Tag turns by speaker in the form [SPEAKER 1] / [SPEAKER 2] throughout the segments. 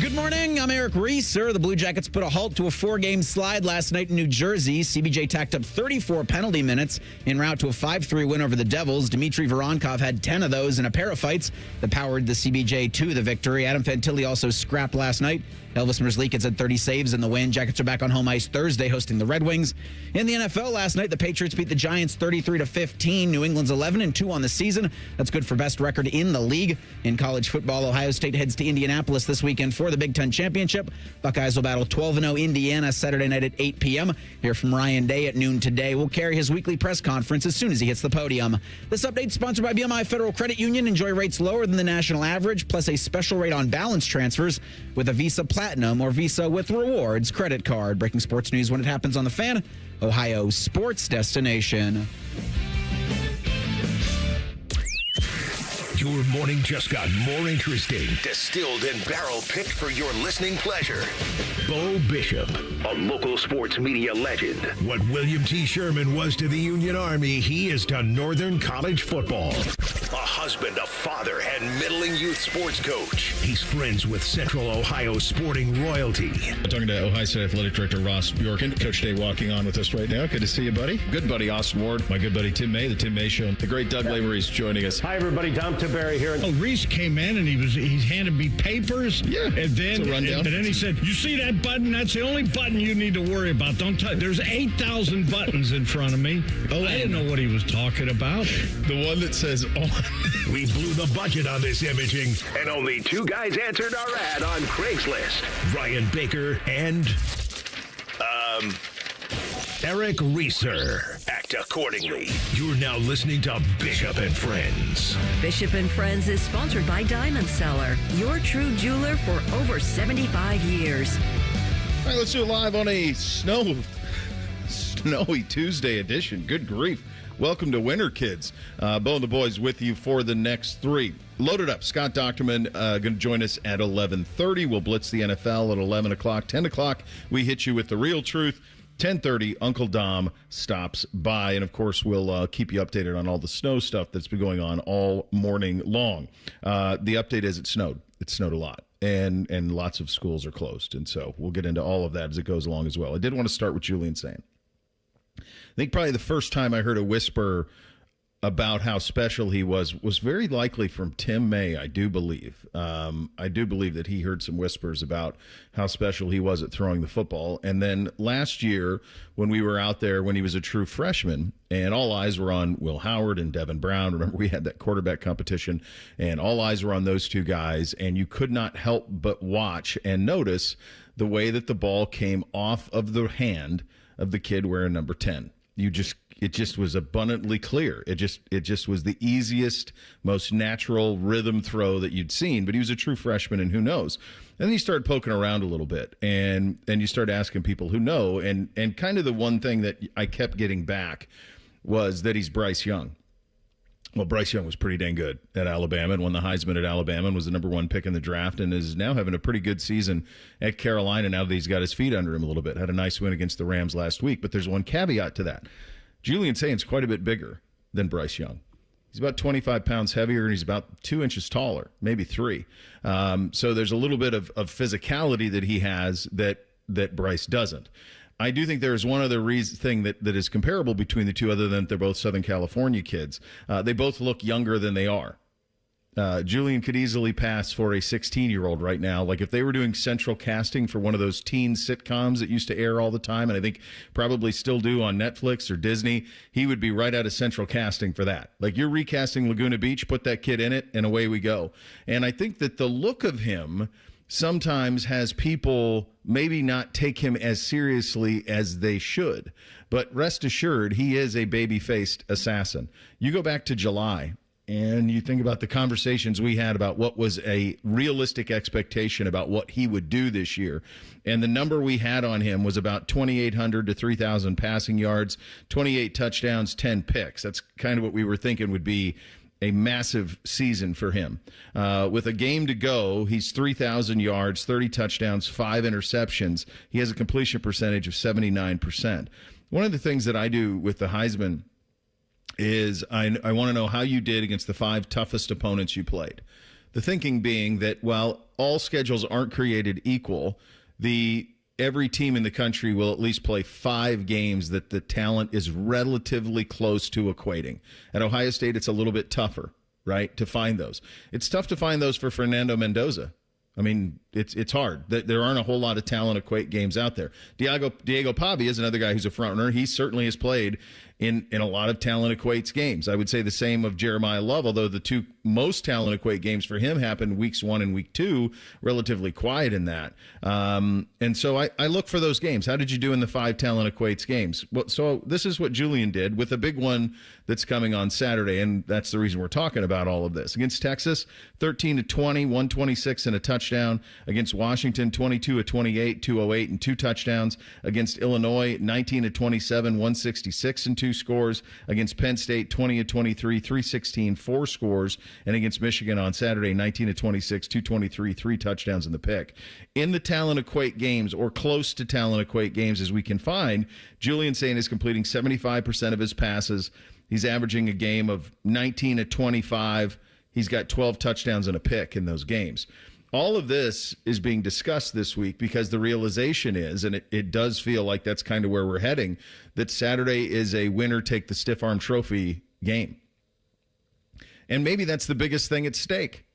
[SPEAKER 1] Good morning. I'm Eric Reeser. The Blue Jackets put a halt to a 4-game slide last night in New Jersey. CBJ tacked up 34 penalty minutes en route to a 5-3 win over the Devils. Dmitry Voronkov had 10 of those in a pair of fights that powered the CBJ to the victory. Adam Fantilli also scrapped last night. Elvis Merzlikins had 30 saves in the win. Jackets are back on home ice Thursday hosting the Red Wings. In the NFL last night, the Patriots beat the Giants 33-15. New England's 11-2 on the season. That's good for best record in the league. In college football, Ohio State heads to Indianapolis this weekend for the Big Ten Championship. Buckeyes will battle 12-0 Indiana Saturday night at 8 p.m. Hear from Ryan Day at noon today. We'll carry his weekly press conference as soon as he hits the podium. This update sponsored by BMI Federal Credit Union. Enjoy rates lower than the national average, plus a special rate on balance transfers with a Visa Platinum or Visa with Rewards credit card. Breaking sports news when it happens on The Fan, Ohio sports destination.
[SPEAKER 2] Your morning just got more interesting. Distilled and barrel-picked for your listening pleasure. Bo Bishop, a local sports media legend. What William T. Sherman was to the Union Army, he is to Northern College football. A husband, a father, and middling youth sports coach. He's friends with Central Ohio sporting royalty.
[SPEAKER 3] Talking to Ohio State Athletic Director Ross Bjorken. Coach Day walking on with us right now. Good to see you, buddy. Good buddy Austin Ward. My good buddy Tim May, the Tim May Show. The great Doug Lavery's joining us.
[SPEAKER 4] Hi, everybody. Dom Tiberi here.
[SPEAKER 5] Oh, Reese came in and he handed me papers.
[SPEAKER 3] Yeah,
[SPEAKER 5] and then
[SPEAKER 3] it's a rundown.
[SPEAKER 5] And then he said, "You see that button? That's the only button you need to worry about. Don't touch. There's 8,000 buttons in front of me." Oh, I didn't know what he was talking about.
[SPEAKER 3] The one that says on.
[SPEAKER 2] We blew the budget on this imaging, and only 2 guys answered our ad on Craigslist. Ryan Baker and Eric Reeser. Act accordingly. You're now listening to Bishop and Friends.
[SPEAKER 6] Bishop and Friends is sponsored by Diamond Seller, your true jeweler for over 75 years.
[SPEAKER 3] All right, let's do it live on a snowy Tuesday edition. Good grief. Welcome to Winter, kids. Bo and the boys with you for the next 3. Loaded up. Scott Dochterman going to join us at 11:30. We'll blitz the NFL at 11 o'clock. 10 o'clock, we hit you with the real truth. 10:30, Uncle Dom stops by. And, of course, we'll keep you updated on all the snow stuff that's been going on all morning long. The update is it snowed. It snowed a lot. And lots of schools are closed. And so we'll get into all of that as it goes along as well. I did want to start with Julian saying, I think probably the first time I heard a whisper about how special he was very likely from Tim May, I do believe. I do believe that he heard some whispers about how special he was at throwing the football. And then last year, when we were out there, when he was a true freshman, and all eyes were on Will Howard and Devin Brown. Remember, we had that quarterback competition, and all eyes were on those 2 guys, and you could not help but watch and notice the way that the ball came off of the hand of the kid wearing number 10. It just was abundantly clear. It just was the easiest, most natural rhythm throw that you'd seen. But he was a true freshman, and who knows? And then you started poking around a little bit, and you started asking people who know. And kind of the one thing that I kept getting back was that he's Bryce Young. Well, Bryce Young was pretty dang good at Alabama and won the Heisman at Alabama and was the number 1 pick in the draft and is now having a pretty good season at Carolina now that he's got his feet under him a little bit. Had a nice win against the Rams last week, but there's one caveat to that. Julian Saint's quite a bit bigger than Bryce Young. He's about 25 pounds heavier, and he's about 2 inches taller, maybe 3. So there's a little bit of physicality that he has that Bryce doesn't. I do think there's one other thing that is comparable between the two, other than they're both Southern California kids. They both look younger than they are. Julian could easily pass for a 16-year-old right now. Like if they were doing central casting for one of those teen sitcoms that used to air all the time, and I think probably still do on Netflix or Disney, he would be right out of central casting for that. Like you're recasting Laguna Beach, put that kid in it, and away we go. And I think that the look of him sometimes has people maybe not take him as seriously as they should. But rest assured, he is a baby-faced assassin. You go back to July, and you think about the conversations we had about what was a realistic expectation about what he would do this year. And the number we had on him was about 2,800 to 3,000 passing yards, 28 touchdowns, 10 picks. That's kind of what we were thinking would be a massive season for him. With a game to go, he's 3,000 yards, 30 touchdowns, 5 interceptions. He has a completion percentage of 79%. One of the things that I do with the Heisman is I want to know how you did against the 5 toughest opponents you played. The thinking being that, while all schedules aren't created equal, every team in the country will at least play 5 games that the talent is relatively close to equating. At Ohio State, it's a little bit tougher, right, to find those. It's tough to find those for Fernando Mendoza. I mean, it's hard. There aren't a whole lot of talent equate games out there. Diego Pavia is another guy who's a front runner. He certainly has played in a lot of talent equates games. I would say the same of Jeremiah Love, although the 2 most talent equate games for him happened weeks 1 and week 2, relatively quiet in that. And so I look for those games. How did you do in the 5 talent equates games? Well, so this is what Julian did with a big one that's coming on Saturday, and that's the reason we're talking about all of this. Against Texas, 13-20, 126 and a touchdown. Against Washington, 22-28, 208 and 2 touchdowns. Against Illinois, 19-27, 166 and 2 scores. Against Penn State, 20-23, 316, 4 scores. And against Michigan on Saturday, 19-26, 223, 3 touchdowns in the pick. In the talent equate games, or close to talent equate games as we can find, Julian Saint is completing 75% of his passes. He's averaging a game of 19-25. He's got 12 touchdowns and a pick in those games. All of this is being discussed this week because the realization is, and it does feel like that's kind of where we're heading, that Saturday is a winner-take-the-stiff-arm trophy game. And maybe that's the biggest thing at stake.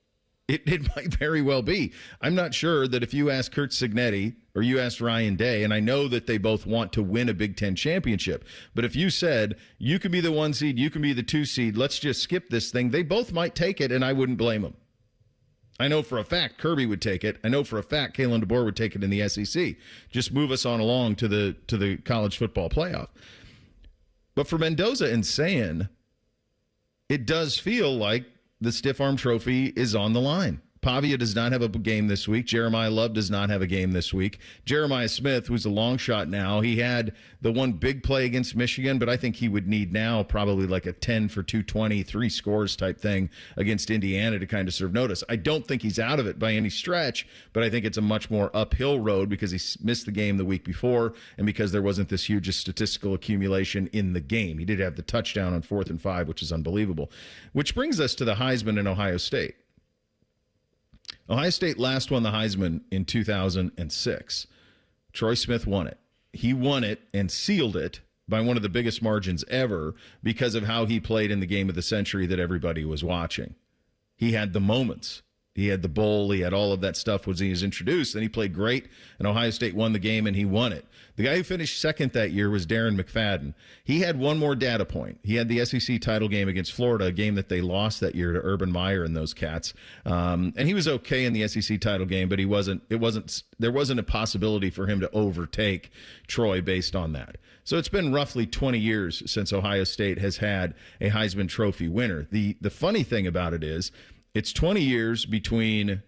[SPEAKER 3] It might very well be. I'm not sure that if you ask Kurt Cignetti or you asked Ryan Day, and I know that they both want to win a Big Ten championship, but if you said, you can be the 1 seed, you can be the 2 seed, let's just skip this thing, they both might take it, and I wouldn't blame them. I know for a fact Kirby would take it. I know for a fact Kalen DeBoer would take it in the SEC. Just move us on along to the college football playoff. But for Mendoza and Sayin, it does feel like the stiff arm trophy is on the line. Pavia does not have a game this week. Jeremiah Love does not have a game this week. Jeremiah Smith, who's a long shot now, he had the one big play against Michigan, but I think he would need now probably like a 10 for 220, 3 scores type thing against Indiana to kind of serve notice. I don't think he's out of it by any stretch, but I think it's a much more uphill road because he missed the game the week before and because there wasn't this huge statistical accumulation in the game. He did have the touchdown on 4th and 5, which is unbelievable. Which brings us to the Heisman in Ohio State. Ohio State last won the Heisman in 2006. Troy Smith won it. He won it and sealed it by one of the biggest margins ever because of how he played in the game of the century that everybody was watching. He had the moments. He had the bowl. He had all of that stuff when he was introduced, and he played great, and Ohio State won the game, and he won it. The guy who finished second that year was Darren McFadden. He had one more data point. He had the SEC title game against Florida, a game that they lost that year to Urban Meyer and those cats. And he was okay in the SEC title game, but there wasn't a possibility for him to overtake Troy based on that. So it's been roughly 20 years since Ohio State has had a Heisman Trophy winner. The funny thing about it is, it's 20 years between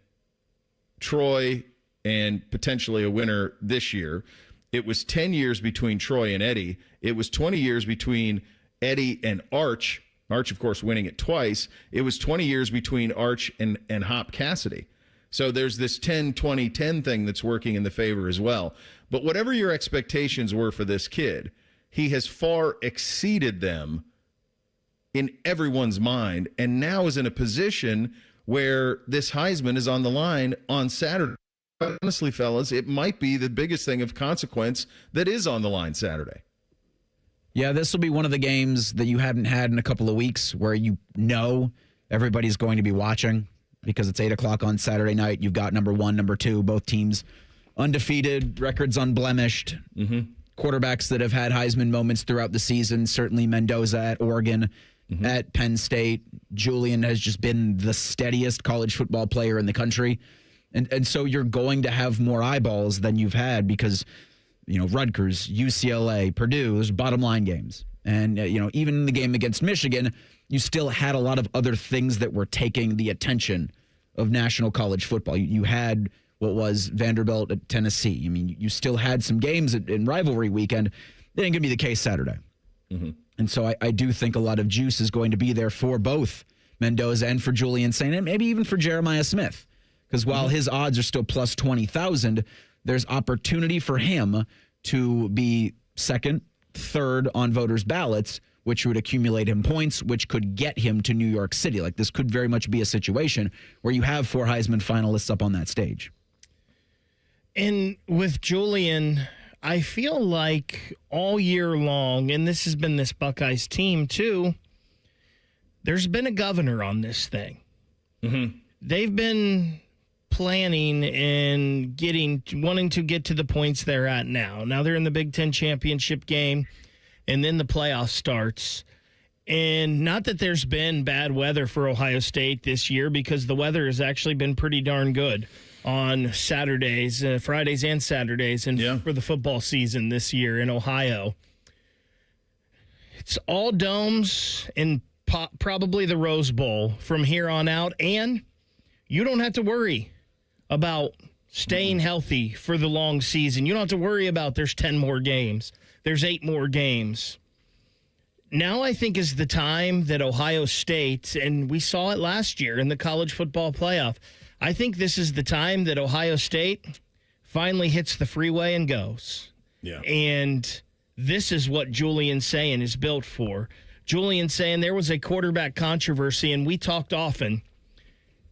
[SPEAKER 3] Troy and potentially a winner this year. It was 10 years between Troy and Eddie. It was 20 years between Eddie and Arch. Arch, of course, winning it twice. It was 20 years between Arch and Hop Cassidy. So there's this 10-20-10 thing that's working in the favor as well. But whatever your expectations were for this kid, he has far exceeded them in everyone's mind, and now is in a position where this Heisman is on the line on Saturday. Honestly, fellas, it might be the biggest thing of consequence that is on the line Saturday.
[SPEAKER 1] Yeah, this will be one of the games that you hadn't had in a couple of weeks where you know everybody's going to be watching because it's 8 o'clock on Saturday night. You've got number 1, number 2, both teams undefeated, records unblemished. Quarterbacks that have had Heisman moments throughout the season, certainly Mendoza at Oregon. At Penn State, Julian has just been the steadiest college football player in the country. And so you're going to have more eyeballs than you've had because, Rutgers, UCLA, Purdue, those are bottom line games. And, even in the game against Michigan, you still had a lot of other things that were taking the attention of national college football. You had what was Vanderbilt at Tennessee. I mean, you still had some games in rivalry weekend. That ain't going to be the case Saturday. And so I do think a lot of juice is going to be there for both Mendoza and for Julian Saint, and maybe even for Jeremiah Smith. Because while his odds are still plus 20,000, there's opportunity for him to be second, third on voters' ballots which would accumulate him points, which could get him to New York City. Like, this could very much be a situation where you have 4 Heisman finalists up on that stage.
[SPEAKER 4] And with Julian, I feel like all year long, and this has been this Buckeyes team too, there's been a governor on this thing.
[SPEAKER 3] Mm-hmm.
[SPEAKER 4] They've been planning and wanting to get to the points they're at now. Now they're in the Big Ten championship game, and then the playoff starts. And not that there's been bad weather for Ohio State this year, because the weather has actually been pretty darn good on Saturdays, Fridays and Saturdays, and for the football season this year in Ohio. It's all domes and probably the Rose Bowl from here on out, and you don't have to worry about staying healthy for the long season. You don't have to worry about there's 10 more games, there's 8 more games. Now I think is the time that Ohio State, and we saw it last year in the college football playoff, I think this is the time that Ohio State finally hits the freeway and goes.
[SPEAKER 3] Yeah.
[SPEAKER 4] And this is what Julian Sayin is built for. Julian Sayin, there was a quarterback controversy, and we talked often,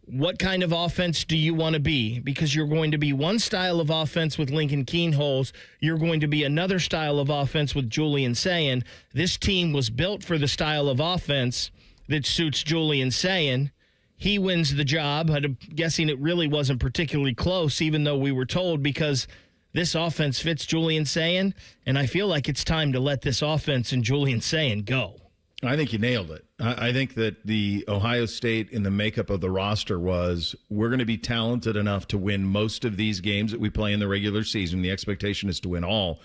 [SPEAKER 4] what kind of offense do you want to be? Because you're going to be one style of offense with Lincoln Keenholz. You're going to be another style of offense with Julian Sayin. This team was built for the style of offense that suits Julian Sayin. He wins the job. I'm guessing it really wasn't particularly close, even though we were told, because this offense fits Julian Sayin, and I feel like it's time to let this offense and Julian Sayin go.
[SPEAKER 3] I think you nailed it. I think that the Ohio State in the makeup of the roster was, we're going to be talented enough to win most of these games that we play in the regular season. The expectation is to win all.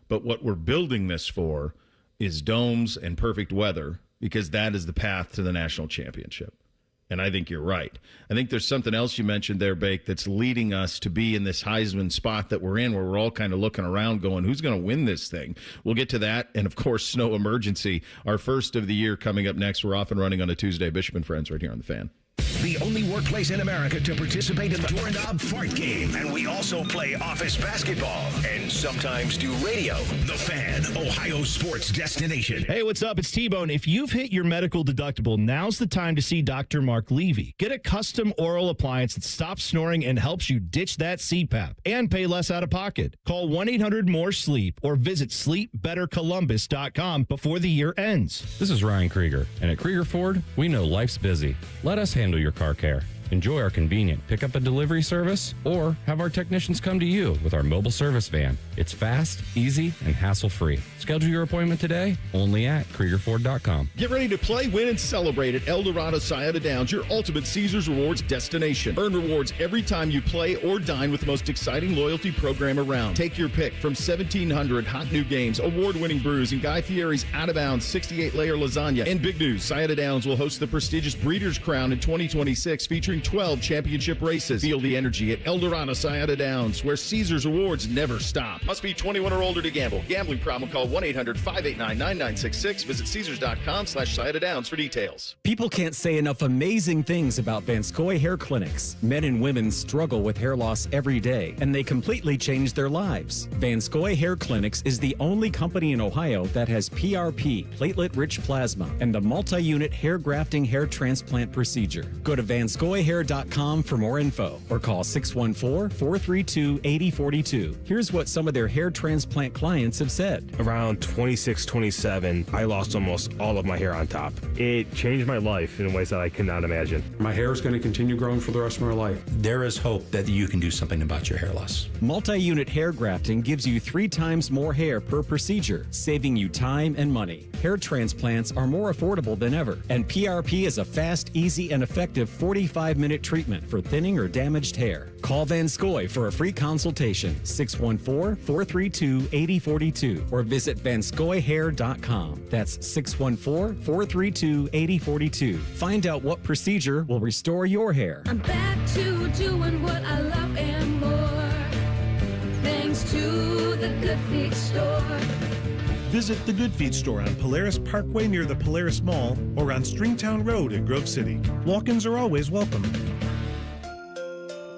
[SPEAKER 3] But what we're building this for is domes and perfect weather, because that is the path to the national championship. And I think you're right. I think there's something else you mentioned there, Bake, that's leading us to be in this Heisman spot that we're in, where we're all kind of looking around going, who's going to win this thing? We'll get to that. And, of course, snow emergency, our first of the year coming up next. We're off and running on a Tuesday. Bishop and Friends right here on The Fan.
[SPEAKER 2] The only workplace in America to participate in the Doorknob Fart Game. And we also play office basketball and sometimes do radio. The Fan, Ohio sports destination.
[SPEAKER 7] Hey, what's up? It's T-Bone. If you've hit your medical deductible, now's the time to see Dr. Mark Levy. Get a custom oral appliance that stops snoring and helps you ditch that CPAP and pay less out of pocket. Call 1-800-MORE-SLEEP or visit sleepbettercolumbus.com before the year ends.
[SPEAKER 8] This is Ryan Krieger, and at Krieger Ford, we know life's busy. Let us handle your car care. Enjoy our convenient pickup and delivery service, or have our technicians come to you with our mobile service van. It's fast, easy, and hassle-free. Schedule your appointment today only at KriegerFord.com.
[SPEAKER 3] Get ready to play, win, and celebrate at El Dorado Scioto Downs, your ultimate Caesars Rewards destination. Earn rewards every time you play or dine with the most exciting loyalty program around. Take your pick from 1,700 hot new games, award-winning brews, and Guy Fieri's out-of-bounds 68-layer lasagna. And big news, Scioto Downs will host the prestigious Breeders' Crown in 2026, featuring 12 championship races. Feel the energy at El Dorado Scioto Downs, where Caesars Rewards never stop. Must be 21 or older to gamble. Gambling problem? Call 1-800-589-9966. Visit Caesars.com/Scioto Downs for details.
[SPEAKER 9] People can't say enough amazing things about Vanscoy Hair Clinics. Men and women struggle with hair loss every day, and they completely change their lives. Vanscoy Hair Clinics is the only company in Ohio that has PRP, platelet-rich plasma, and the multi-unit hair grafting hair transplant procedure. Go to VanscoyHair.com for more info, or call 614-432-8042. Here's what some of their hair transplant clients have said.
[SPEAKER 10] Around 26, 27, I lost almost all of my hair on top. It changed my life in ways that I could not imagine.
[SPEAKER 11] My hair is going to continue growing for the rest of my life. There is hope that you can do something about your hair loss.
[SPEAKER 9] Multi-unit hair grafting gives you 3 times more hair per procedure, saving you time and money. Hair transplants are more affordable than ever, and PRP is a fast, easy, and effective 45-minute treatment for thinning or damaged hair. Call Vanscoy for a free consultation, 614-432-8042, or visit VanscoyHair.com. That's 614-432-8042. Find out what procedure will restore your hair.
[SPEAKER 12] I'm back to doing what I love and more, thanks to the Good Feet Store.
[SPEAKER 13] Visit the Good Feet Store on Polaris Parkway near the Polaris Mall, or on Stringtown Road in Grove City. Walk-ins are always welcome.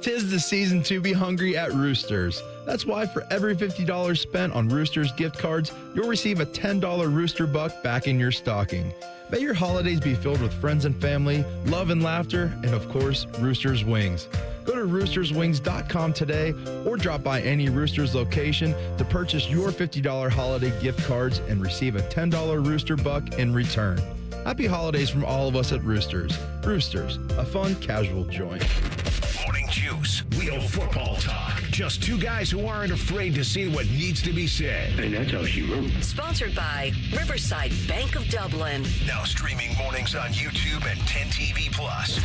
[SPEAKER 14] 'Tis the season to be hungry at Roosters. That's why for every $50 spent on Roosters gift cards, you'll receive a $10 Rooster Buck back in your stocking. May your holidays be filled with friends and family, love and laughter, and of course, Roosters Wings. Go to roosterswings.com today or drop by any Roosters location to purchase your $50 holiday gift cards and receive a $10 Rooster Buck in return. Happy holidays from all of us at Roosters. Roosters, a fun, casual joint.
[SPEAKER 2] Morning Juice, real football talk. Just two guys who aren't afraid to say what needs to be said. And that's how she wrote.
[SPEAKER 6] Sponsored by Riverside Bank of Dublin.
[SPEAKER 2] Now streaming mornings on YouTube and 10 TV Plus.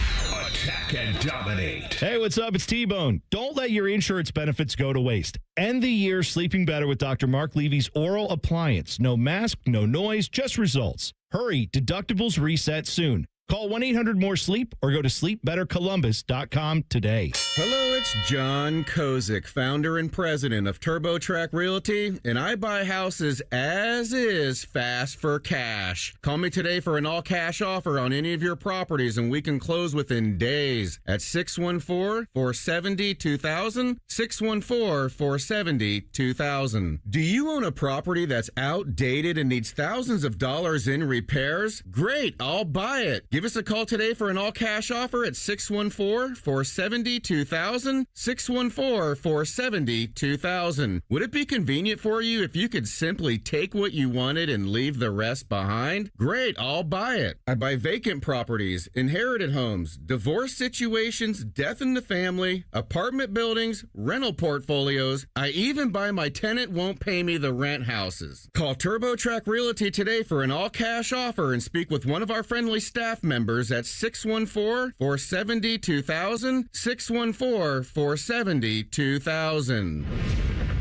[SPEAKER 2] Attack and dominate.
[SPEAKER 7] Hey, what's up? It's T-Bone. Don't let your insurance benefits go to waste. End the year sleeping better with Dr. Mark Levy's oral appliance. No mask, no noise, just results. Hurry, deductibles reset soon. Call 1-800-MORE-SLEEP or go to sleepbettercolumbus.com today.
[SPEAKER 15] Hello, it's John Kozik, founder and president of TurboTrack Realty, and I buy houses as is fast for cash. Call me today for an all-cash offer on any of your properties, and we can close within days at 614-470-2000, 614-470-2000. Do you own a property that's outdated and needs thousands of dollars in repairs? Great, I'll buy it. Give us a call today for an all-cash offer at 614-470-2000, 614-470-2000. Would it be convenient for you if you could simply take what you wanted and leave the rest behind? Great, I'll buy it. I buy vacant properties, inherited homes, divorce situations, death in the family, apartment buildings, rental portfolios. I even buy my tenant won't pay me the rent houses. Call TurboTrack Realty today for an all-cash offer and speak with one of our friendly staff members at 614-470-2000, 614-470-2000.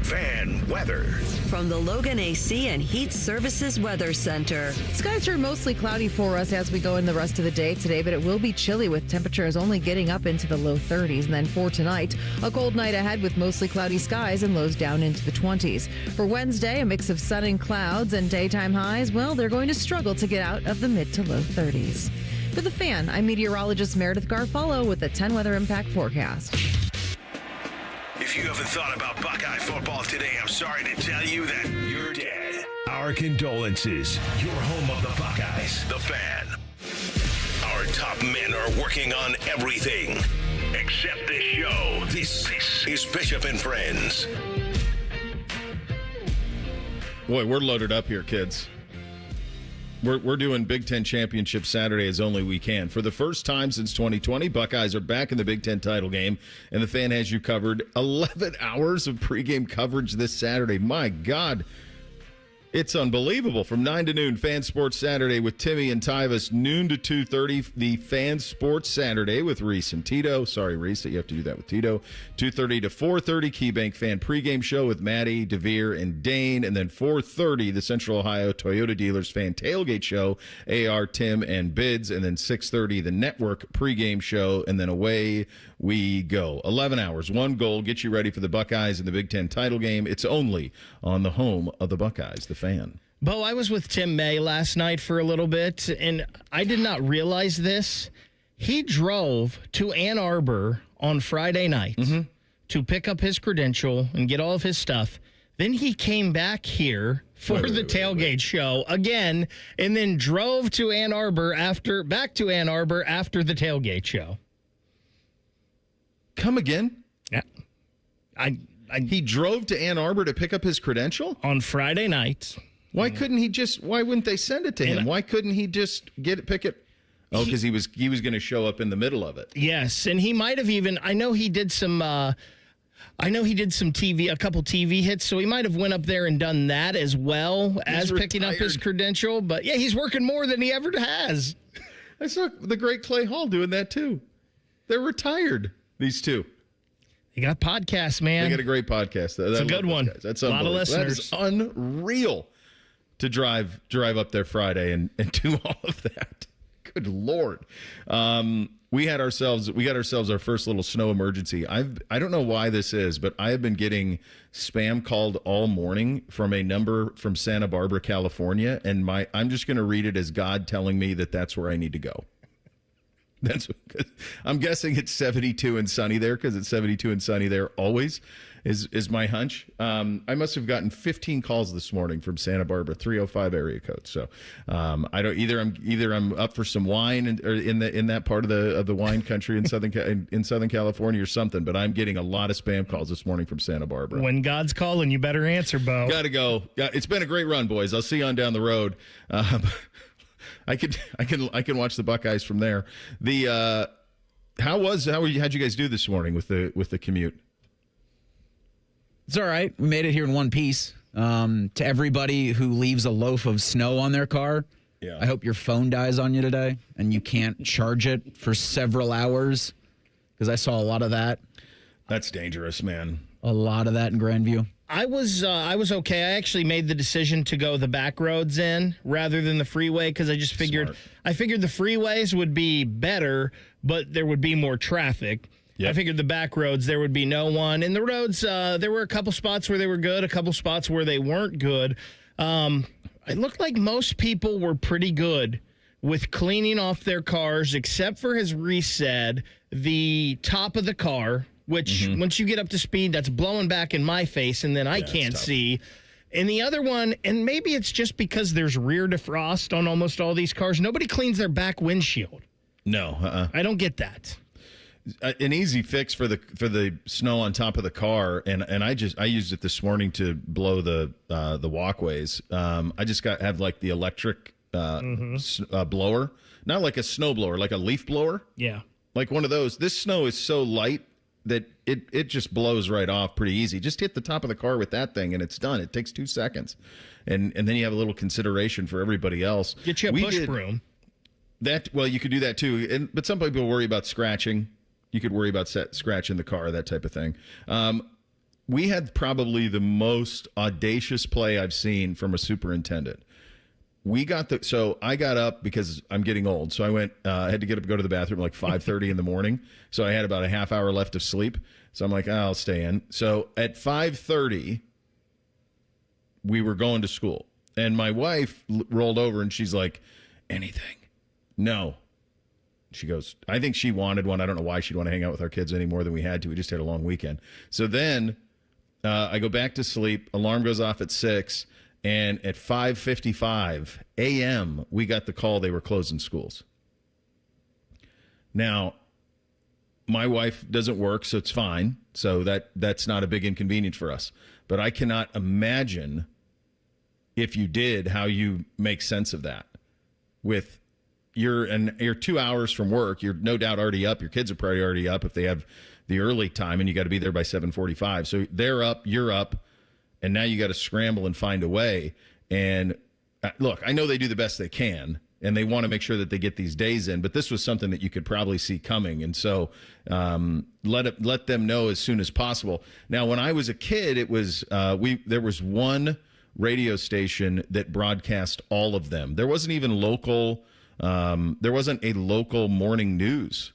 [SPEAKER 2] Fan weather.
[SPEAKER 6] From the Logan AC and Heat Services Weather Center.
[SPEAKER 16] Skies are mostly cloudy for us as we go in the rest of the day today, but it will be chilly with temperatures only getting up into the low 30s. And then for tonight, a cold night ahead with mostly cloudy skies and lows down into the 20s. For Wednesday, a mix of sun and clouds and daytime highs, well, they're going to struggle to get out of the mid to low 30s. For the Fan, I'm meteorologist Meredith Garfalo with the 10 Weather Impact Forecast.
[SPEAKER 2] If you haven't thought about Buckeye football today, I'm sorry to tell you that you're dead. Our condolences. You're home of the Buckeyes, the Fan. Our top men are working on everything except this show. This is Bishop and Friends.
[SPEAKER 3] Boy, we're loaded up here, kids. We're doing Big Ten Championship Saturday as only we can. For the first time since 2020, Buckeyes are back in the Big Ten title game, and the Fan has you covered. 11 hours of pregame coverage this Saturday. My God. It's unbelievable. From 9 to noon, Fan Sports Saturday with Timmy and Tyvis. Noon to 2:30, the Fan Sports Saturday with Reese and Tito. Sorry, Reese, that you have to do that with Tito. 2:30 to 4:30, KeyBank Fan pregame show with Maddie, DeVere, and Dane. And then 4:30, the Central Ohio Toyota Dealers Fan tailgate show, AR, Tim, and Bids. And then 6:30, the Network pregame show. And then away we go. 11 hours, one goal, get you ready for the Buckeyes in the Big Ten title game. It's only on the home of the Buckeyes, the Fan.
[SPEAKER 4] Bo, I was with Tim May last night for a little bit, and I did not realize this. He drove to Ann Arbor on Friday night to pick up his credential and get all of his stuff. Then he came back here for the tailgate show again, and then drove to Ann Arbor back to Ann Arbor after the tailgate show.
[SPEAKER 3] Come again?
[SPEAKER 4] Yeah.
[SPEAKER 3] He drove to Ann Arbor to pick up his credential?
[SPEAKER 4] On Friday night.
[SPEAKER 3] Why wouldn't they send it to him? Why couldn't he just pick it? Oh, because he was going to show up in the middle of it.
[SPEAKER 4] Yes, and he might have even, I know he did some TV, a couple TV hits, so he might have went up there and done that as well as picking up his credential. But yeah, he's working more than he ever has.
[SPEAKER 3] I saw the great Clay Hall doing that too. They're retired, these two.
[SPEAKER 4] They got podcasts, man.
[SPEAKER 3] They got a great podcast.
[SPEAKER 4] It's a good one.
[SPEAKER 3] That's
[SPEAKER 4] a lot of listeners.
[SPEAKER 3] That is unreal to drive up there Friday and do all of that. Good Lord. We got ourselves our first little snow emergency. I don't know why this is, but I have been getting spam called all morning from a number from Santa Barbara, California, and I'm just going to read it as God telling me that that's where I need to go. I'm guessing it's 72 and sunny there because it's 72 and sunny there always is my hunch. I must have gotten 15 calls this morning from Santa Barbara 305 area code. So I don't either. I'm up for some wine or in that part of the wine country in Southern California or something. But I'm getting a lot of spam calls this morning from Santa Barbara.
[SPEAKER 4] When God's calling, you better answer, Bo.
[SPEAKER 3] Gotta go. It's been a great run, boys. I'll see you on down the road. I can watch the Buckeyes from there. How'd you guys do this morning with the commute?
[SPEAKER 1] It's all right. We made it here in one piece. To everybody who leaves a loaf of snow on their car, I hope your phone dies on you today and you can't charge it for several hours, because I saw a lot of that.
[SPEAKER 3] That's dangerous, man.
[SPEAKER 1] A lot of that in Grandview.
[SPEAKER 4] I was okay. I actually made the decision to go the back roads in rather than the freeway, because I just figured the freeways would be better, but there would be more traffic. Yep. I figured the back roads, there would be no one. And the roads, there were a couple spots where they were good, a couple spots where they weren't good. It looked like most people were pretty good with cleaning off their cars, except for, as Reese said, the top of the car, which once you get up to speed, that's blowing back in my face, and then I can't see. And the other one, and maybe it's just because there's rear defrost on almost all these cars, nobody cleans their back windshield.
[SPEAKER 3] No.
[SPEAKER 4] I don't get that.
[SPEAKER 3] An easy fix for the snow on top of the car, and I used it this morning to blow the walkways. I just have like the electric blower, not like a snow blower, like a leaf blower.
[SPEAKER 4] Yeah,
[SPEAKER 3] like one of those. This snow is so light that it just blows right off pretty easy. Just hit the top of the car with that thing, and it's done. It takes 2 seconds, and then you have a little consideration for everybody else.
[SPEAKER 4] Get you a push broom.
[SPEAKER 3] Well, you could do that too, but some people worry about scratching. You could worry about scratching the car, that type of thing. We had probably the most audacious play I've seen from a superintendent. So I got up because I'm getting old. So I went, I had to get up and go to the bathroom like 5:30 in the morning. So I had about a half hour left of sleep. So I'm like, I'll stay in. So at 5:30, we were going to school. And my wife rolled over and she's like, anything? No. She goes, I think she wanted one. I don't know why she'd want to hang out with our kids any more than we had to. We just had a long weekend. So then I go back to sleep. Alarm goes off at 6. And at 5:55 a.m., we got the call they were closing schools. Now, my wife doesn't work, so it's fine. So that's not a big inconvenience for us. But I cannot imagine, if you did, how you make sense of that. With you're 2 hours from work, you're no doubt already up. Your kids are probably already up if they have the early time, and you got to be there by 7:45. So they're up, you're up, and now you got to scramble and find a way. And look, I know they do the best they can, and they want to make sure that they get these days in. But this was something that you could probably see coming, and so let them know as soon as possible. Now, when I was a kid, it was there was one radio station that broadcast all of them. There wasn't even local. There wasn't a local morning news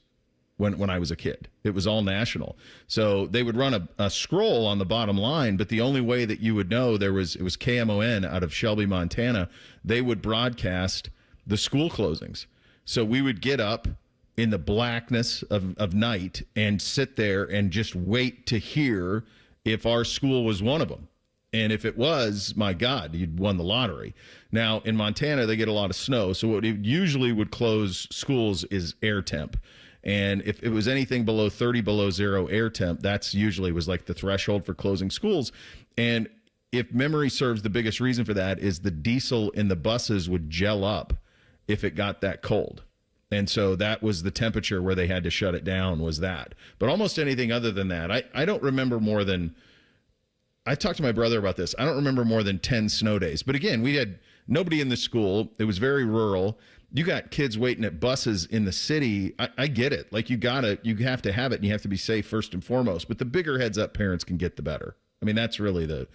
[SPEAKER 3] when I was a kid. It was all national. So they would run a scroll on the bottom line, but the only way that you would know it was KMON out of Shelby, Montana. They would broadcast the school closings. So we would get up in the blackness of night and sit there and just wait to hear if our school was one of them. And if it was, my God, you'd won the lottery. Now, in Montana, they get a lot of snow. So what it usually would close schools is air temp. And if it was anything below 30 below zero air temp, that's usually was like the threshold for closing schools. And if memory serves, the biggest reason for that is the diesel in the buses would gel up if it got that cold. And so that was the temperature where they had to shut it down, was that. But almost anything other than that, I don't remember more than... I talked to my brother about this. I don't remember more than 10 snow days. But again, we had nobody in the school. It was very rural. You got kids waiting at buses in the city. I get it. Like you have to have it, and you have to be safe first and foremost. But the bigger heads up parents can get, the better. I mean, that's really the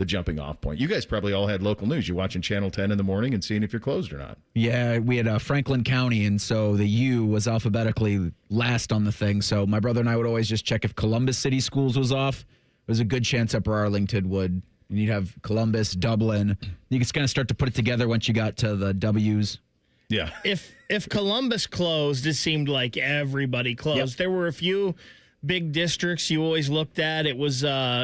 [SPEAKER 3] jumping off point. You guys probably all had local news. You're watching Channel 10 in the morning and seeing if you're closed or not.
[SPEAKER 1] Yeah, we had Franklin County, and so the U was alphabetically last on the thing. So my brother and I would always just check if Columbus City Schools was off. There's a good chance Upper Arlington would. You'd have Columbus, Dublin. You could kind of start to put it together once you got to the W's.
[SPEAKER 3] Yeah.
[SPEAKER 4] If Columbus closed, it seemed like everybody closed.
[SPEAKER 1] Yep.
[SPEAKER 4] There were a few big districts you always looked at. It was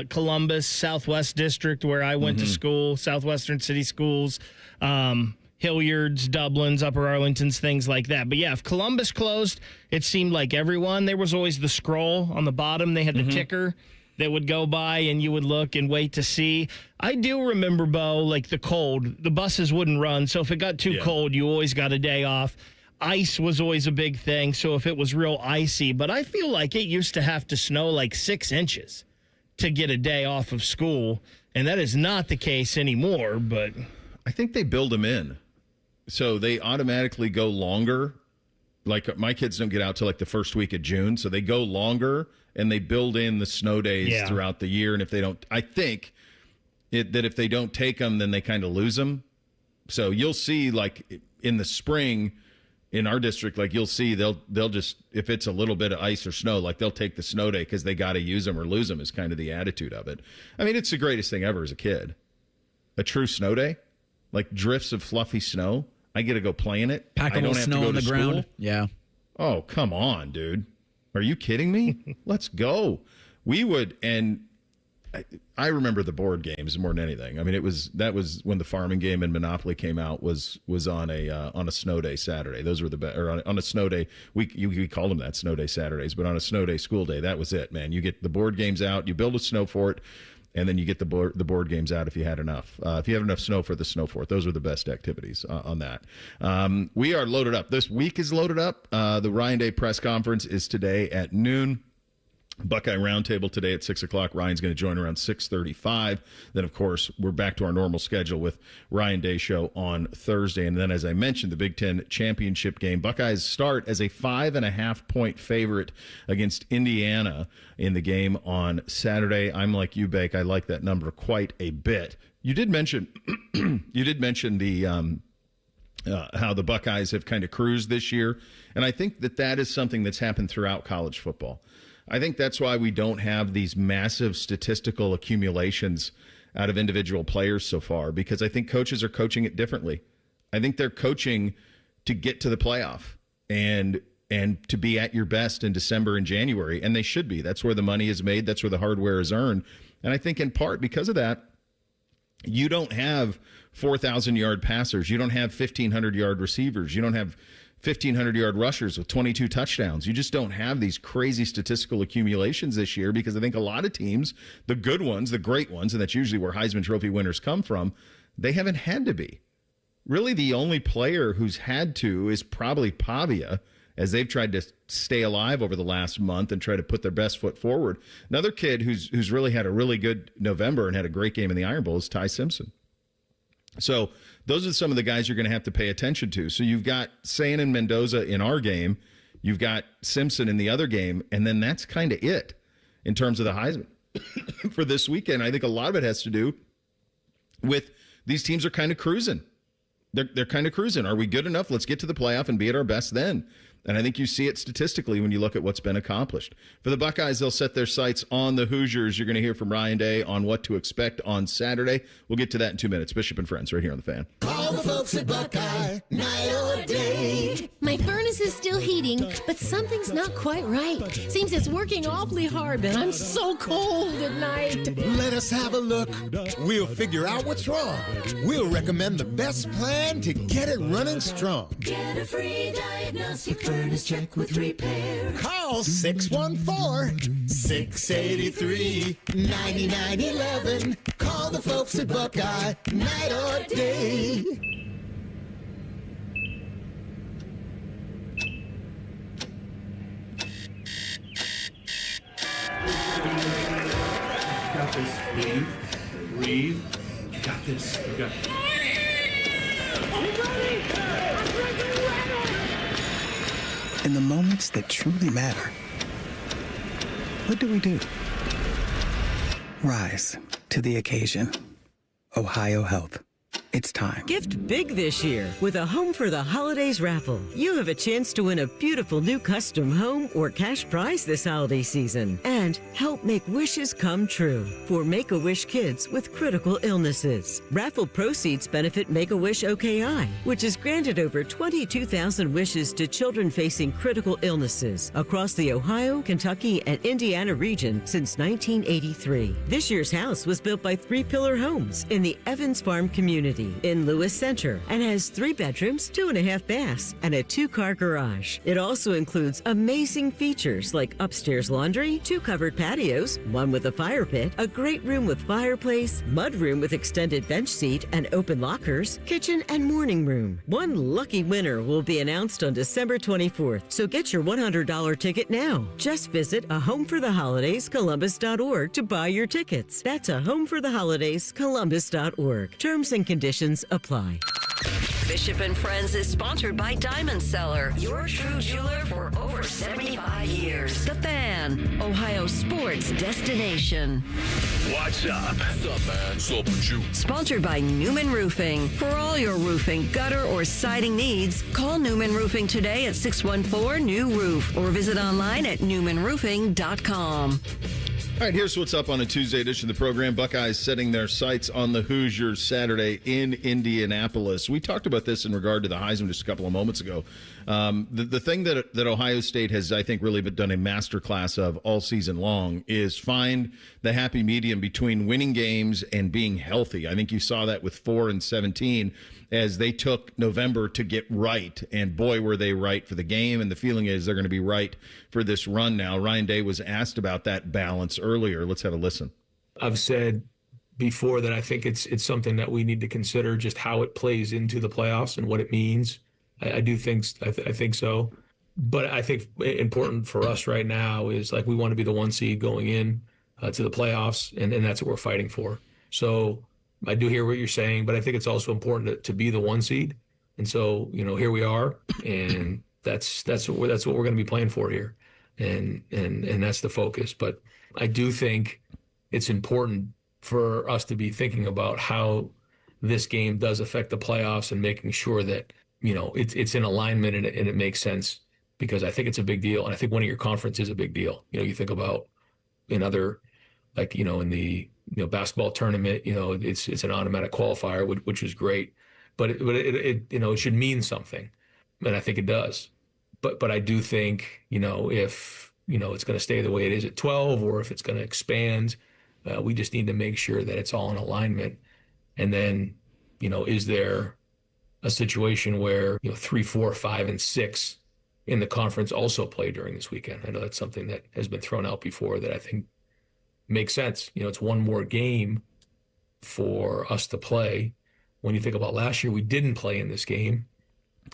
[SPEAKER 4] Columbus, Southwest District, where I went to school, Southwestern City Schools, Hilliard's, Dublin's, Upper Arlington's, things like that. But yeah, if Columbus closed, it seemed like everyone. There was always the scroll on the bottom. They had the ticker that would go by, and you would look and wait to see. I do remember, Bo, like the cold. The buses wouldn't run, so if it got too cold, you always got a day off. Ice was always a big thing, so if it was real icy. But I feel like it used to have to snow like 6 inches to get a day off of school, and that is not the case anymore. But
[SPEAKER 3] I think they build them in. So they automatically go longer. Like my kids don't get out till like the first week of June, so they go longer and they build in the snow days throughout the year. And if they don't, I think that if they don't take them, then they kind of lose them. So you'll see like in the spring in our district, like you'll see they'll just, if it's a little bit of ice or snow, like they'll take the snow day because they got to use them or lose them is kind of the attitude of it. I mean, it's the greatest thing ever as a kid. A true snow day, like drifts of fluffy snow. I get to go play in it.
[SPEAKER 1] Pack a
[SPEAKER 3] I don't
[SPEAKER 1] little
[SPEAKER 3] have
[SPEAKER 1] snow
[SPEAKER 3] to go
[SPEAKER 1] on
[SPEAKER 3] to
[SPEAKER 1] the
[SPEAKER 3] school.
[SPEAKER 1] ground. Yeah.
[SPEAKER 3] Oh, come on, dude. Are you kidding me? Let's go. We would, and I remember the board games more than anything. I mean, that was when the farming game and Monopoly came out was on a snow day Saturday. Those were the best. Or on a snow day, we called them that, snow day Saturdays. But on a snow day school day, that was it, man. You get the board games out, you build a snow fort, and then you get the board games out if you had enough. If you have enough snow for the snow fort, those were the best activities on that. We are loaded up. This week is loaded up. The Ryan Day press conference is today at noon. Buckeye Roundtable today at 6 o'clock. Ryan's going to join around 6:35. Then, of course, we're back to our normal schedule with Ryan Day Show on Thursday. And then, as I mentioned, the Big Ten championship game. Buckeyes start as a 5.5-point favorite against Indiana in the game on Saturday. I'm like you, Bake. I like that number quite a bit. You did mention the how the Buckeyes have kind of cruised this year, and I think that is something that's happened throughout college football. I think that's why we don't have these massive statistical accumulations out of individual players so far, because I think coaches are coaching it differently. I think they're coaching to get to the playoff and to be at your best in December and January, and they should be. That's where the money is made. That's where the hardware is earned. And I think in part because of that, you don't have 4,000-yard passers. You don't have 1,500-yard receivers. You don't have 1,500-yard rushers with 22 touchdowns. You just don't have these crazy statistical accumulations this year because I think a lot of teams, the good ones, the great ones, and that's usually where Heisman Trophy winners come from, they haven't had to be. Really, the only player who's had to is probably Pavia, as they've tried to stay alive over the last month and try to put their best foot forward. Another kid who's really had a really good November and had a great game in the Iron Bowl is Ty Simpson. So those are some of the guys you're going to have to pay attention to. So you've got Sayan and Mendoza in our game. You've got Simpson in the other game. And then that's kind of it in terms of the Heisman for this weekend. I think a lot of it has to do with these teams are kind of cruising. They're kind of cruising. Are we good enough? Let's get to the playoff and be at our best then. And I think you see it statistically when you look at what's been accomplished. For the Buckeyes, they'll set their sights on the Hoosiers. You're going to hear from Ryan Day on what to expect on Saturday. We'll get to that in 2 minutes. Bishop and Friends right here on The Fan.
[SPEAKER 17] Call the folks at Buckeye, night or day.
[SPEAKER 18] My furnace is still heating, but something's not quite right. Seems it's working awfully hard, but I'm so cold at night.
[SPEAKER 17] Let us have a look. We'll figure out what's wrong. We'll recommend the best plan to get it running strong.
[SPEAKER 12] Get a free diagnostic furnace check with repair.
[SPEAKER 17] Call 614-683-9911. Call the folks at Buckeye, night or day.
[SPEAKER 11] Got this. Breathe. You got this. You got this.
[SPEAKER 19] In the moments that truly matter, what do? Rise to the occasion. Ohio Health. It's time.
[SPEAKER 20] Gift big this year with a Home for the Holidays raffle. You have a chance to win a beautiful new custom home or cash prize this holiday season and help make wishes come true for Make-A-Wish kids with critical illnesses. Raffle proceeds benefit Make-A-Wish OKI, which has granted over 22,000 wishes to children facing critical illnesses across the Ohio, Kentucky, and Indiana region since 1983. This year's house was built by Three Pillar Homes in the Evans Farm community in Lewis Center and has 3 bedrooms, 2.5 baths, and a 2-car garage. It also includes amazing features like upstairs laundry, 2 covered patios, 1 with a fire pit, a great room with fireplace, mud room with extended bench seat and open lockers, kitchen and morning room. One lucky winner will be announced on December 24th, so get your $100 ticket now. Just visit ahomefortheholidayscolumbus.org to buy your tickets. That's ahomefortheholidayscolumbus.org. Terms and conditions apply.
[SPEAKER 6] Bishop and Friends is sponsored by Diamond Seller, your true jeweler for over 75 years. The Fan, Ohio sports destination.
[SPEAKER 2] What's up? What's up, man? What's up with you?
[SPEAKER 6] Sponsored by Newman Roofing. For all your roofing, gutter, or siding needs, call Newman Roofing today at 614-NEW-ROOF or visit online at newmanroofing.com.
[SPEAKER 3] All right, here's what's up on a Tuesday edition of the program. Buckeyes setting their sights on the Hoosiers Saturday in Indianapolis. We talked about this in regard to the Heisman just a couple of moments ago. The thing that Ohio State has, I think, really done a masterclass of all season long is find the happy medium between winning games and being healthy. I think you saw that with 4 and 17 as they took November to get right. And boy, were they right for the game. And the feeling is they're going to be right for this run now. Ryan Day was asked about that balance earlier. Let's have a listen.
[SPEAKER 21] I've said before that I think it's something that we need to consider, just how it plays into the playoffs and what it means. I do think I think so. But I think important for us right now is like we want to be the 1 seed going in to the playoffs, and that's what we're fighting for. So I do hear what you're saying, but I think it's also important to be the 1 seed. And so, here we are, and that's what we're going to be playing for here. And that's the focus. But I do think it's important for us to be thinking about how this game does affect the playoffs and making sure that, it's in alignment and it makes sense, because I think it's a big deal. And I think winning your conference is a big deal. You think about in other, like, in the, basketball tournament, it's an automatic qualifier, which is great, but it should mean something. And I think it does. But I do think, if, it's going to stay the way it is at 12, or if it's going to expand, we just need to make sure that it's all in alignment. And then, is there a situation where, 3, 4, 5, and 6 in the conference also play during this weekend? I know that's something that has been thrown out before that I think makes sense. It's one more game for us to play. When you think about last year, we didn't play in this game.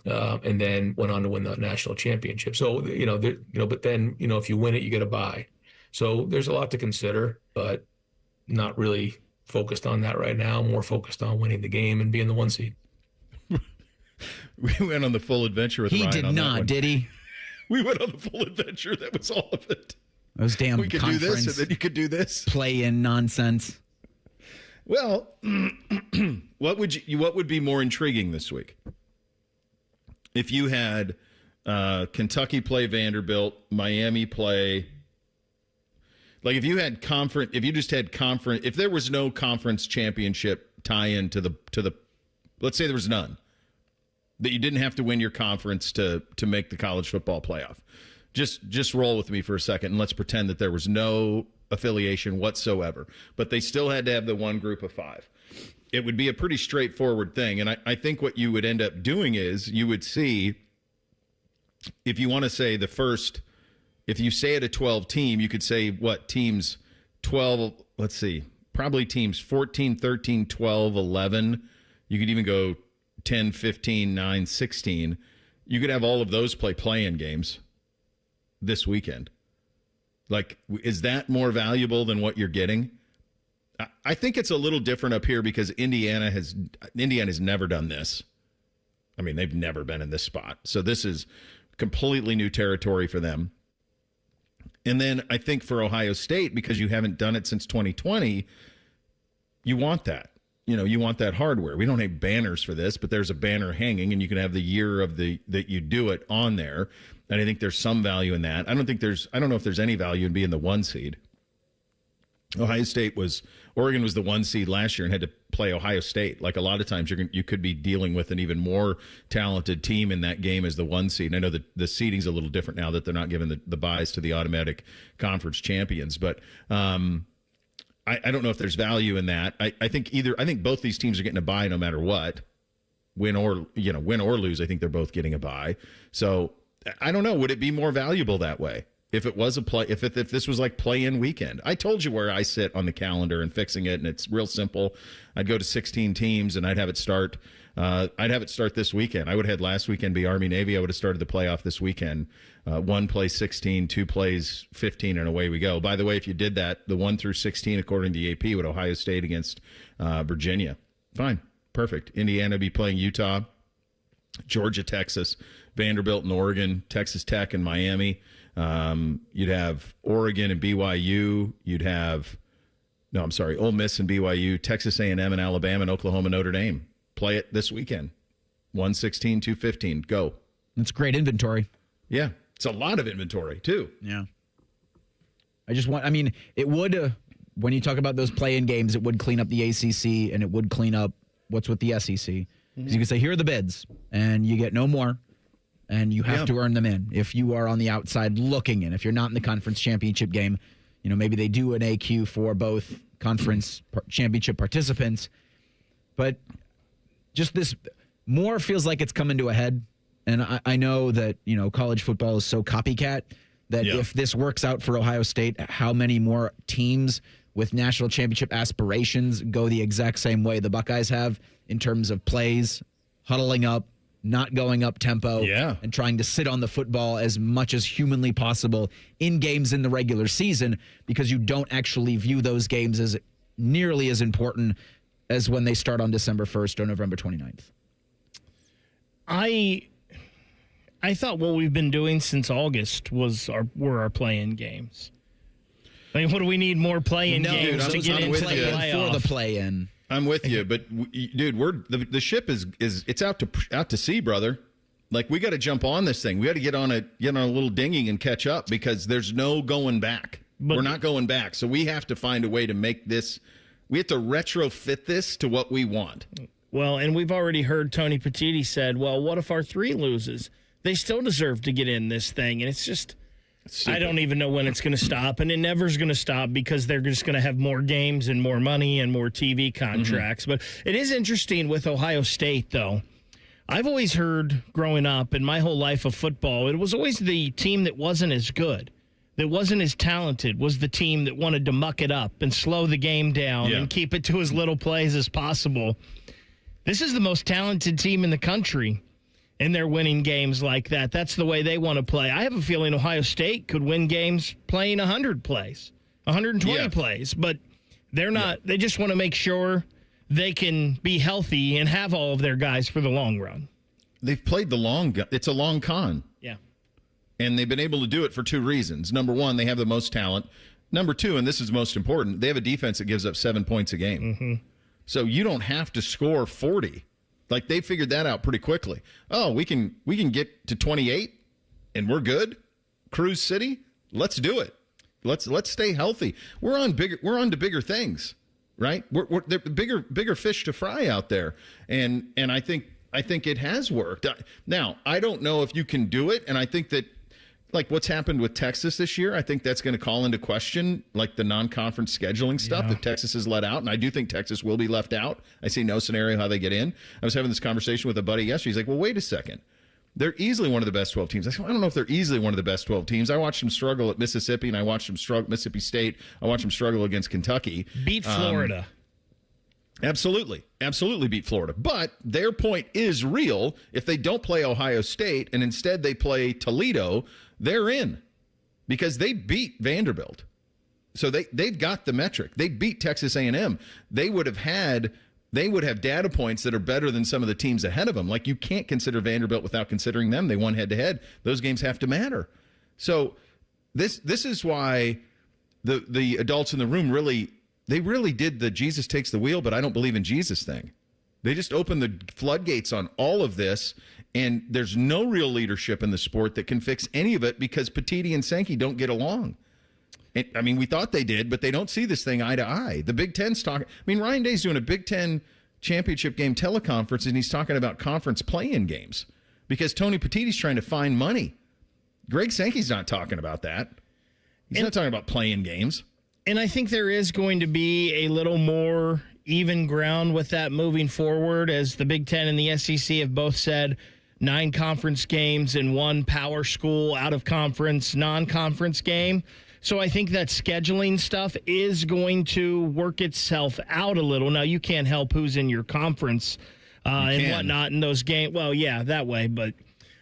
[SPEAKER 21] And then went on to win the national championship. So, but then, if you win it, you get a bye. So there's a lot to consider, but not really focused on that right now. More focused on winning the game and being the 1 seed.
[SPEAKER 3] We went on the full adventure with Ryan.
[SPEAKER 1] He did not, did he?
[SPEAKER 3] We went on the full adventure. That was all of it.
[SPEAKER 1] Those damn
[SPEAKER 3] we could do this, and then you could do this.
[SPEAKER 1] Play-in nonsense.
[SPEAKER 3] Well, what would be more intriguing this week? If you had Kentucky play Vanderbilt, Miami play, like if you just had conference, if there was no conference championship tie-in to the, let's say there was none, that you didn't have to win your conference to make the college football playoff. Just roll with me for a second, and let's pretend that there was no affiliation whatsoever, but they still had to have the one group of 5. It would be a pretty straightforward thing. And I think what you would end up doing is you would see, if you want to say if you say it a 12 team, you could say what teams 12, let's see, probably teams 14, 13, 12, 11. You could even go 10, 15, 9, 16. You could have all of those play-in games this weekend. Like, is that more valuable than what you're getting? I think it's a little different up here because Indiana's never done this. I mean, they've never been in this spot. So this is completely new territory for them. And then I think for Ohio State, because you haven't done it since 2020, you want that. you want that hardware. We don't have banners for this, but there's a banner hanging, and you can have the year of that you do it on there. And I think there's some value in that. I don't know if there's any value in being the 1 seed. Oregon was the 1 seed last year and had to play Ohio State. Like a lot of times you could be dealing with an even more talented team in that game as the 1 seed. And I know that the seeding's a little different now that they're not giving the buys to the automatic conference champions. But I don't know if there's value in that. I think both these teams are getting a bye no matter what. Win or lose, I think they're both getting a bye. So I don't know. Would it be more valuable that way? If it was if this was like play-in weekend. I told you where I sit on the calendar and fixing it, and it's real simple. I'd go to 16 teams, and I'd have it start this weekend. I would have had last weekend be Army-Navy. I would have started the playoff this weekend. 1 plays 16, 2 plays 15, and away we go. By the way, if you did that, the 1 through 16, according to the AP, would Ohio State against Virginia. Fine. Perfect. Indiana would be playing Utah, Georgia, Texas, Vanderbilt and Oregon, Texas Tech and Miami. You'd have Oregon and BYU. Ole Miss and BYU, Texas A&M and Alabama, and Oklahoma, Notre Dame. Play it this weekend. 116, 215. Go.
[SPEAKER 1] That's great inventory.
[SPEAKER 3] Yeah. It's a lot of inventory, too.
[SPEAKER 1] Yeah. It would, when you talk about those play-in games, it would clean up the ACC and it would clean up what's with the SEC. Because you can say, here are the bids, and you get no more. And you have to earn them in if you are on the outside looking in. If you're not in the conference championship game, maybe they do an AQ for both conference championship participants. But just this more feels like it's coming to a head. And I know that, college football is so copycat that if this works out for Ohio State, how many more teams with national championship aspirations go the exact same way the Buckeyes have in terms of plays, huddling up, not going up tempo, and trying to sit on the football as much as humanly possible in games in the regular season, because you don't actually view those games as nearly as important as when they start on December 1st or November 29th.
[SPEAKER 4] I thought what we've been doing since August were our play-in games. What do we need more play-in games to get into the playoff?
[SPEAKER 1] For the play-in.
[SPEAKER 3] I'm with you, but dude, the ship is it's out to sea, brother. Like, we got to jump on this thing. We got to get on a little dinghy and catch up, because there's no going back. We're not going back. So we have to find a way to make this. We have to retrofit this to what we want.
[SPEAKER 4] Well, and we've already heard Tony Petitti said, well, what if our 3 loses? They still deserve to get in this thing, and it's just. Super. I don't even know when it's going to stop, and it never is going to stop, because they're just going to have more games and more money and more TV contracts. But it is interesting with Ohio State, though. I've always heard growing up in my whole life of football, it was always the team that wasn't as good, that wasn't as talented, was the team that wanted to muck it up and slow the game down and keep it to as little plays as possible. This is the most talented team in the country. And they're winning games like that. That's the way they want to play. I have a feeling Ohio State could win games playing 100 plays, 120 plays, but they're not. They just want to make sure they can be healthy and have all of their guys for the long run.
[SPEAKER 3] They've played it's a long con.
[SPEAKER 4] Yeah.
[SPEAKER 3] And they've been able to do it for 2 reasons. Number 1, they have the most talent. Number 2, and this is most important, they have a defense that gives up 7 points a game.
[SPEAKER 4] Mm-hmm.
[SPEAKER 3] So you don't have to score 40. Like, they figured that out pretty quickly. Oh, we can get to 28 and we're good. Cruise City, let's do it. Let's stay healthy. We're on to bigger things, right? We're bigger fish to fry out there. And I think it has worked. Now, I don't know if you can do it, and I think that, like, what's happened with Texas this year, I think that's going to call into question, like, the non-conference scheduling stuff that Texas has let out. And I do think Texas will be left out. I see no scenario how they get in. I was having this conversation with a buddy yesterday. He's like, well, wait a second. They're easily one of the best 12 teams. I said, well, I don't know if they're easily one of the best 12 teams. I watched them struggle at Mississippi, and I watched them struggle Mississippi State. I watched them struggle against Kentucky.
[SPEAKER 4] Beat Florida.
[SPEAKER 3] Absolutely beat Florida. But their point is real. If they don't play Ohio State and instead they play Toledo, they're in, because they beat Vanderbilt. So they've got the metric. They beat Texas A&M. They would have data points that are better than some of the teams ahead of them. Like, you can't consider Vanderbilt without considering them. They won head-to-head. Those games have to matter. So this is why the adults in the room really, They really did the Jesus takes the wheel, but I don't believe in Jesus thing. They just opened the floodgates on all of this, and there's no real leadership in the sport that can fix any of it because Petiti and Sankey don't get along. I mean, we thought they did, but they don't see this thing eye to eye. The Big Ten's talking. I mean, Ryan Day's doing a Big Ten championship game teleconference, and he's talking about conference play-in games because Tony Petiti's trying to find money. Greg Sankey's not talking about that. He's not talking about play-in games.
[SPEAKER 4] And I think there is going to be a little more even ground with that moving forward, as the Big Ten and the SEC have both said 9 conference games and 1 power school out-of-conference, non-conference game. So I think that scheduling stuff is going to work itself out a little. Now, you can't help who's in your conference and whatnot in those games. Well, yeah, that way, but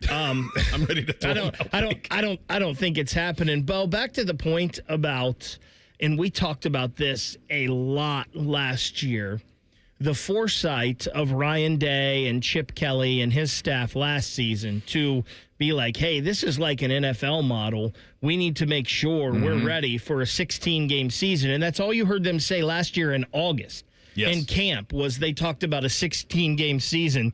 [SPEAKER 3] I'm ready to throw
[SPEAKER 4] I don't think it's happening. Bo, back to the point about, and we talked about this a lot last year, the foresight of Ryan Day and Chip Kelly and his staff last season to be like, hey, this is like an NFL model. We need to make sure we're ready for a 16-game season. And that's all you heard them say last year in August.
[SPEAKER 3] Yes.
[SPEAKER 4] In camp was they talked about a 16-game season.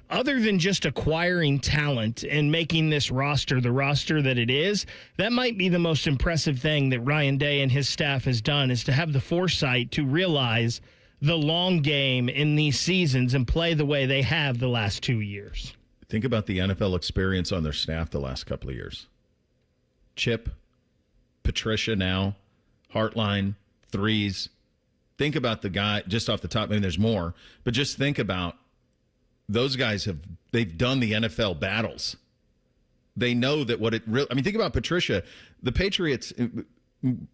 [SPEAKER 4] Other than just acquiring talent and making this roster the roster that it is, that might be the most impressive thing that Ryan Day and his staff has done, is to have the foresight to realize the long game in these seasons and play the way they have the last 2 years.
[SPEAKER 3] Think about the NFL experience on their staff the last couple of years. Chip, Patricia now, Hartline, Threes. Think about the guy just off the top. I mean, there's more, but just think about those guys they've done the NFL battles. They know that what it really, I mean, think about Patricia. The Patriots,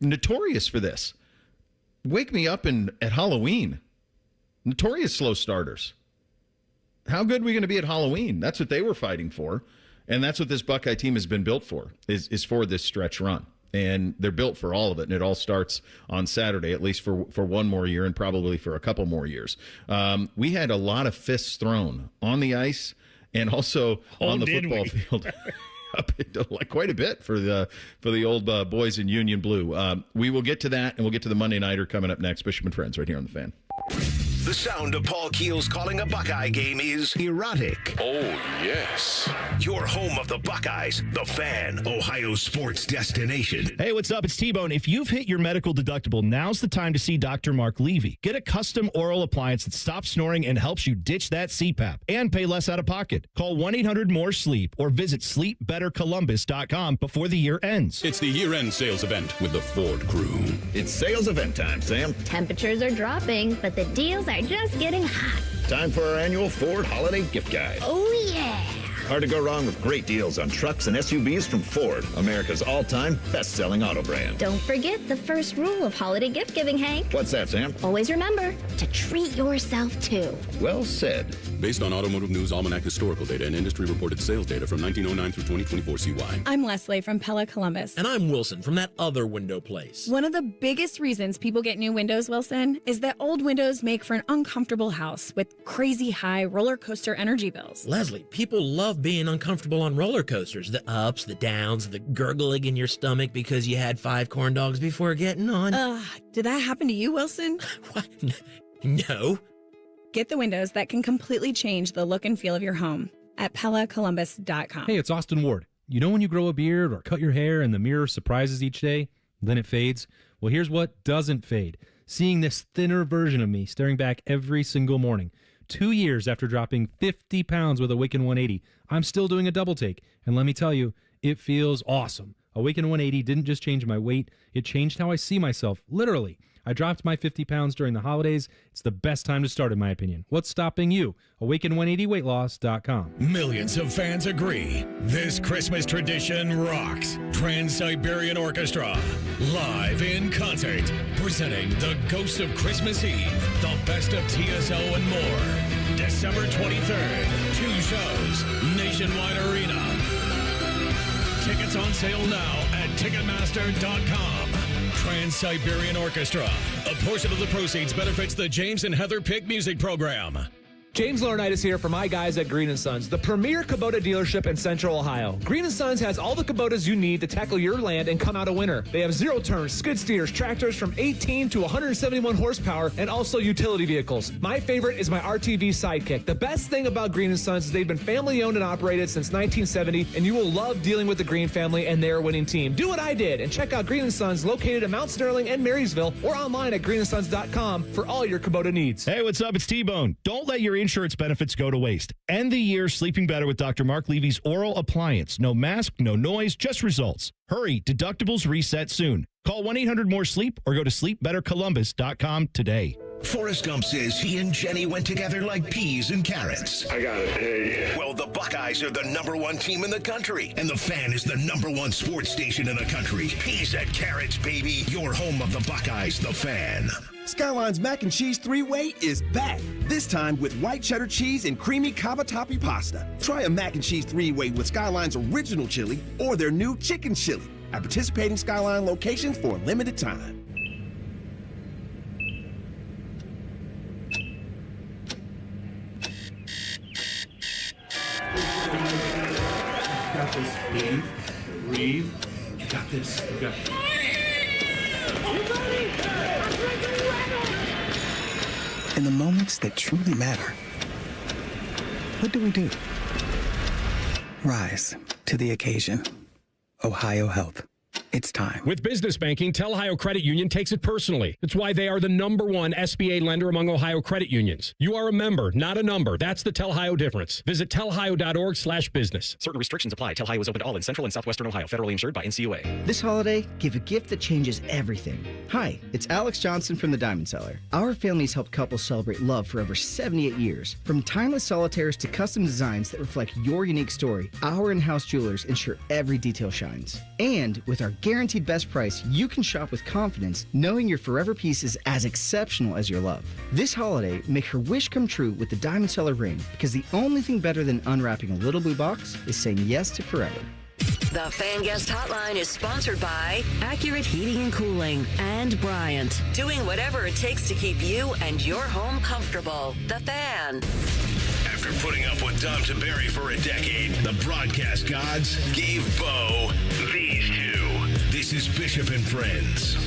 [SPEAKER 3] notorious for this. Wake me up at Halloween. Notorious slow starters. How good are we going to be at Halloween? That's what they were fighting for. And that's what this Buckeye team has been built for, is for this stretch run. And they're built for all of it. And it all starts on Saturday, at least for one more year and probably for a couple more years. We had a lot of fists thrown on the ice and also on the football field. Like quite a bit for the old boys in Union Blue. We will get to that, and we'll get to the Monday Nighter coming up next. Bishop and Friends right here on The Fan.
[SPEAKER 2] The sound of Paul Keels calling a Buckeye game is erotic.
[SPEAKER 5] Oh, yes.
[SPEAKER 2] Your home of the Buckeyes, The Fan, Ohio sports destination.
[SPEAKER 7] Hey, what's up? It's T-Bone. If you've hit your medical deductible, now's the time to see Dr. Mark Levy. Get a custom oral appliance that stops snoring and helps you ditch that CPAP and pay less out of pocket. Call 1-800-MORE-SLEEP or visit sleepbettercolumbus.com before the year ends.
[SPEAKER 5] It's the year-end sales event with the Ford crew.
[SPEAKER 22] It's sales event time, Sam.
[SPEAKER 23] Temperatures are dropping, but the deals are just getting hot.
[SPEAKER 22] Time for our annual Ford Holiday Gift Guide.
[SPEAKER 23] Oh, yeah.
[SPEAKER 22] Hard to go wrong with great deals on trucks and SUVs from Ford, America's all-time best-selling auto brand.
[SPEAKER 23] Don't forget the first rule of holiday gift giving, Hank.
[SPEAKER 22] What's that, Sam?
[SPEAKER 23] Always remember to treat yourself, too.
[SPEAKER 22] Well said.
[SPEAKER 5] Based on Automotive News Almanac historical data and industry-reported sales data from 1909 through 2024 CY.
[SPEAKER 24] I'm Leslie from Pella Columbus.
[SPEAKER 25] And I'm Wilson from that other window place.
[SPEAKER 24] One of the biggest reasons people get new windows, Wilson, is that old windows make for an uncomfortable house with crazy high roller coaster energy bills.
[SPEAKER 25] Leslie, people love being uncomfortable on roller coasters. The ups, the downs, the gurgling in your stomach because you had 5 corn dogs before getting on.
[SPEAKER 24] Did that happen to you, Wilson?
[SPEAKER 25] What? No.
[SPEAKER 24] Get the windows that can completely change the look and feel of your home at PellaColumbus.com.
[SPEAKER 26] Hey, it's Austin Ward. You know when you grow a beard or cut your hair and the mirror surprises each day, then it fades? Well, here's what doesn't fade. Seeing this thinner version of me staring back every single morning. 2 years after dropping 50 pounds with Awaken 180, I'm still doing a double take. And let me tell you, it feels awesome. Awaken 180 didn't just change my weight, it changed how I see myself, literally. I dropped my 50 pounds during the holidays. It's the best time to start, in my opinion. What's stopping you? Awaken180weightloss.com.
[SPEAKER 2] Millions of fans agree. This Christmas tradition rocks. Trans-Siberian Orchestra, live in concert, presenting The Ghost of Christmas Eve, the best of TSO and more. December 23rd, 2 shows, Nationwide Arena. Tickets on sale now at Ticketmaster.com. Trans-Siberian Orchestra. A portion of the proceeds benefits the James and Heather Pick Music Program.
[SPEAKER 8] James Laurinaitis here for my guys at Green & Sons, the premier Kubota dealership in Central Ohio. Green & Sons has all the Kubotas you need to tackle your land and come out a winner. They have zero-turn skid steers, tractors from 18 to 171 horsepower, and also utility vehicles. My favorite is my RTV Sidekick. The best thing about Green & Sons is they've been family-owned and operated since 1970, and you will love dealing with the Green family and their winning team. Do what I did and check out Green & Sons located in Mount Sterling and Marysville or online at greenandsons.com for all your Kubota needs.
[SPEAKER 7] Hey, what's up? It's T-Bone. Don't let your insurance benefits go to waste. End the year sleeping better with Dr. Mark Levy's oral appliance. No mask, no noise, just results. Hurry, deductibles reset soon. Call 1-800-MORE-SLEEP or go to sleepbettercolumbus.com today.
[SPEAKER 2] Forrest Gump says he and Jenny went together like peas and carrots.
[SPEAKER 9] I got it. Hey.
[SPEAKER 2] Well, the Buckeyes are the #1 team in the country, and the Fan is the #1 sports station in the country. Peas and carrots, baby. Your home of the Buckeyes, the Fan.
[SPEAKER 10] Skyline's mac and cheese 3-way is back. This time with white cheddar cheese and creamy cavatappi pasta. Try a mac and cheese 3-way with Skyline's original chili or their new chicken chili at participating Skyline locations for a limited time.
[SPEAKER 11] You got this. Breathe. You got this. You got this.
[SPEAKER 19] In the moments that truly matter, what do? Rise to the occasion. Ohio Health. It's time.
[SPEAKER 13] With business banking, Tel Ohio Credit Union takes it personally. That's why they are the #1 SBA lender among Ohio credit unions. You are a member, not a number. That's the Tel Ohio difference. Visit telohio.org/business.
[SPEAKER 14] Certain restrictions apply. Tel Ohio is open to all in Central and Southwestern Ohio. Federally insured by NCUA.
[SPEAKER 15] This holiday, give a gift that changes everything. Hi, it's Alex Johnson from the Diamond Cellar. Our family's helped couples celebrate love for over 78 years. From timeless solitaires to custom designs that reflect your unique story, our in-house jewelers ensure every detail shines. And with our guaranteed best price, you can shop with confidence, knowing your forever piece is as exceptional as your love. This holiday, make her wish come true with the Diamond Cellar ring, because the only thing better than unwrapping a little blue box is saying yes to forever.
[SPEAKER 6] The Fan Guest Hotline is sponsored by Accurate Heating and Cooling and Bryant, doing whatever it takes to keep you and your home comfortable. The Fan.
[SPEAKER 2] After putting up with Dom Tiberi for a decade, the broadcast gods gave Bo these two. This is Bishop and Friends.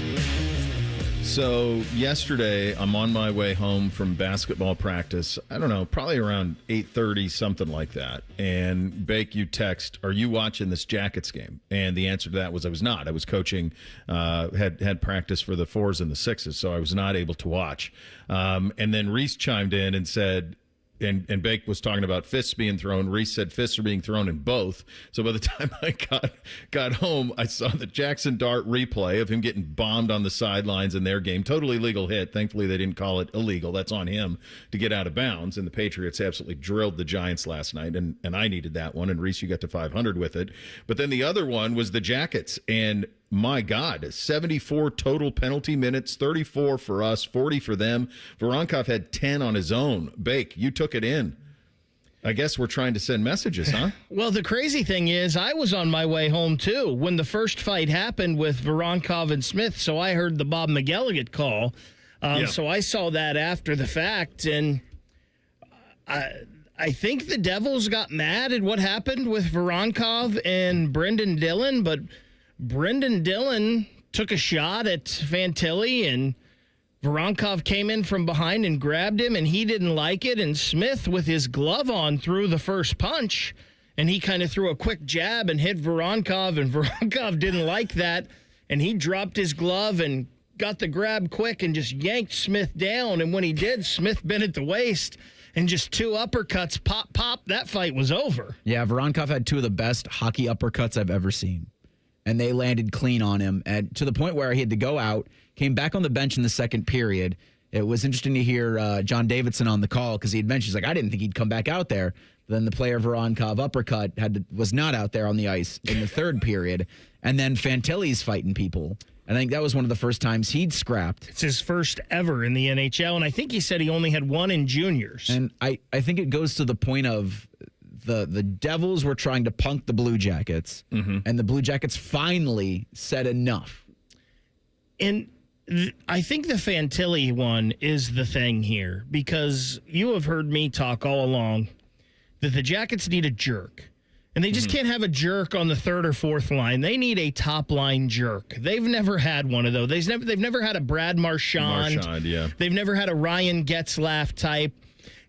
[SPEAKER 3] So yesterday, I'm on my way home from basketball practice. I don't know, probably around 8:30, something like that. And Bake, you text, "Are you watching this Jackets game?" And the answer to that was I was not. I was coaching, had practice for the 4s and the 6s, so I was not able to watch. And then Reese chimed in and said, and Bake was talking about fists being thrown. Reese said fists are being thrown in both. So by the time I got home, I saw the Jackson Dart replay of him getting bombed on the sidelines in their game. Totally legal hit. Thankfully, they didn't call it illegal. That's on him to get out of bounds. And the Patriots absolutely drilled the Giants last night. And I needed that one. And Reese, you got to 500 with it. But then the other one was the Jackets. And my God, 74 total penalty minutes, 34 for us, 40 for them. Voronkov had 10 on his own. Bake, you took it in. I guess we're trying to send messages, huh?
[SPEAKER 4] Well, the crazy thing is I was on my way home, too, when the first fight happened with Voronkov and Smith, so I heard the Bob McElligott call. So I saw that after the fact, and I think the Devils got mad at what happened with Voronkov and Brendan Dillon, but Brendan Dillon took a shot at Fantilli, and Voronkov came in from behind and grabbed him, and he didn't like it. And Smith, with his glove on, threw the first punch, and he kind of threw a quick jab and hit Voronkov, and Voronkov didn't like that, and he dropped his glove and got the grab quick and just yanked Smith down. And when he did, Smith bent at the waist, and just 2 uppercuts, pop, pop, that fight was over.
[SPEAKER 1] Yeah, Voronkov had 2 of the best hockey uppercuts I've ever seen. And they landed clean on him, and to the point where he had to go out, came back on the bench in the second period. It was interesting to hear John Davidson on the call, because he had mentioned, he's like, I didn't think he'd come back out there. But then the player Voronkov uppercut was not out there on the ice in the third period. And then Fantilli's fighting people. I think that was one of the first times he'd scrapped.
[SPEAKER 4] It's his first ever in the NHL, and I think he said he only had 1 in juniors.
[SPEAKER 1] And I think it goes to the point of the Devils were trying to punk the Blue Jackets, and the Blue Jackets finally said enough.
[SPEAKER 4] And I think the Fantilli one is the thing here, because you have heard me talk all along that the Jackets need a jerk. And they just can't have a jerk on the third or fourth line. They need a top-line jerk. They've never had one of those. They've never had a Brad Marchand.
[SPEAKER 3] Yeah.
[SPEAKER 4] They've never had a Ryan Getzlaf type.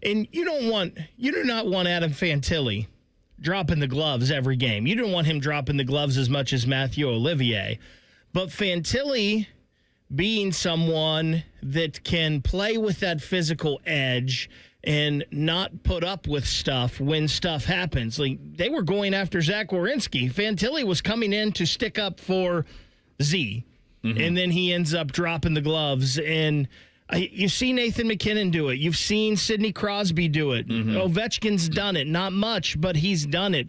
[SPEAKER 4] And you do not want Adam Fantilli dropping the gloves every game. You don't want him dropping the gloves as much as Mathieu Olivier. But Fantilli being someone that can play with that physical edge and not put up with stuff when stuff happens. Like, they were going after Zach Werenski. Fantilli was coming in to stick up for Z, and then he ends up dropping the gloves. And you've seen Nathan McKinnon do it. You've seen Sidney Crosby do it. Ovechkin's done it. Not much, but he's done it.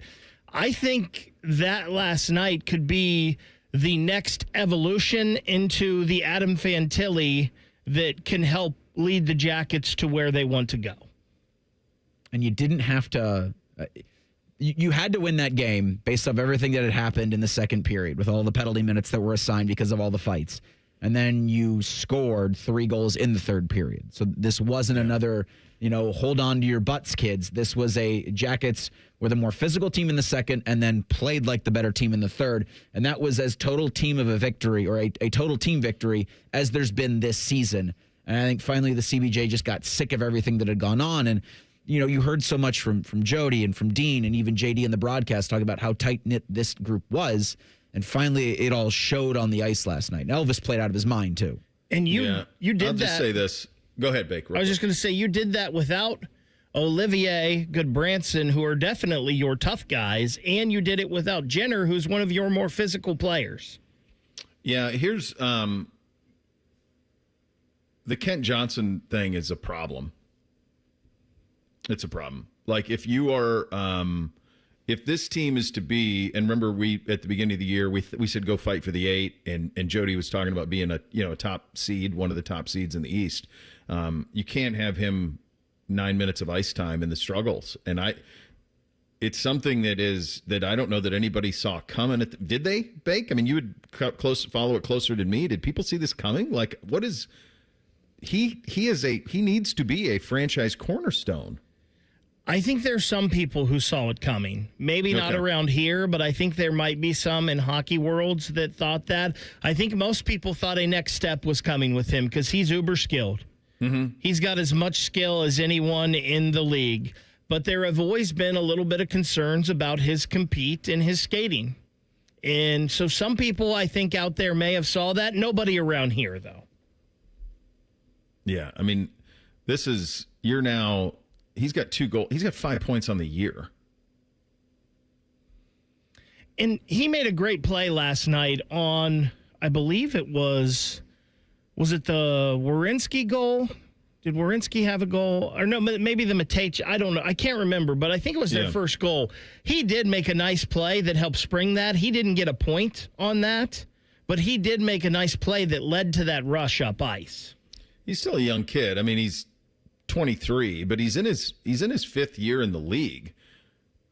[SPEAKER 4] I think that last night could be the next evolution into the Adam Fantilli that can help lead the Jackets to where they want to go.
[SPEAKER 1] And you didn't have to you had to win that game based off everything that had happened in the second period with all the penalty minutes that were assigned because of all the fights. And then you scored 3 goals in the third period. So this wasn't another, hold on to your butts, kids. This was a Jackets were the more physical team in the second and then played like the better team in the third. And that was as total team of a victory or a total team victory as there's been this season. And I think finally the CBJ just got sick of everything that had gone on. And, you heard so much from Jody and from Dean and even JD in the broadcast talking about how tight-knit this group was. And finally, it all showed on the ice last night. And Elvis played out of his mind, too.
[SPEAKER 4] And you did that.
[SPEAKER 3] I'll just say this. Go ahead, Bake.
[SPEAKER 4] I was just going to say, you did that without Olivier, Goodbranson, who are definitely your tough guys, and you did it without Jenner, who's one of your more physical players.
[SPEAKER 3] Yeah, here's the Kent Johnson thing is a problem. It's a problem. Like, if you are if this team is to be, and remember we at the beginning of the year we said go fight for the 8, and Jody was talking about being a top seed, one of the top seeds in the East. You can't have him 9 minutes of ice time in the struggles, and it's something that I don't know that anybody saw coming. Did they, Bake? I mean, you would follow it closer than me. Did people see this coming? Like, what is he needs to be a franchise cornerstone.
[SPEAKER 4] I think there's some people who saw it coming. Maybe not around here, but I think there might be some in hockey worlds that thought that. I think most people thought a next step was coming with him because he's uber skilled. He's got as much skill as anyone in the league. But there have always been a little bit of concerns about his compete and his skating. And so some people, I think, out there may have saw that. Nobody around here, though.
[SPEAKER 3] Yeah, I mean, he's got 2 goals. He's got 5 points on the year.
[SPEAKER 4] And he made a great play last night on, I believe it was it the Werenski goal? Did Werenski have a goal? Or no, maybe the Matej. I don't know. I can't remember, but I think it was their first goal. He did make a nice play that helped spring that. He didn't get a point on that, but he did make a nice play that led to that rush up ice.
[SPEAKER 3] He's still a young kid. I mean, he's 23, but he's in his 5th year in the league.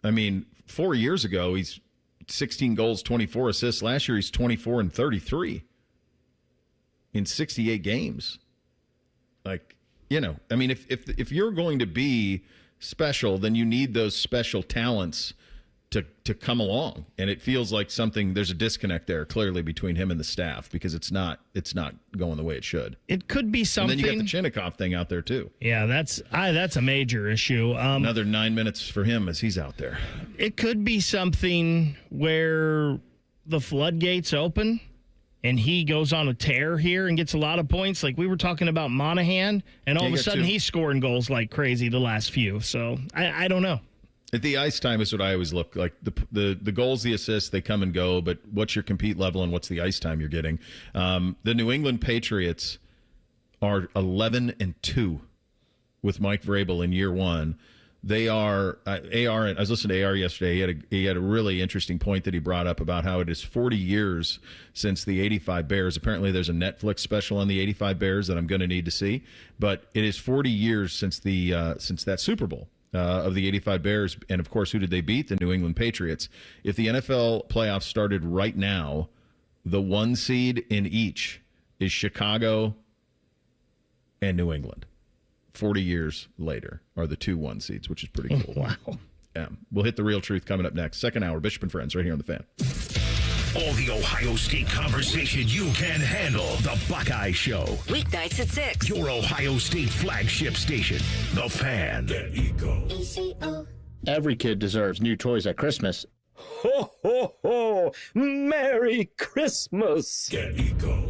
[SPEAKER 3] I mean, 4 years ago, he's 16 goals, 24 assists. Last year, he's 24 and 33 in 68 games. Like, I mean, if you're going to be special, then you need those special talents to come along. And it feels like there's a disconnect there clearly between him and the staff because it's not going the way it should.
[SPEAKER 4] It could be something.
[SPEAKER 3] And then you got the Chinnikov thing out there too.
[SPEAKER 4] Yeah, that's a major issue.
[SPEAKER 3] Another 9 minutes for him as he's out there.
[SPEAKER 4] It could be something where the floodgates open and he goes on a tear here and gets a lot of points. Like we were talking about Monahan, and all of a sudden he's scoring goals like crazy the last few. So I don't know.
[SPEAKER 3] At the ice time is what I always look like. The goals, the assists, they come and go, but what's your compete level and what's the ice time you're getting? The New England Patriots are 11-2 with Mike Vrabel in year one. They are AR. I was listening to AR yesterday. He had a really interesting point that he brought up about how it is 40 years since the '85 Bears. Apparently, there's a Netflix special on the '85 Bears that I'm going to need to see. But it is 40 years since that Super Bowl. Of the '85 Bears, and of course, who did they beat? The New England Patriots. If the NFL playoffs started right now, the 1 seed in each is Chicago and New England. 40 years later are the 2-1 seeds, which is pretty cool.
[SPEAKER 4] Wow.
[SPEAKER 3] Yeah. We'll hit the real truth coming up next. Second hour, Bishop and Friends, right here on The Fan.
[SPEAKER 2] All the Ohio State conversation you can handle. The Buckeye Show.
[SPEAKER 6] Weeknights at 6.
[SPEAKER 2] Your Ohio State flagship station. The Fan.
[SPEAKER 9] Every kid deserves new toys at Christmas.
[SPEAKER 12] Ho, ho, ho! Merry Christmas!
[SPEAKER 9] Get Eco.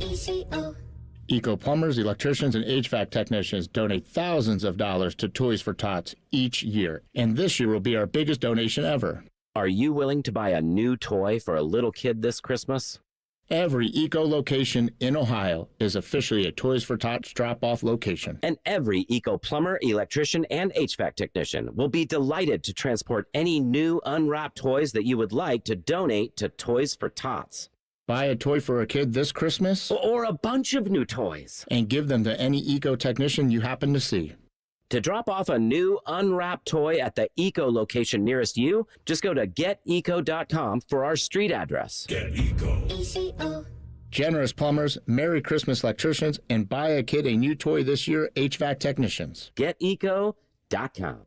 [SPEAKER 9] Eco plumbers, electricians, and HVAC technicians donate thousands of dollars to Toys for Tots each year. And this year will be our biggest donation ever.
[SPEAKER 12] Are you willing to buy a new toy for a little kid this Christmas?
[SPEAKER 9] Every Eco location in Ohio is officially a Toys for Tots drop-off location.
[SPEAKER 12] And every Eco plumber, electrician, and HVAC technician will be delighted to transport any new unwrapped toys that you would like to donate to Toys for Tots.
[SPEAKER 9] Buy a toy for a kid this Christmas?
[SPEAKER 12] Or a bunch of new toys.
[SPEAKER 9] And give them to any Eco technician you happen to see.
[SPEAKER 12] To drop off a new unwrapped toy at the Eco location nearest you, just go to geteco.com for our street address.
[SPEAKER 9] Get Eco. Generous plumbers, Merry Christmas electricians, and buy a kid a new toy this year, HVAC technicians.
[SPEAKER 12] GetEco.com.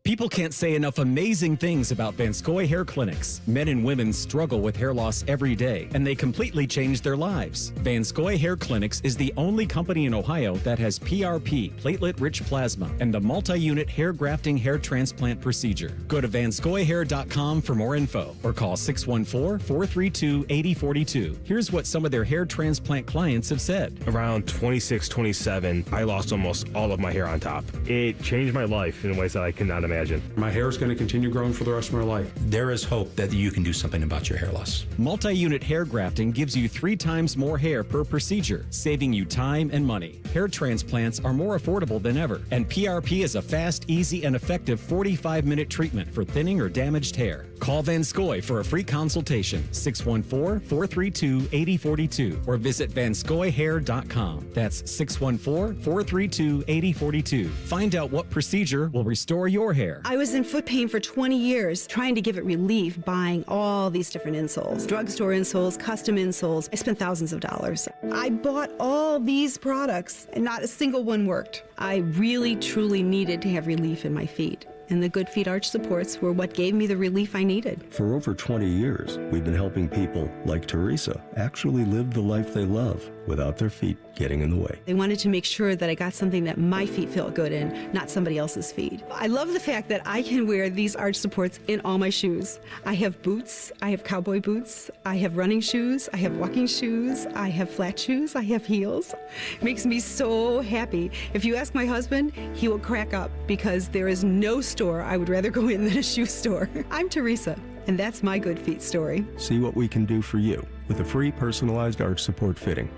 [SPEAKER 16] People can't say enough amazing things about Vanscoy Hair Clinics. Men and women struggle with hair loss every day, and they completely change their lives. Vanscoy Hair Clinics is the only company in Ohio that has PRP, platelet-rich plasma, and the multi-unit hair grafting hair transplant procedure. Go to vanscoyhair.com for more info, or call 614-432-8042. Here's what some of their hair transplant clients have said.
[SPEAKER 17] Around 26, 27, I lost almost all of my hair on top. It changed my life in ways that I cannot imagine.
[SPEAKER 11] My hair is going to continue growing for the rest of my life.
[SPEAKER 18] There is hope that you can do something about your hair loss.
[SPEAKER 16] Multi-unit hair grafting gives you 3 times more hair per procedure, saving you time and money. Hair transplants are more affordable than ever, and PRP is a fast, easy, and effective 45-minute treatment for thinning or damaged hair. Call Vanscoy for a free consultation, 614-432-8042, or visit vanscoyhair.com. That's 614-432-8042. Find out what procedure will restore your hair.
[SPEAKER 20] I was in foot pain for 20 years, trying to give it relief, buying all these different insoles. Drugstore insoles, custom insoles. I spent thousands of dollars. I bought all these products, and not a single one worked. I really, truly needed to have relief in my feet. And the Good Feet arch supports were what gave me the relief I needed.
[SPEAKER 27] For over 20 years, we've been helping people like Teresa actually live the life they love without their feet getting in the way.
[SPEAKER 20] They wanted to make sure that I got something that my feet felt good in, not somebody else's feet. I love the fact that I can wear these arch supports in all my shoes. I have boots, I have cowboy boots, I have running shoes, I have walking shoes, I have flat shoes, I have heels. It makes me so happy. If you ask my husband, he will crack up because there is no store I would rather go in than a shoe store. I'm Teresa, and that's my Good Feet story.
[SPEAKER 27] See what we can do for you with a free personalized arch support fitting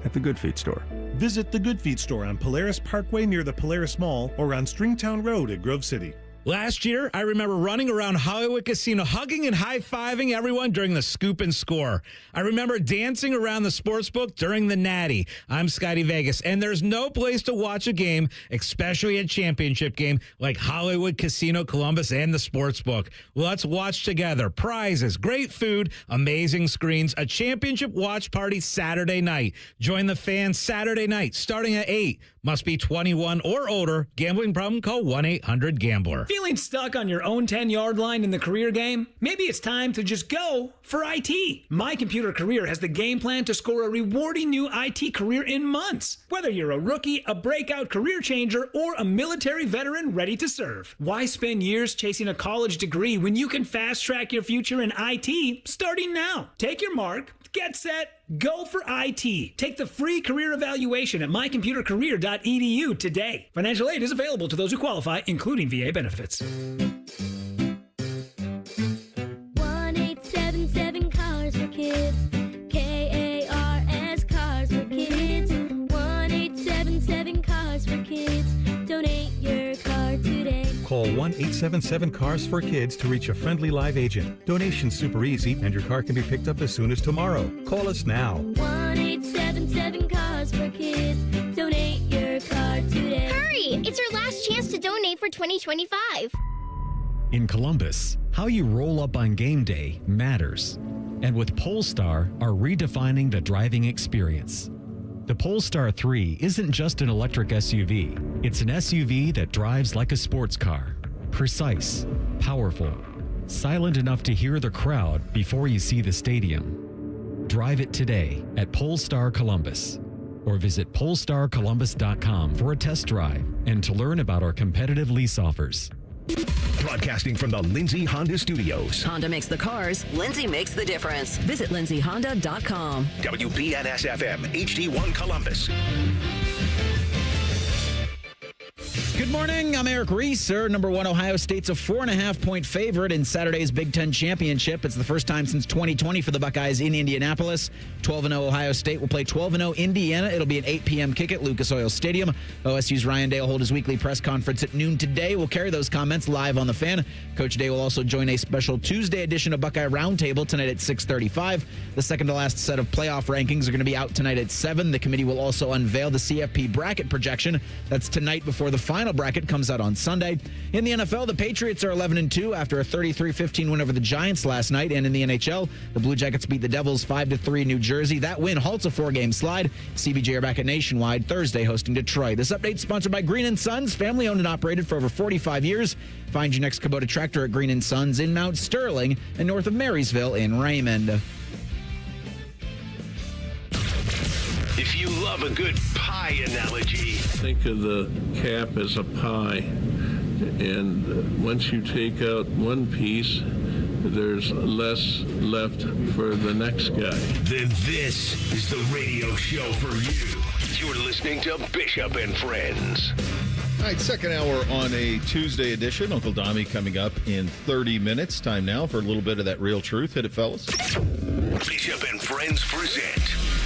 [SPEAKER 27] at the Good Feet store.
[SPEAKER 28] Visit the Good Feet store on Polaris Parkway near the Polaris Mall or on Stringtown Road at Grove City.
[SPEAKER 29] Last year, I remember running around Hollywood Casino, hugging and high-fiving everyone during the scoop and score. I remember dancing around the sportsbook during the Natty. I'm Scotty Vegas, and there's no place to watch a game, especially a championship game, like Hollywood Casino Columbus and the sportsbook. Let's watch together. Prizes, great food, amazing screens, a championship watch party Saturday night. Join the Fan Saturday night, starting at 8. Must be 21 or older. Gambling problem? Call 1-800-GAMBLER.
[SPEAKER 30] Feeling stuck on your own 10-yard line in the career game? Maybe it's time to just go for IT. My Computer Career has the game plan to score a rewarding new IT career in months. Whether you're a rookie, a breakout career changer, or a military veteran ready to serve. Why spend years chasing a college degree when you can fast-track your future in IT starting now? Take your mark, get set, go for IT. Take the free career evaluation at mycomputercareer.edu today. Financial aid is available to those who qualify, including VA benefits.
[SPEAKER 23] 1-877 Cars for Kids. KARS Cars for Kids. 1-877 Cars for Kids. Donate your car today.
[SPEAKER 31] Call 1-877-CARS-FOR-KIDS to reach a friendly live agent. Donation's super easy, and your car can be picked up as soon as tomorrow. Call us now.
[SPEAKER 23] 1-877 Cars for Kids. Donate your car today. Hurry! It's our last chance to donate for 2025.
[SPEAKER 16] In Columbus, how you roll up on game day matters. And with Polestar are redefining the driving experience. The Polestar 3 isn't just an electric SUV. It's an SUV that drives like a sports car. Precise, powerful, silent enough to hear the crowd before you see the stadium. Drive it today at Polestar Columbus or visit polestarcolumbus.com for a test drive and to learn about our competitive lease offers.
[SPEAKER 2] Broadcasting from the Lindsay Honda Studios.
[SPEAKER 6] Honda makes the cars. Lindsay makes the difference. Visit lindsayhonda.com.
[SPEAKER 2] WBNS FM, HD1 Columbus.
[SPEAKER 1] Good morning. I'm Eric Reeser. Number 1 Ohio State's a 4.5-point favorite in Saturday's Big Ten Championship. It's the first time since 2020 for the Buckeyes in Indianapolis. 12-0 Ohio State will play 12-0 Indiana. It'll be an 8 p.m. kick at Lucas Oil Stadium. OSU's Ryan Day will hold his weekly press conference at noon today. We'll carry those comments live on The Fan. Coach Day will also join a special Tuesday edition of Buckeye Roundtable tonight at 6:35. The second-to-last set of playoff rankings are going to be out tonight at 7. The committee will also unveil the CFP bracket projection. That's tonight before the final bracket comes out on Sunday. In the NFL, the Patriots are 11-2 after a 33-15 win over the Giants last night. And in the NHL, the Blue Jackets beat the Devils 5-3 in New Jersey. That win halts a 4-game slide. CBJ are back at Nationwide Thursday hosting Detroit. This update is sponsored by Green & Sons, family owned and operated for over 45 years. Find your next Kubota tractor at Green & Sons in Mount Sterling and north of Marysville in Raymond.
[SPEAKER 2] If you love a good pie analogy,
[SPEAKER 5] think of the cap as a pie, and once you take out one piece, there's less left for the next guy.
[SPEAKER 2] then this is the radio show for you. You're listening to Bishop and Friends.
[SPEAKER 3] All right, second hour on a Tuesday edition. Uncle Dommy coming up in 30 minutes. Time now for a little bit of that real truth. Hit it, fellas.
[SPEAKER 2] Bishop and Friends present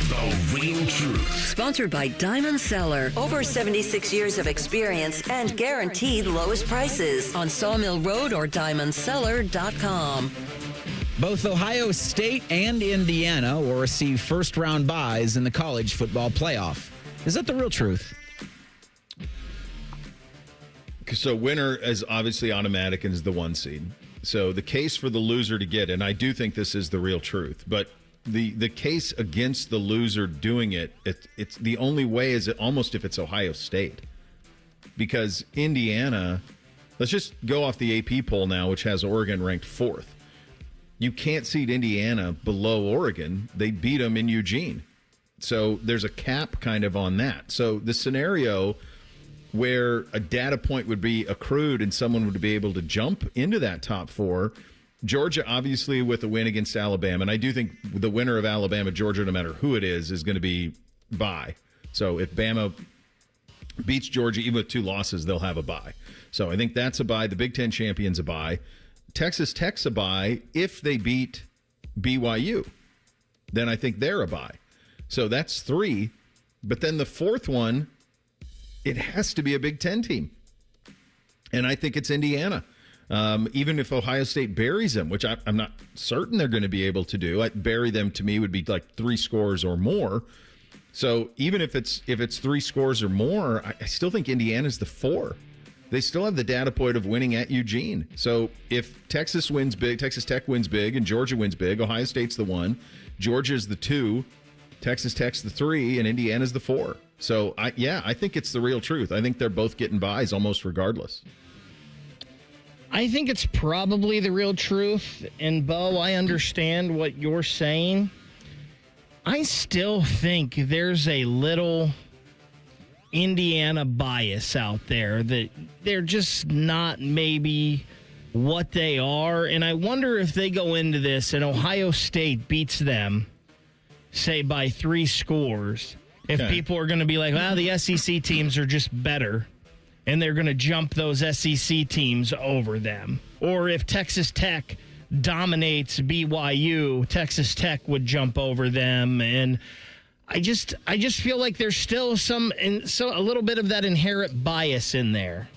[SPEAKER 2] The Real Truth.
[SPEAKER 6] Sponsored by Diamond Cellar. Over 76 years of experience and guaranteed lowest prices on Sawmill Road or diamondcellar.com.
[SPEAKER 1] Both Ohio State and Indiana will receive first-round byes in the college football playoff. Is that the real truth?
[SPEAKER 3] So winner is obviously automatic and is the 1 seed. So the case for the loser to get, and I do think this is the real truth, but the case against the loser doing it's the only way is almost if it's Ohio State. Because Indiana, let's just go off the AP poll now, which has Oregon ranked 4th. You can't seed Indiana below Oregon. They beat them in Eugene. So there's a cap kind of on that. So the scenario where a data point would be accrued and someone would be able to jump into that top 4. Georgia, obviously, with a win against Alabama. And I do think the winner of Alabama, Georgia, no matter who it is going to be bye. So if Bama beats Georgia, even with 2 losses, they'll have a bye. So I think that's a bye. The Big Ten champion's a bye. Texas Tech's a bye if they beat BYU. Then I think they're a bye. So that's 3. But then the 4th one, it has to be a Big Ten team. And I think it's Indiana. Even if Ohio State buries them, which I'm not certain they're going to be able to do. Bury them to me would be like 3 scores or more. So even if it's 3 scores or more, I still think Indiana's the 4. They still have the data point of winning at Eugene. So if Texas wins big, Texas Tech wins big, and Georgia wins big, Ohio State's the 1, Georgia's the 2, Texas Tech's the 3, and Indiana's the 4. So, I think it's the real truth. I think they're both getting byes almost regardless.
[SPEAKER 4] I think it's probably the real truth. And, Bo, I understand what you're saying. I still think there's a little Indiana bias out there that they're just not maybe what they are. And I wonder if they go into this and Ohio State beats them, say, by 3 scores, if people are going to be like, well, the SEC teams are just better, and they're going to jump those SEC teams over them. Or if Texas Tech dominates BYU, Texas Tech would jump over them. And I just feel like there's still a little bit of that inherent bias in there.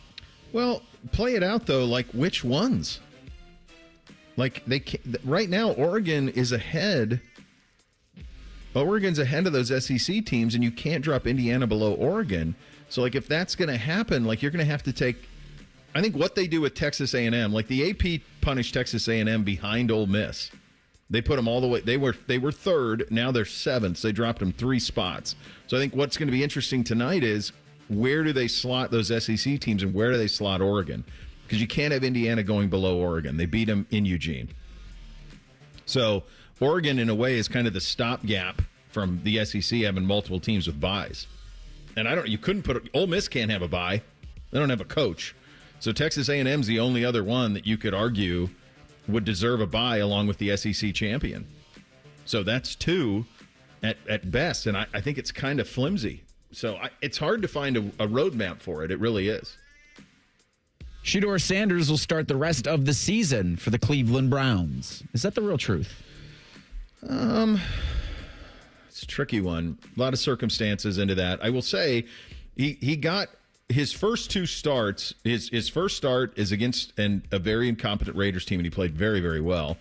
[SPEAKER 3] Well, play it out, though. Like, which ones? Like, right now, Oregon is ahead. Oregon's ahead of those SEC teams, and you can't drop Indiana below Oregon. So, like, if that's going to happen, like, you're going to have to take, I think what they do with Texas A&M, like the AP punished Texas A&M behind Ole Miss. They put them all the way. They were third. Now they're seventh. So they dropped them 3 spots. So I think what's going to be interesting tonight is where do they slot those SEC teams and where do they slot Oregon? Because you can't have Indiana going below Oregon. They beat them in Eugene. So Oregon, in a way, is kind of the stopgap from the SEC having multiple teams with byes. And you couldn't put Ole Miss can't have a bye. They don't have a coach. So Texas A&M's the only other one that you could argue would deserve a bye along with the SEC champion. So that's 2 at best, and I think it's kind of flimsy. So it's hard to find a roadmap for it. It really is.
[SPEAKER 1] Shedeur Sanders will start the rest of the season for the Cleveland Browns. Is that the real truth?
[SPEAKER 3] It's a tricky one. A lot of circumstances into that. I will say he got his first 2 starts. His first start is against a very incompetent Raiders team, and he played very, very well.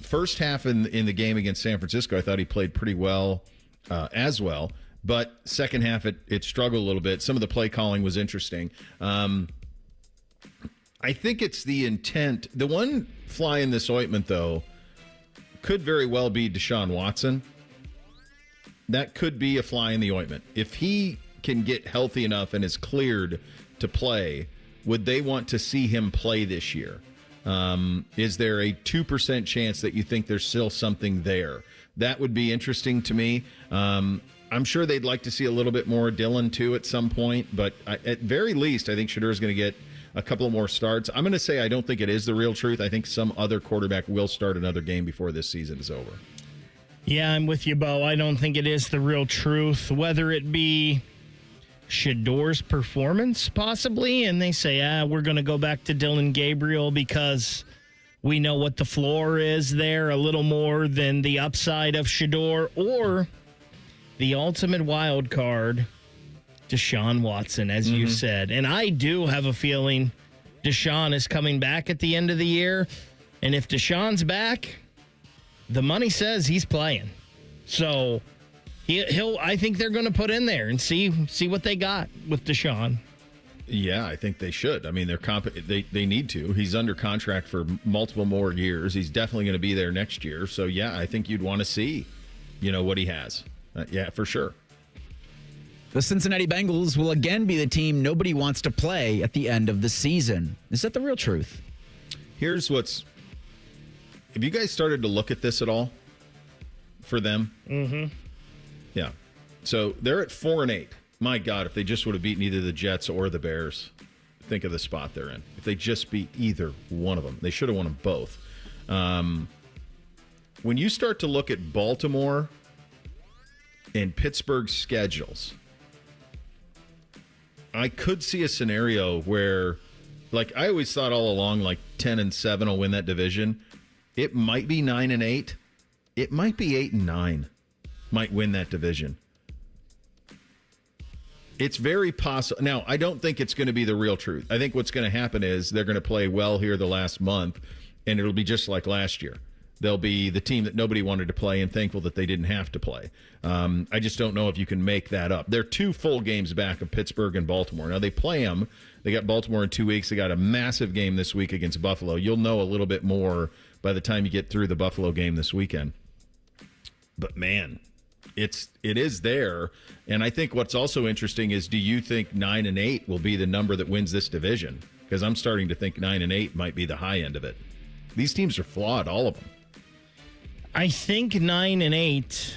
[SPEAKER 3] First half in the game against San Francisco, I thought he played pretty well as well. But second half, it struggled a little bit. Some of the play calling was interesting. I think it's the intent. The one fly in this ointment, though, could very well be Deshaun Watson. That could be a fly in the ointment. If he can get healthy enough and is cleared to play, would they want to see him play this year? Is there a 2% chance that you think there's still something there? That would be interesting to me. I'm sure they'd like to see a little bit more Dillon, too, at some point. But at very least, I think Shedeur is going to get a couple more starts. I'm going to say I don't think it is the real truth. I think some other quarterback will start another game before this season is over.
[SPEAKER 4] Yeah, I'm with you, Bo. I don't think it is the real truth. Whether it be Shedeur's performance, possibly, and they say, we're going to go back to Dillon Gabriel because we know what the floor is there a little more than the upside of Shedeur, or the ultimate wild card, Deshaun Watson, as you said. And I do have a feeling Deshaun is coming back at the end of the year. And if Deshaun's back, the money says he's playing. So I think they're going to put in there and see what they got with Deshaun.
[SPEAKER 3] Yeah, I think they should. I mean, they need to. He's under contract for multiple more years. He's definitely going to be there next year. So, yeah, I think you'd want to see, what he has. Yeah, for sure.
[SPEAKER 1] The Cincinnati Bengals will again be the team nobody wants to play at the end of the season. Is that the real truth?
[SPEAKER 3] Here's have you guys started to look at this at all for them?
[SPEAKER 4] Mm-hmm.
[SPEAKER 3] Yeah. So they're at 4-8. My God, if they just would have beaten either the Jets or the Bears, think of the spot they're in. If they just beat either one of them, they should have won them both. When you start to look at Baltimore and Pittsburgh's schedules, I could see a scenario where, I always thought all along, 10-7 will win that division. It might be 9-8. It might be 8-9. Might win that division. It's very possible. Now, I don't think it's going to be the real truth. I think what's going to happen is they're going to play well here the last month, and it'll be just like last year. They'll be the team that nobody wanted to play and thankful that they didn't have to play. I just don't know if you can make that up. They're 2 full games back of Pittsburgh and Baltimore. Now, they play them. They got Baltimore in 2 weeks. They got a massive game this week against Buffalo. You'll know a little bit more by the time you get through the Buffalo game this weekend. But, man, it is there. And I think what's also interesting is, do you think 9-8 will be the number that wins this division? Because I'm starting to think 9-8 might be the high end of it. These teams are flawed, all of them.
[SPEAKER 4] I think 9-8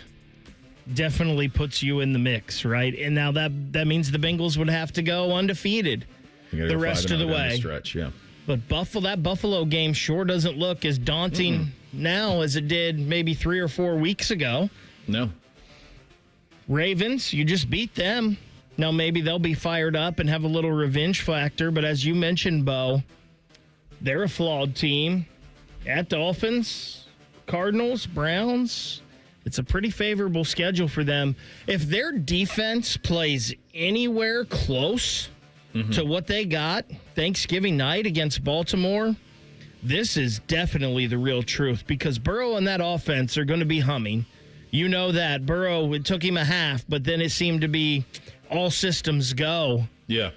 [SPEAKER 4] definitely puts you in the mix, right? And now that means the Bengals would have to go undefeated the rest of the way.
[SPEAKER 3] Stretch, yeah.
[SPEAKER 4] But that Buffalo game sure doesn't look as daunting now as it did maybe 3 or 4 weeks ago.
[SPEAKER 3] No.
[SPEAKER 4] Ravens, you just beat them. Now maybe they'll be fired up and have a little revenge factor, but as you mentioned, Bo, they're a flawed team. At Dolphins, Cardinals, Browns, it's a pretty favorable schedule for them. If their defense plays anywhere close to what they got Thanksgiving night against Baltimore, this is definitely the real truth, because Burrow and that offense are going to be humming. You know that. Burrow, it took him a half, but then it seemed to be all systems go.
[SPEAKER 3] Yeah.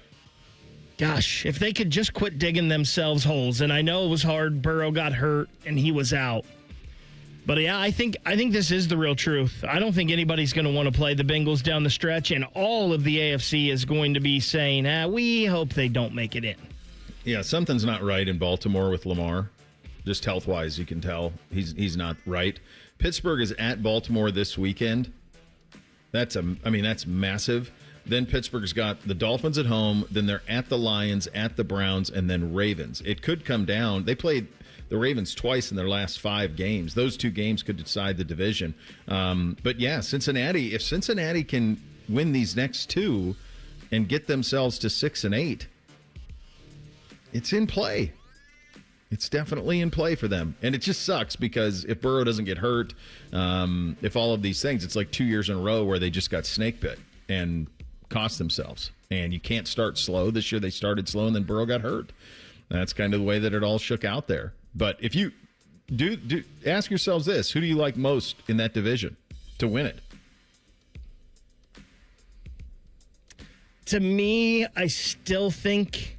[SPEAKER 4] Gosh, if they could just quit digging themselves holes, and I know it was hard. Burrow got hurt, and he was out. But yeah, I think this is the real truth. I don't think anybody's going to want to play the Bengals down the stretch, and all of the AFC is going to be saying, we hope they don't make it in.
[SPEAKER 3] Yeah, something's not right in Baltimore with Lamar. Just health-wise, you can tell he's not right. Pittsburgh is at Baltimore this weekend. That's massive. Then Pittsburgh's got the Dolphins at home. Then they're at the Lions, at the Browns, and then Ravens. It could come down. They played the Ravens twice in their last 5 games. Those 2 games could decide the division. But yeah, Cincinnati. If Cincinnati can win these next 2 and get themselves to 6-8, it's in play. It's definitely in play for them. And it just sucks because if Burrow doesn't get hurt, if all of these things, it's like 2 years in a row where they just got snake bit and cost themselves. And you can't start slow. This year they started slow and then Burrow got hurt. That's kind of the way that it all shook out there. But if you do ask yourselves this, who do you like most in that division to win it?
[SPEAKER 4] To me, I still think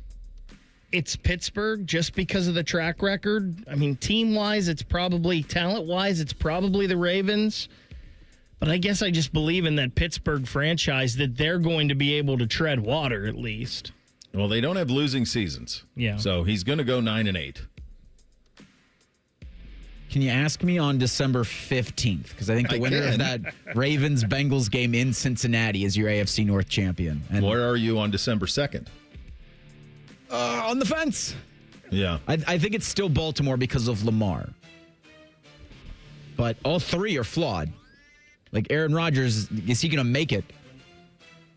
[SPEAKER 4] it's Pittsburgh just because of the track record. I mean, team-wise, talent-wise, it's probably the Ravens. But I guess I just believe in that Pittsburgh franchise that they're going to be able to tread water at least.
[SPEAKER 3] Well, they don't have losing seasons.
[SPEAKER 4] Yeah.
[SPEAKER 3] So he's going to go 9-8.
[SPEAKER 1] Can you ask me on December 15th? Because I think the winner of that Ravens-Bengals game in Cincinnati is your AFC North champion.
[SPEAKER 3] And where are you on December 2nd?
[SPEAKER 1] On the fence.
[SPEAKER 3] Yeah.
[SPEAKER 1] I think it's still Baltimore because of Lamar. But all 3 are flawed. Like Aaron Rodgers, is he going to make it?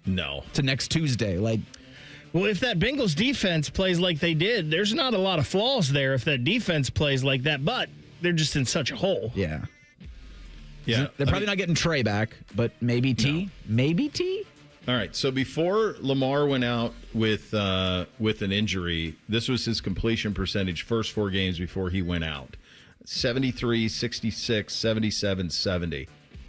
[SPEAKER 3] No.
[SPEAKER 1] To next Tuesday?
[SPEAKER 4] Well, if that Bengals defense plays like they did, there's not a lot of flaws there if that defense plays like that, but they're just in such a hole.
[SPEAKER 1] Yeah.
[SPEAKER 3] Yeah.
[SPEAKER 1] They're probably not getting Trey back, but maybe T? No. Maybe T?
[SPEAKER 3] All right, so before Lamar went out with an injury, this was his completion percentage first 4 games before he went out. 73, 66, 77, 70.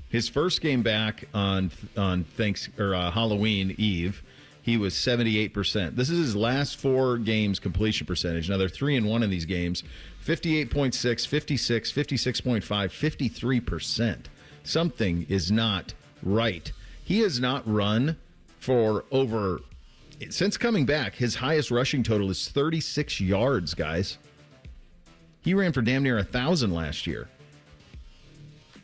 [SPEAKER 3] His first game back on Halloween Eve, he was 78%. This is his last 4 games completion percentage. Now, they're 3-1 in these games. 58.6, 56, 56.5, 53%. Something is not right. He has not run for since coming back, his highest rushing total is 36 yards, guys. He ran for damn near 1,000 last year.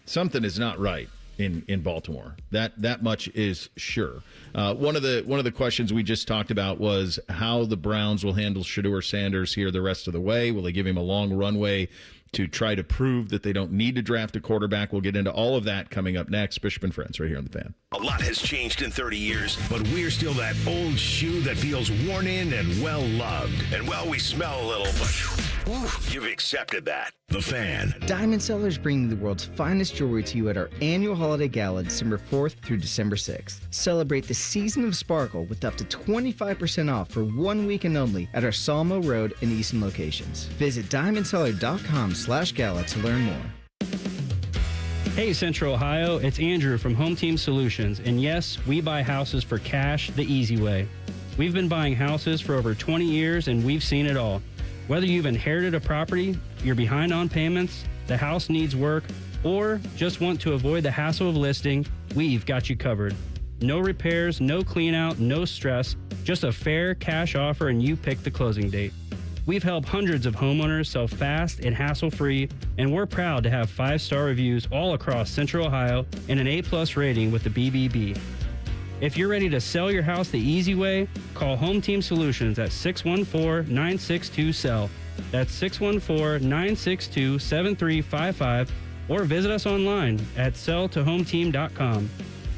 [SPEAKER 3] Something is not right in Baltimore. That much is sure. One of the questions we just talked about was how the Browns will handle Shedeur Sanders here the rest of the way. Will they give him a long runway to try to prove that they don't need to draft a quarterback? We'll get into all of that coming up next. Bishop and Friends right here on The Fan.
[SPEAKER 2] A lot has changed in 30 years, but we're still that old shoe that feels worn in and well-loved. And well, we smell a little, but you've accepted that. The Fan.
[SPEAKER 15] Diamond Sellers bringing the world's finest jewelry to you at our annual holiday gala December 4th through December 6th. Celebrate the season of sparkle with up to 25% off for 1 weekend only at our Salmo Road and Easton locations. Visit diamondseller.com/gala to learn more.
[SPEAKER 7] Hey Central Ohio, it's Andrew from Home Team Solutions, and yes, we buy houses for cash the easy way. We've been buying houses for over 20 years and we've seen it all. Whether you've inherited a property, you're behind on payments, the house needs work, or just want to avoid the hassle of listing, we've got you covered. No repairs, no clean out, no stress, just a fair cash offer and you pick the closing date. We've helped hundreds of homeowners sell fast and hassle-free, and we're proud to have 5-star reviews all across Central Ohio and an A+ rating with the BBB. If you're ready to sell your house the easy way, call Home Team Solutions at 614-962-SELL. That's 614-962-7355, or visit us online at selltohometeam.com.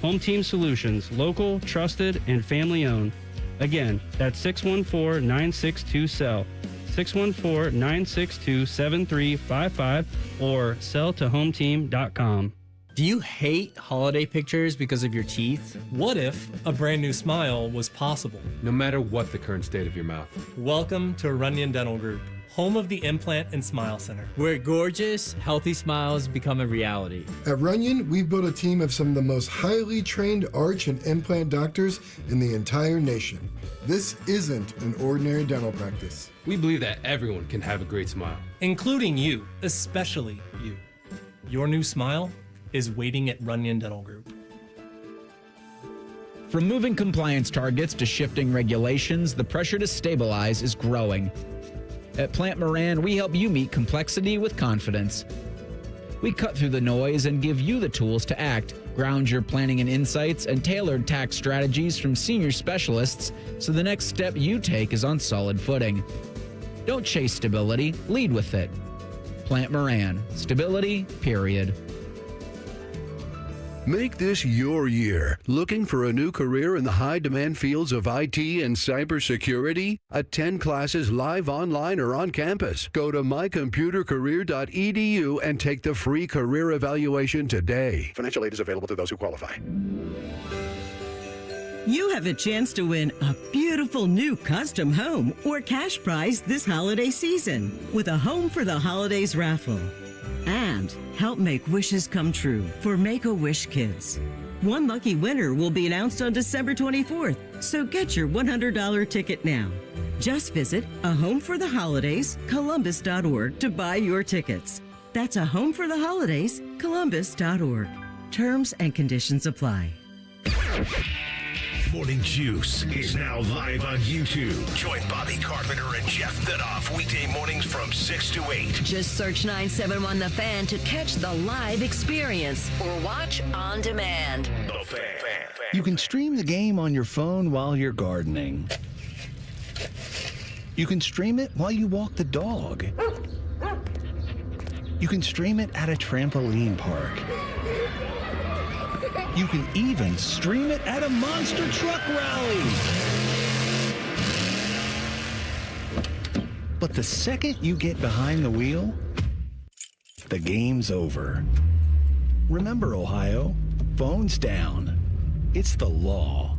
[SPEAKER 7] Home Team Solutions, local, trusted, and family-owned. Again, that's 614-962-SELL. 614-962-7355 or selltohometeam.com.
[SPEAKER 8] Do you hate holiday pictures because of your teeth?
[SPEAKER 10] What if a brand new smile was possible?
[SPEAKER 13] No matter what the current state of your mouth.
[SPEAKER 10] Welcome to Runyon Dental Group, home of the Implant and Smile Center,
[SPEAKER 8] where gorgeous, healthy smiles become a reality.
[SPEAKER 14] At Runyon, we've built a team of some of the most highly trained arch and implant doctors in the entire nation. This isn't an ordinary dental practice.
[SPEAKER 13] We believe that everyone can have a great smile,
[SPEAKER 10] including you, especially you. Your new smile is waiting at Runyon Dental Group.
[SPEAKER 1] From moving compliance targets to shifting regulations, the pressure to stabilize is growing. At Plant Moran, we help you meet complexity with confidence. We cut through the noise and give you the tools to act, ground your planning in insights, and tailored tax strategies from senior specialists so the next step you take is on solid footing. Don't chase stability, lead with it. Plant Moran. Stability, period.
[SPEAKER 9] Make this your year. Looking for a new career in the high-demand fields of IT and cybersecurity? Attend classes live, online, or on campus. Go to mycomputercareer.edu and take the free career evaluation today.
[SPEAKER 11] Financial aid is available to those who qualify.
[SPEAKER 12] You have a chance to win a beautiful new custom home or cash prize this holiday season with a Home for the Holidays raffle. And help make wishes come true for Make-A-Wish Kids. One lucky winner will be announced on December 24th, so get your $100 ticket now. Just visit A Home for the Holidays, Columbus.org to buy your tickets. That's A Home for the Holidays, Columbus.org. Terms and conditions apply.
[SPEAKER 2] Morning Juice is now live on YouTube. Join Bobby Carpenter and Jeff Thidoff weekday mornings from 6 to 8.
[SPEAKER 6] Just search 971 The Fan to catch the live experience or watch on demand.
[SPEAKER 2] The Fan.
[SPEAKER 17] You can stream the game on your phone while you're gardening. You can stream it while you walk the dog. You can stream it at a trampoline park. You can even stream it at a monster truck rally. But the second you get behind the wheel, the game's over. Remember, Ohio, phones down. It's the law.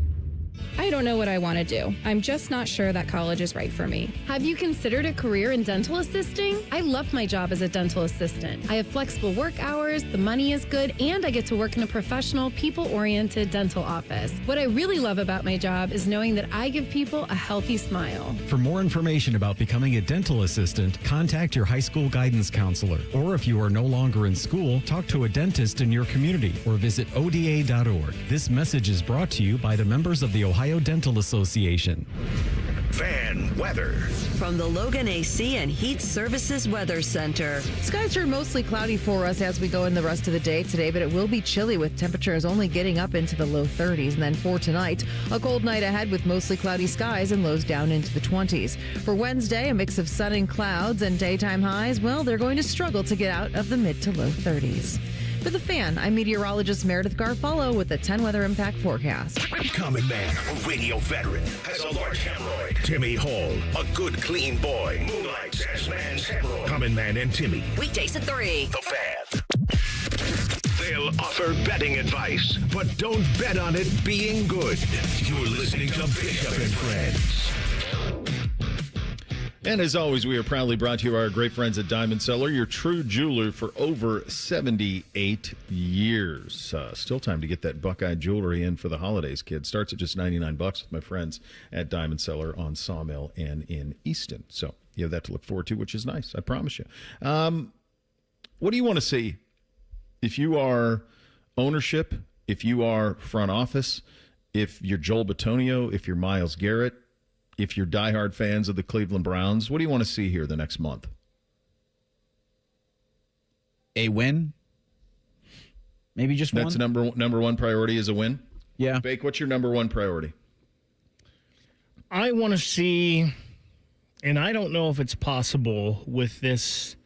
[SPEAKER 18] I don't know what I want to do. I'm just not sure that college is right for me.
[SPEAKER 19] Have you considered a career in dental assisting? I love my job as a dental assistant. I have flexible work hours, the money is good, and I get to work in a professional, people-oriented dental office. What I really love about my job is knowing that I give people a healthy smile.
[SPEAKER 16] For more information about becoming a dental assistant, contact your high school guidance counselor. Or if you are no longer in school, talk to a dentist in your community or visit ODA.org. This message is brought to you by the members of the Ohio Dental Association.
[SPEAKER 2] Fan weather.
[SPEAKER 6] From the Logan AC and Heat Services Weather Center.
[SPEAKER 21] Skies turn mostly cloudy for us as we go in the rest of the day today, but it will be chilly with temperatures only getting up into the low 30s. And then for tonight, a cold night ahead with mostly cloudy skies and lows down into the 20s. For Wednesday, a mix of sun and clouds and daytime highs, well, they're going to struggle to get out of the mid to low 30s. For The Fan, I'm meteorologist Meredith Garfalo with the 10 Weather Impact Forecast.
[SPEAKER 2] Common man, radio veteran, has a large hemorrhoid. Timmy Hall, a good, clean boy. Moonlights as man's hemorrhoid. Common Man and Timmy.
[SPEAKER 6] Weekdays at 3.
[SPEAKER 2] The Fan. They'll offer betting advice, but don't bet on it being good. You're listening to Bishop and Friends.
[SPEAKER 3] And as always, we are proudly brought to you by our great friends at Diamond Cellar, your true jeweler for over 78 years. Still time to get that Buckeye jewelry in for the holidays, kids. Starts at just $99 with my friends at Diamond Cellar on Sawmill and in Easton. So you have that to look forward to, which is nice, I promise you. What do you want to see? If you are ownership, if you are front office, if you're Joel Bitonio, if you're Myles Garrett, if you're diehard fans of the Cleveland Browns, what do you want to see here the next month?
[SPEAKER 1] A win? Maybe just one?
[SPEAKER 3] That's number one priority is a win?
[SPEAKER 1] Yeah.
[SPEAKER 3] Bake, what's your number one priority?
[SPEAKER 4] I want to see, and I don't know if it's possible with this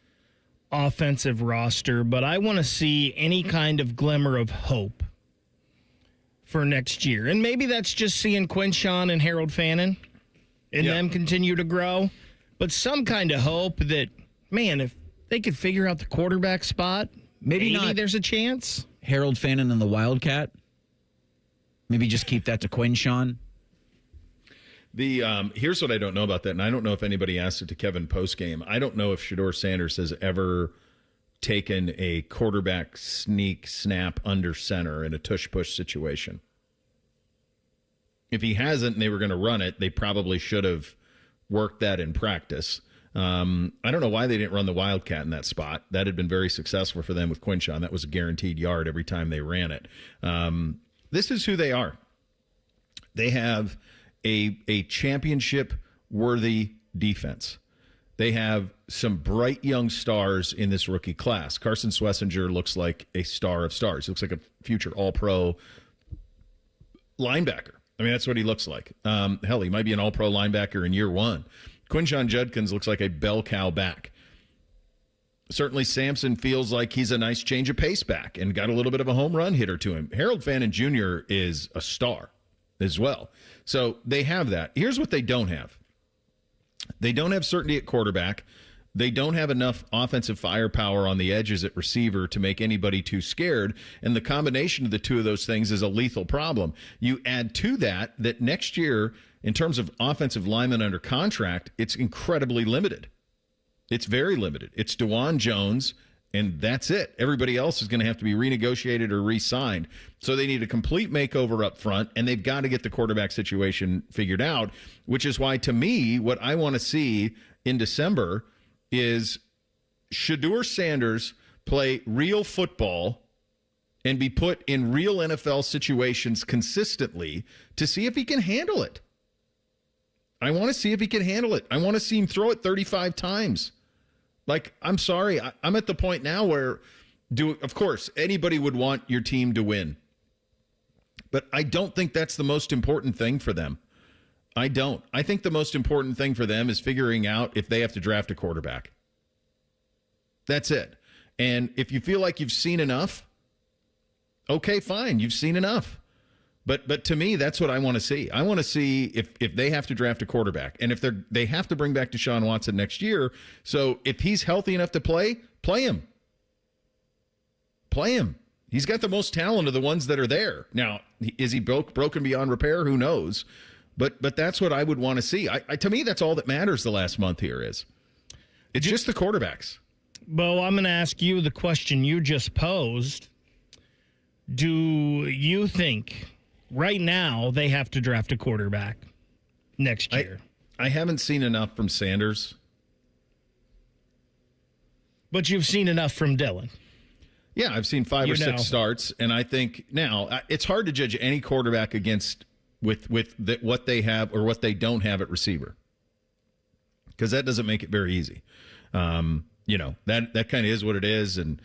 [SPEAKER 4] offensive roster, but I want to see any kind of glimmer of hope for next year. And maybe that's just seeing Quinshawn and Harold Fannin and them continue to grow. But some kind of hope that, man, if they could figure out the quarterback spot, maybe there's a chance.
[SPEAKER 1] Harold Fannin and the Wildcat. Maybe just keep that to Quinshawn.
[SPEAKER 3] Here's what I don't know about that, and I don't know if anybody asked it to Kevin postgame. I don't know if Shedeur Sanders has ever taken a quarterback sneak snap under center in a tush-push situation. If he hasn't and they were going to run it, they probably should have worked that in practice. I don't know why they didn't run the Wildcat in that spot. That had been very successful for them with Quinshawn. That was a guaranteed yard every time they ran it. This is who they are. They have a championship-worthy defense. They have some bright young stars in this rookie class. Carson Schlesinger looks like a star of stars. He looks like a future all-pro linebacker. I mean, that's what he looks like. Hell, he might be an all-pro linebacker in year one. Quinshawn Judkins looks like a bell cow back. Certainly Sampson feels like he's a nice change of pace back and got a little bit of a home run hitter to him. Harold Fannin Jr. is a star as well. So they have that. Here's what they don't have. They don't have certainty at quarterback. They don't have enough offensive firepower on the edges at receiver to make anybody too scared. And the combination of the two of those things is a lethal problem. You add to that next year, in terms of offensive linemen under contract, it's incredibly limited. It's very limited. It's DeJuan Jones, and that's it. Everybody else is going to have to be renegotiated or re-signed. So they need a complete makeover up front, and they've got to get the quarterback situation figured out, which is why, to me, what I want to see in December is Shedeur Sanders play real football and be put in real NFL situations consistently to see if he can handle it. I want to see if he can handle it. I want to see him throw it 35 times. Like, I'm sorry. I'm at the point now where, of course, anybody would want your team to win. But I don't think that's the most important thing for them. I don't. I think the most important thing for them is figuring out if they have to draft a quarterback. That's it. And if you feel like you've seen enough, okay, fine. You've seen enough. But to me, that's what I want to see. I want to see if they have to draft a quarterback and if they have to bring back Deshaun Watson next year. So if he's healthy enough to play him. Play him. He's got the most talent of the ones that are there. Now, is he broken beyond repair? Who knows? But that's what I would want to see. To me, that's all that matters the last month here is. It's just the quarterbacks.
[SPEAKER 4] Bo, I'm going to ask you the question you just posed. Do you think right now they have to draft a quarterback next year?
[SPEAKER 3] I haven't seen enough from Sanders.
[SPEAKER 4] But you've seen enough from Dylan.
[SPEAKER 3] Yeah, I've seen 5 or 6 starts, and I think now it's hard to judge any quarterback against with what they have or what they don't have at receiver, because that doesn't make it very easy. That kind of is what it is, and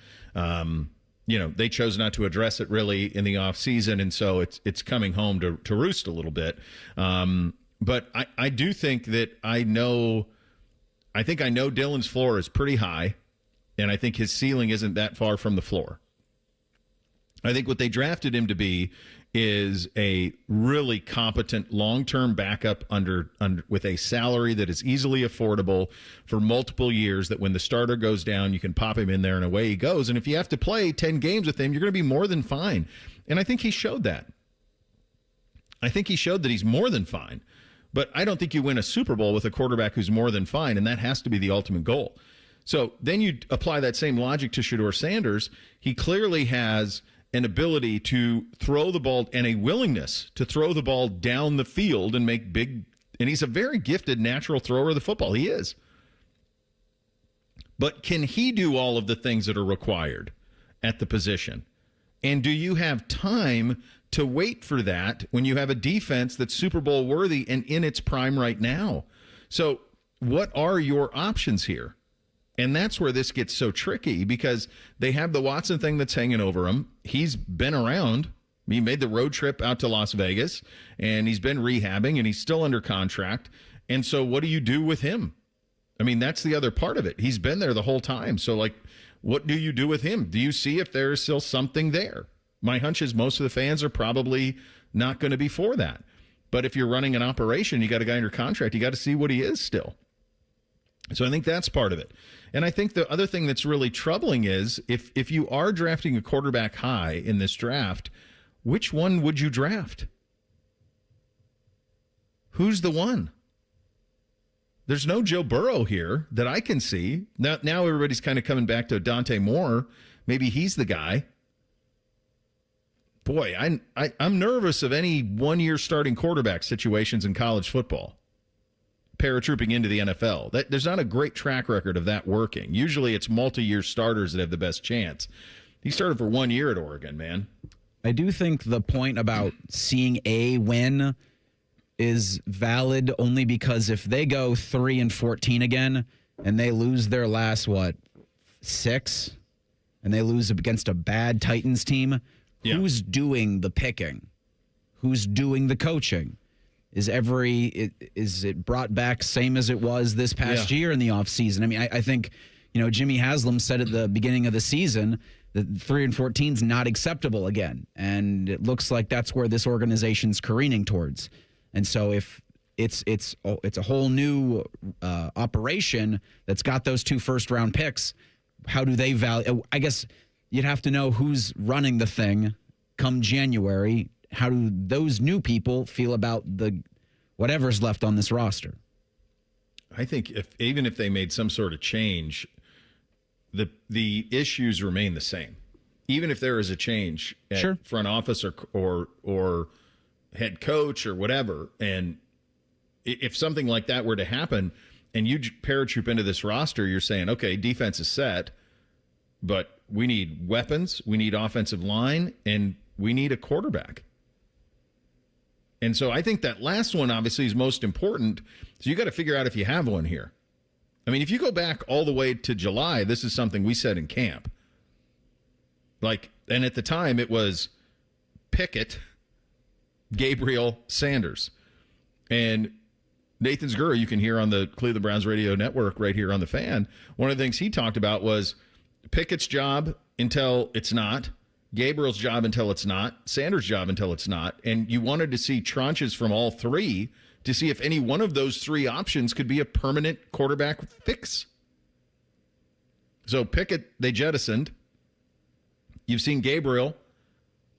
[SPEAKER 3] they chose not to address it really in the offseason, and so it's coming home to roost a little bit. But I do think that I know Dylan's floor is pretty high, and I think his ceiling isn't that far from the floor. I think what they drafted him to be is a really competent long-term backup under with a salary that is easily affordable for multiple years, that when the starter goes down, you can pop him in there and away he goes. And if you have to play 10 games with him, you're going to be more than fine. And I think he showed that. I think he showed that he's more than fine. But I don't think you win a Super Bowl with a quarterback who's more than fine, and that has to be the ultimate goal. So then you apply that same logic to Shedeur Sanders. He clearly has an ability to throw the ball and a willingness to throw the ball down the field and make big, and he's a very gifted natural thrower of the football. He is. But can he do all of the things that are required at the position? And do you have time to wait for that when you have a defense that's Super Bowl worthy and in its prime right now? So what are your options here? And that's where this gets so tricky, because they have the Watson thing that's hanging over him. He's been around. He made the road trip out to Las Vegas, and he's been rehabbing, and he's still under contract. And so what do you do with him? I mean, that's the other part of it. He's been there the whole time. So, what do you do with him? Do you see if there's still something there? My hunch is most of the fans are probably not going to be for that. But if you're running an operation, you got a guy under contract, you got to see what he is still. So I think that's part of it. And I think the other thing that's really troubling is if you are drafting a quarterback high in this draft, which one would you draft? Who's the one? There's no Joe Burrow here that I can see. Now everybody's kind of coming back to Dante Moore. Maybe he's the guy. Boy, I'm nervous of any one-year starting quarterback situations in college football. paratrooping into the NFL. There's not a great track record of that working. Usually it's multi-year starters that have the best chance. He started for 1 year at Oregon, man.
[SPEAKER 1] I do think the point about seeing a win is valid only because if they go 3-14 again and they lose their last, 6, and they lose against a bad Titans team, who's doing the picking? Who's doing the coaching? Is it brought back same as it was this past year in the offseason? I mean, I think, Jimmy Haslam said at the beginning of the season that 3-14 is not acceptable again. And it looks like that's where this organization's careening towards. And so if it's a whole new operation that's got those 2 first-round picks, how do they value? I guess you'd have to know who's running the thing come January. How do those new people feel about the whatever's left on this roster?
[SPEAKER 3] I think even if they made some sort of change, the issues remain the same. Even if there is a change at front office or head coach or whatever, and if something like that were to happen and you paratroop into this roster, you're saying, okay, defense is set, but we need weapons, we need offensive line, and we need a quarterback. And so I think that last one obviously is most important. So you got to figure out if you have one here. I mean, if you go back all the way to July, this is something we said in camp. And at the time it was Pickett, Gabriel, Sanders. And Nathan Zgura, you can hear on the Cleveland Browns radio network right here on the Fan. One of the things he talked about was Pickett's job until it's not, Gabriel's job until it's not, Sanders' job until it's not, and you wanted to see tranches from all three to see if any one of those 3 options could be a permanent quarterback fix. So Pickett, they jettisoned. You've seen Gabriel.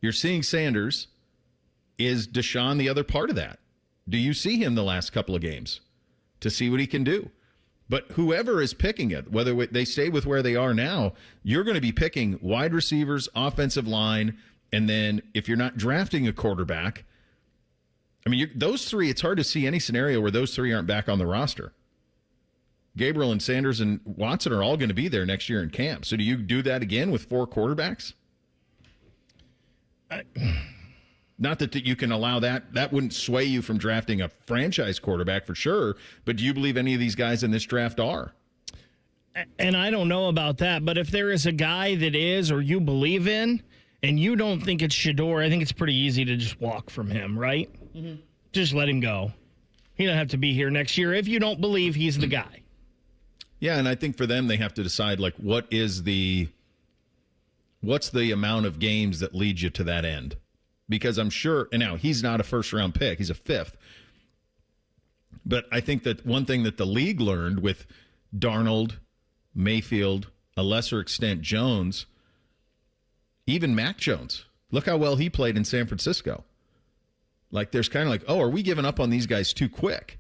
[SPEAKER 3] You're seeing Sanders. Is Deshaun the other part of that? Do you see him the last couple of games to see what he can do? But whoever is picking it, whether they stay with where they are now, you're going to be picking wide receivers, offensive line, and then if you're not drafting a quarterback, I mean, those 3, it's hard to see any scenario where those 3 aren't back on the roster. Gabriel and Sanders and Watson are all going to be there next year in camp. So do you do that again with 4 quarterbacks? Not that you can allow that. That wouldn't sway you from drafting a franchise quarterback for sure. But do you believe any of these guys in this draft are?
[SPEAKER 4] And I don't know about that. But if there is a guy that is or you believe in and you don't think it's Shedeur, I think it's pretty easy to just walk from him, right? Mm-hmm. Just let him go. He don't have to be here next year if you don't believe he's the guy.
[SPEAKER 3] Yeah, and I think for them, they have to decide, what's the amount of games that lead you to that end? Because I'm sure, and now he's not a first-round pick. He's a 5th. But I think that one thing that the league learned with Darnold, Mayfield, a lesser extent Jones, even Mac Jones, look how well he played in San Francisco. There's kind of are we giving up on these guys too quick?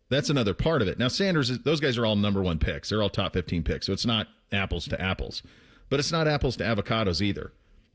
[SPEAKER 3] That's another part of it. Now, Sanders, those guys are all number 1 picks. They're all top 15 picks. So it's not apples to apples. But it's not apples to avocados either.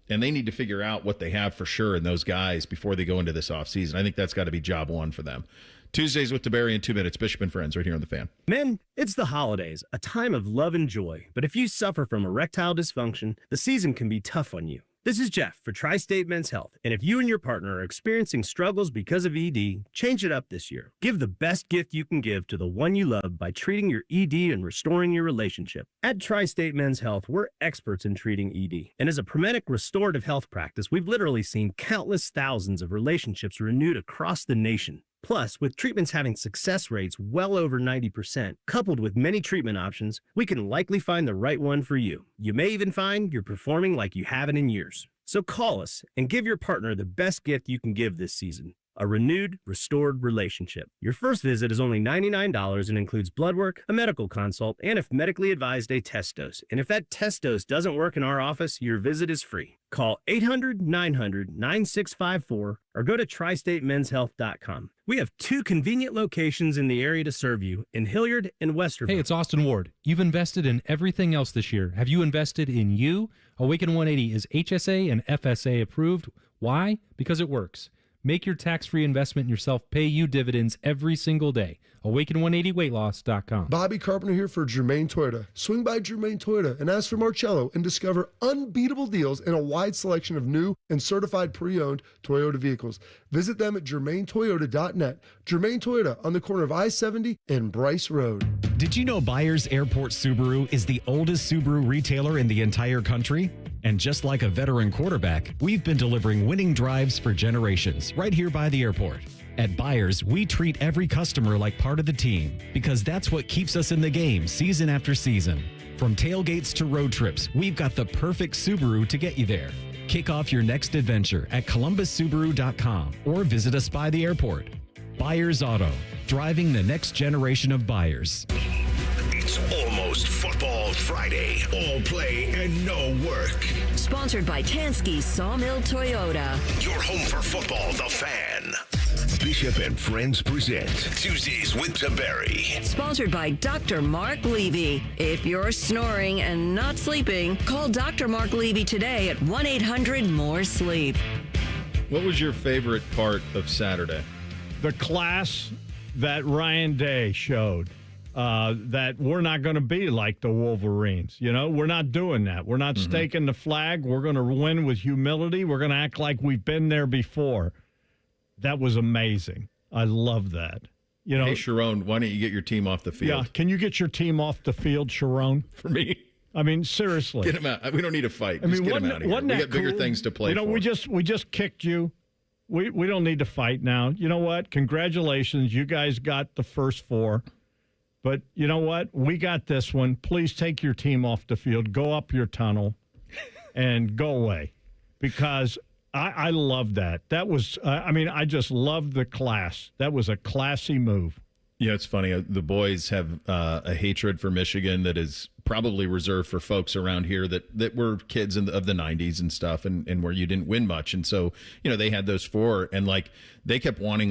[SPEAKER 3] And they need to figure out what they have for sure in those guys before they go into this offseason. I think that's got to be job 1 for them. Tuesdays with DeBerry in 2 minutes. Bishop and Friends right here on The Fan.
[SPEAKER 11] Men, it's the holidays, a time of love and joy. But if you suffer from erectile dysfunction, the season can be tough on you. This is Jeff for Tri-State Men's Health, and if you and your partner are experiencing struggles because of ED, change it up this year. Give the best gift you can give to the one you love by treating your ED and restoring your relationship. At Tri-State Men's Health, we're experts in treating ED, and as a Promenic restorative health practice, we've literally seen countless thousands of relationships renewed across the nation. Plus, with treatments having success rates well over 90%, coupled with many treatment options, we can likely find the right one for you. You may even find you're performing like you haven't in years. So call us and give your partner the best gift you can give this season. A renewed, restored relationship. Your first visit is only $99 and includes blood work, a medical consult, and if medically advised, a test dose. And if that test dose doesn't work in our office, your visit is free. Call 800-900-9654 or go to tristatemenshealth.com. We have 2 convenient locations in the area to serve you in Hilliard and Westerville.
[SPEAKER 20] Hey, it's Austin Ward. You've invested in everything else this year. Have you invested in you? Awaken 180 is HSA and FSA approved. Why? Because it works. Make your tax-free investment in yourself pay you dividends every single day. Awaken180weightloss.com.
[SPEAKER 14] Bobby Carpenter here for Germain Toyota. Swing by Germain Toyota and ask for Marcello and discover unbeatable deals and a wide selection of new and certified pre-owned Toyota vehicles. Visit them at germaintoyota.net. Germain Toyota on the corner of I-70 and Bryce Road.
[SPEAKER 16] Did you know Byers Airport Subaru is the oldest Subaru retailer in the entire country? And just like a veteran quarterback, we've been delivering winning drives for generations right here by the airport. At Byers, we treat every customer like part of the team because that's what keeps us in the game season after season. From tailgates to road trips, we've got the perfect Subaru to get you there. Kick off your next adventure at columbussubaru.com or visit us by the airport. Byers Auto, driving the next generation of buyers.
[SPEAKER 2] It's almost Football Friday. All play and no work.
[SPEAKER 6] Sponsored by Tansky Sawmill Toyota.
[SPEAKER 2] Your home for football, The Fan. Bishop and Friends present Tuesdays with Taberry.
[SPEAKER 6] Sponsored by Dr. Mark Levy. If you're snoring and not sleeping, call Dr. Mark Levy today at 1-800-MORE-SLEEP.
[SPEAKER 3] What was your favorite part of Saturday?
[SPEAKER 5] The class that Ryan Day showed. That we're not going to be like the Wolverines. You know, we're not doing that. We're not staking the flag. We're going to win with humility. We're going to act like we've been there before. That was amazing. I love that. You know,
[SPEAKER 3] hey, Sharon, why don't you get your team off the field?
[SPEAKER 5] Yeah, can you get your team off the field, Sharon?
[SPEAKER 3] For me?
[SPEAKER 5] I mean, seriously.
[SPEAKER 3] Get him out. We don't need a fight. Just get him out of here. We got bigger things to play for.
[SPEAKER 5] We just kicked you. We don't need to fight now. You know what? Congratulations. You guys got the first 4. But you know what? We got this one. Please take your team off the field. Go up your tunnel and go away. Because I love that. That was, I just loved the class. That was a classy move.
[SPEAKER 3] Yeah, it's funny. The boys have a hatred for Michigan that is probably reserved for folks around here that were kids of the 90s and stuff and where you didn't win much. And so, they had those 4 and they kept wanting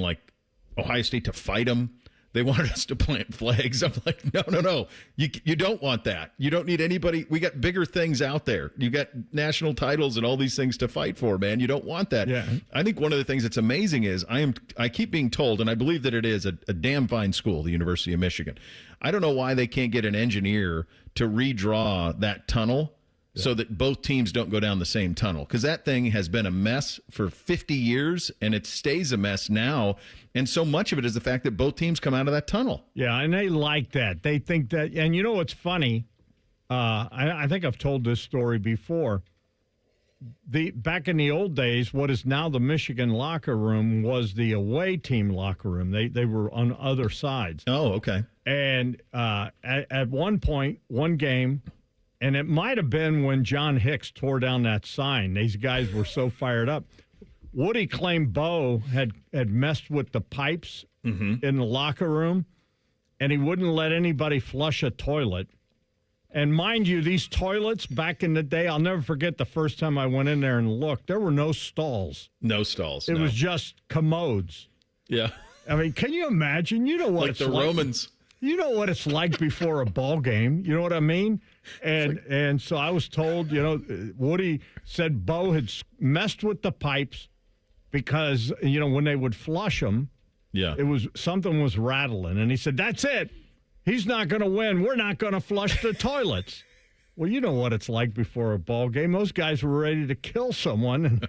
[SPEAKER 3] Ohio State to fight them. They wanted us to plant flags. I'm like, no. You don't want that. You don't need anybody. We got bigger things out there. You got national titles and all these things to fight for, man. You don't want that. Yeah. I think one of the things that's amazing is I keep being told, and I believe that it is a damn fine school, the University of Michigan. I don't know why they can't get an engineer to redraw that tunnel so that both teams don't go down the same tunnel. Because that thing has been a mess for 50 years, and it stays a mess now. And so much of it is the fact that both teams come out of that tunnel.
[SPEAKER 5] Yeah, and they like that. They think that. And you know what's funny? I think I've told this story before. Back in the old days, what is now the Michigan locker room was the away team locker room. They were on other sides.
[SPEAKER 3] Oh, okay.
[SPEAKER 5] And at one point, one game, and it might have been when John Hicks tore down that sign. These guys were so fired up. Woody claimed Bo had messed with the pipes in the locker room, and he wouldn't let anybody flush a toilet. And mind you, these toilets back in the day, I'll never forget the first time I went in there and looked. There were no stalls.
[SPEAKER 3] No stalls.
[SPEAKER 5] It was just commodes.
[SPEAKER 3] Yeah.
[SPEAKER 5] I mean, can you imagine? You know what it's
[SPEAKER 3] like. Like the Romans.
[SPEAKER 5] You know what it's like before a ball game. You know what I mean? And so I was told, Woody said Bo had messed with the pipes because, when they would flush them, something was rattling. And he said, that's it. He's not going to win. We're not going to flush the toilets. Well, you know what it's like before a ball game. Those guys were ready to kill someone.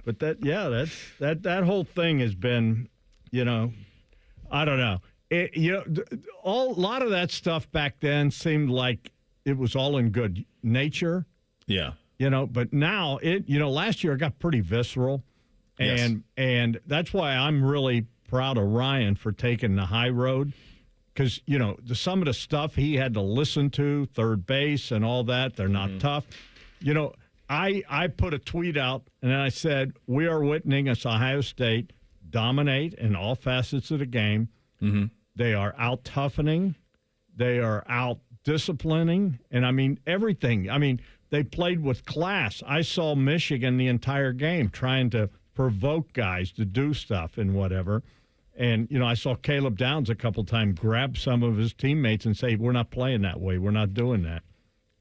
[SPEAKER 5] But that whole thing has been, I don't know. A lot of that stuff back then seemed like it was all in good nature.
[SPEAKER 3] Yeah.
[SPEAKER 5] But now last year it got pretty visceral. And that's why I'm really proud of Ryan for taking the high road. Because, some of the stuff he had to listen to, third base and all that, they're not tough. I put a tweet out and I said, we are witnessing as Ohio State dominate in all facets of the game. Mm-hmm. They are out toughening. They are out disciplining. And I mean, everything. I mean, they played with class. I saw Michigan the entire game trying to provoke guys to do stuff and whatever. And, I saw Caleb Downs a couple times grab some of his teammates and say, we're not playing that way. We're not doing that.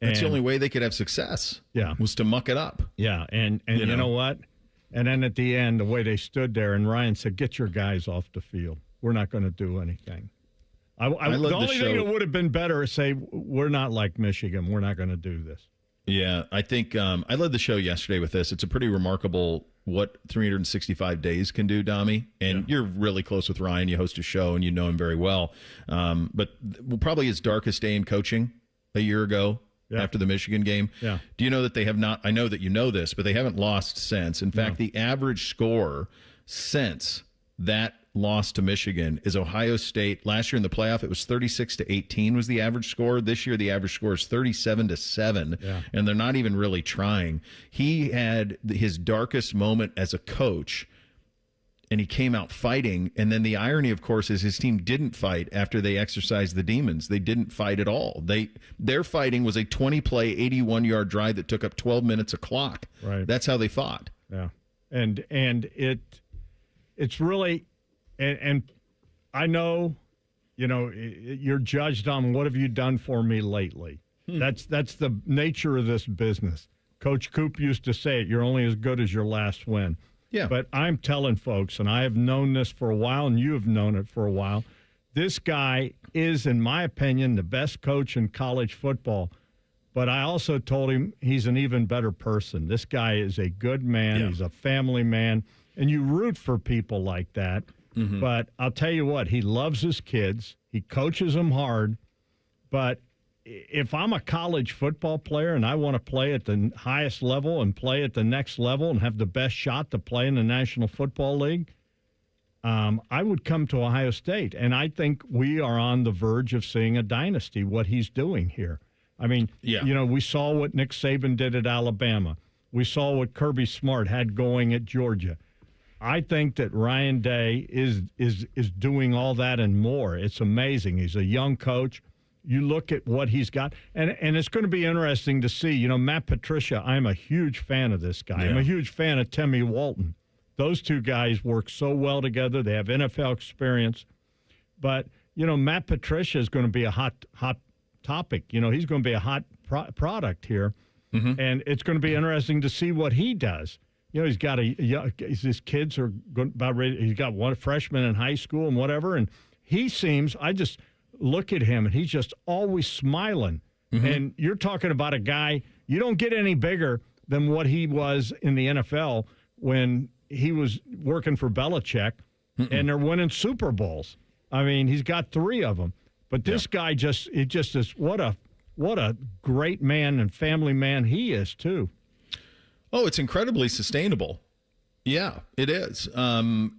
[SPEAKER 3] That's the only way they could have success.
[SPEAKER 5] Yeah.
[SPEAKER 3] Was to muck it up.
[SPEAKER 5] Yeah. And you know what? And then at the end, the way they stood there, and Ryan said, "Get your guys off the field. We're not going to do anything." The only thing that would have been better is say, "We're not like Michigan. We're not going to do this."
[SPEAKER 3] Yeah, I think I led the show yesterday with this. It's a pretty remarkable what 365 days can do, Dami. And you're really close with Ryan. You host a show, and you know him very well. But probably his darkest day in coaching a year ago after the Michigan game.
[SPEAKER 5] Yeah.
[SPEAKER 3] Do you know that they have not – I know that you know this, but they haven't lost since. In fact, the average score since that loss to Michigan is Ohio State. Last year in the playoff, it was 36-18 was the average score. This year, the average score is 37-7, and they're not even really trying. He had his darkest moment as a coach, and he came out fighting. And then the irony, of course, is his team didn't fight after they exercised the demons. They didn't fight at all. Their fighting was a 20-play, 81-yard drive that took up 12 minutes of clock.
[SPEAKER 5] Right.
[SPEAKER 3] That's how they fought.
[SPEAKER 5] Yeah, and it's really. And I know, you're judged on what have you done for me lately. That's the nature of this business. Coach Coop used to say it, you're only as good as your last win.
[SPEAKER 3] Yeah.
[SPEAKER 5] But I'm telling folks, and I have known this for a while, and you have known it for a while, this guy is, in my opinion, the best coach in college football. But I also told him he's an even better person. This guy is a good man. Yeah. He's a family man. And you root for people like that. Mm-hmm. But I'll tell you what, he loves his kids. He coaches them hard. But if I'm a college football player and I want to play at the highest level and play at the next level and have the best shot to play in the National Football League, I would come to Ohio State. And I think we are on the verge of seeing a dynasty, what he's doing here. I mean, we saw what Nick Saban did at Alabama. We saw what Kirby Smart had going at Georgia. I think that Ryan Day is doing all that and more. It's amazing. He's a young coach. You look at what he's got, and it's going to be interesting to see. Matt Patricia, I'm a huge fan of this guy. Yeah. I'm a huge fan of Timmy Walton. Those two guys work so well together. They have NFL experience. But, Matt Patricia is going to be a hot topic. He's going to be a hot product here. Mm-hmm. And it's going to be interesting to see what he does. He's got his kids are about ready. He's got one freshman in high school and whatever. And he seems, I just look at him and he's just always smiling. Mm-hmm. And you're talking about a guy, you don't get any bigger than what he was in the NFL when he was working for Belichick. Mm-mm. And they're winning Super Bowls. I mean, he's got 3 of them. But this guy just is what a great man and family man he is too.
[SPEAKER 3] Oh, it's incredibly sustainable. Yeah, it is. And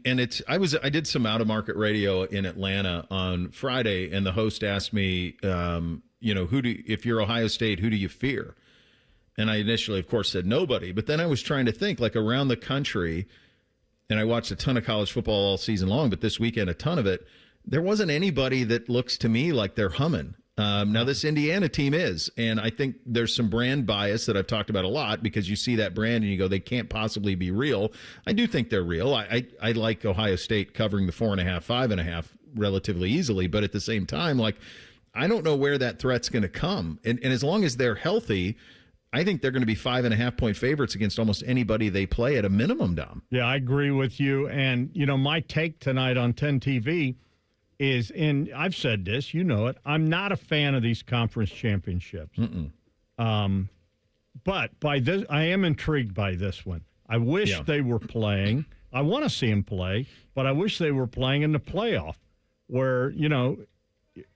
[SPEAKER 3] it's I did some out of market radio in Atlanta on Friday, and the host asked me, if you're Ohio State, who do you fear? And I initially, of course, said nobody. But then I was trying to think, like around the country, and I watched a ton of college football all season long, but this weekend a ton of it. There wasn't anybody that looks to me like they're humming. Now, this Indiana team is, and I think there's some brand bias that I've talked about a lot because you see that brand and you go, they can't possibly be real. I do think they're real. I like Ohio State covering the 4.5, 5.5 relatively easily, but at the same time, I don't know where that threat's going to come. And as long as they're healthy, I think they're going to be 5.5-point favorites against almost anybody they play at a minimum, Dom.
[SPEAKER 5] Yeah, I agree with you. And, my take tonight on 10 TV is, and I've said this, it, I'm not a fan of these conference championships. But by this, I am intrigued by this one. I wish they were playing. I want to see them play, but I wish they were playing in the playoff where,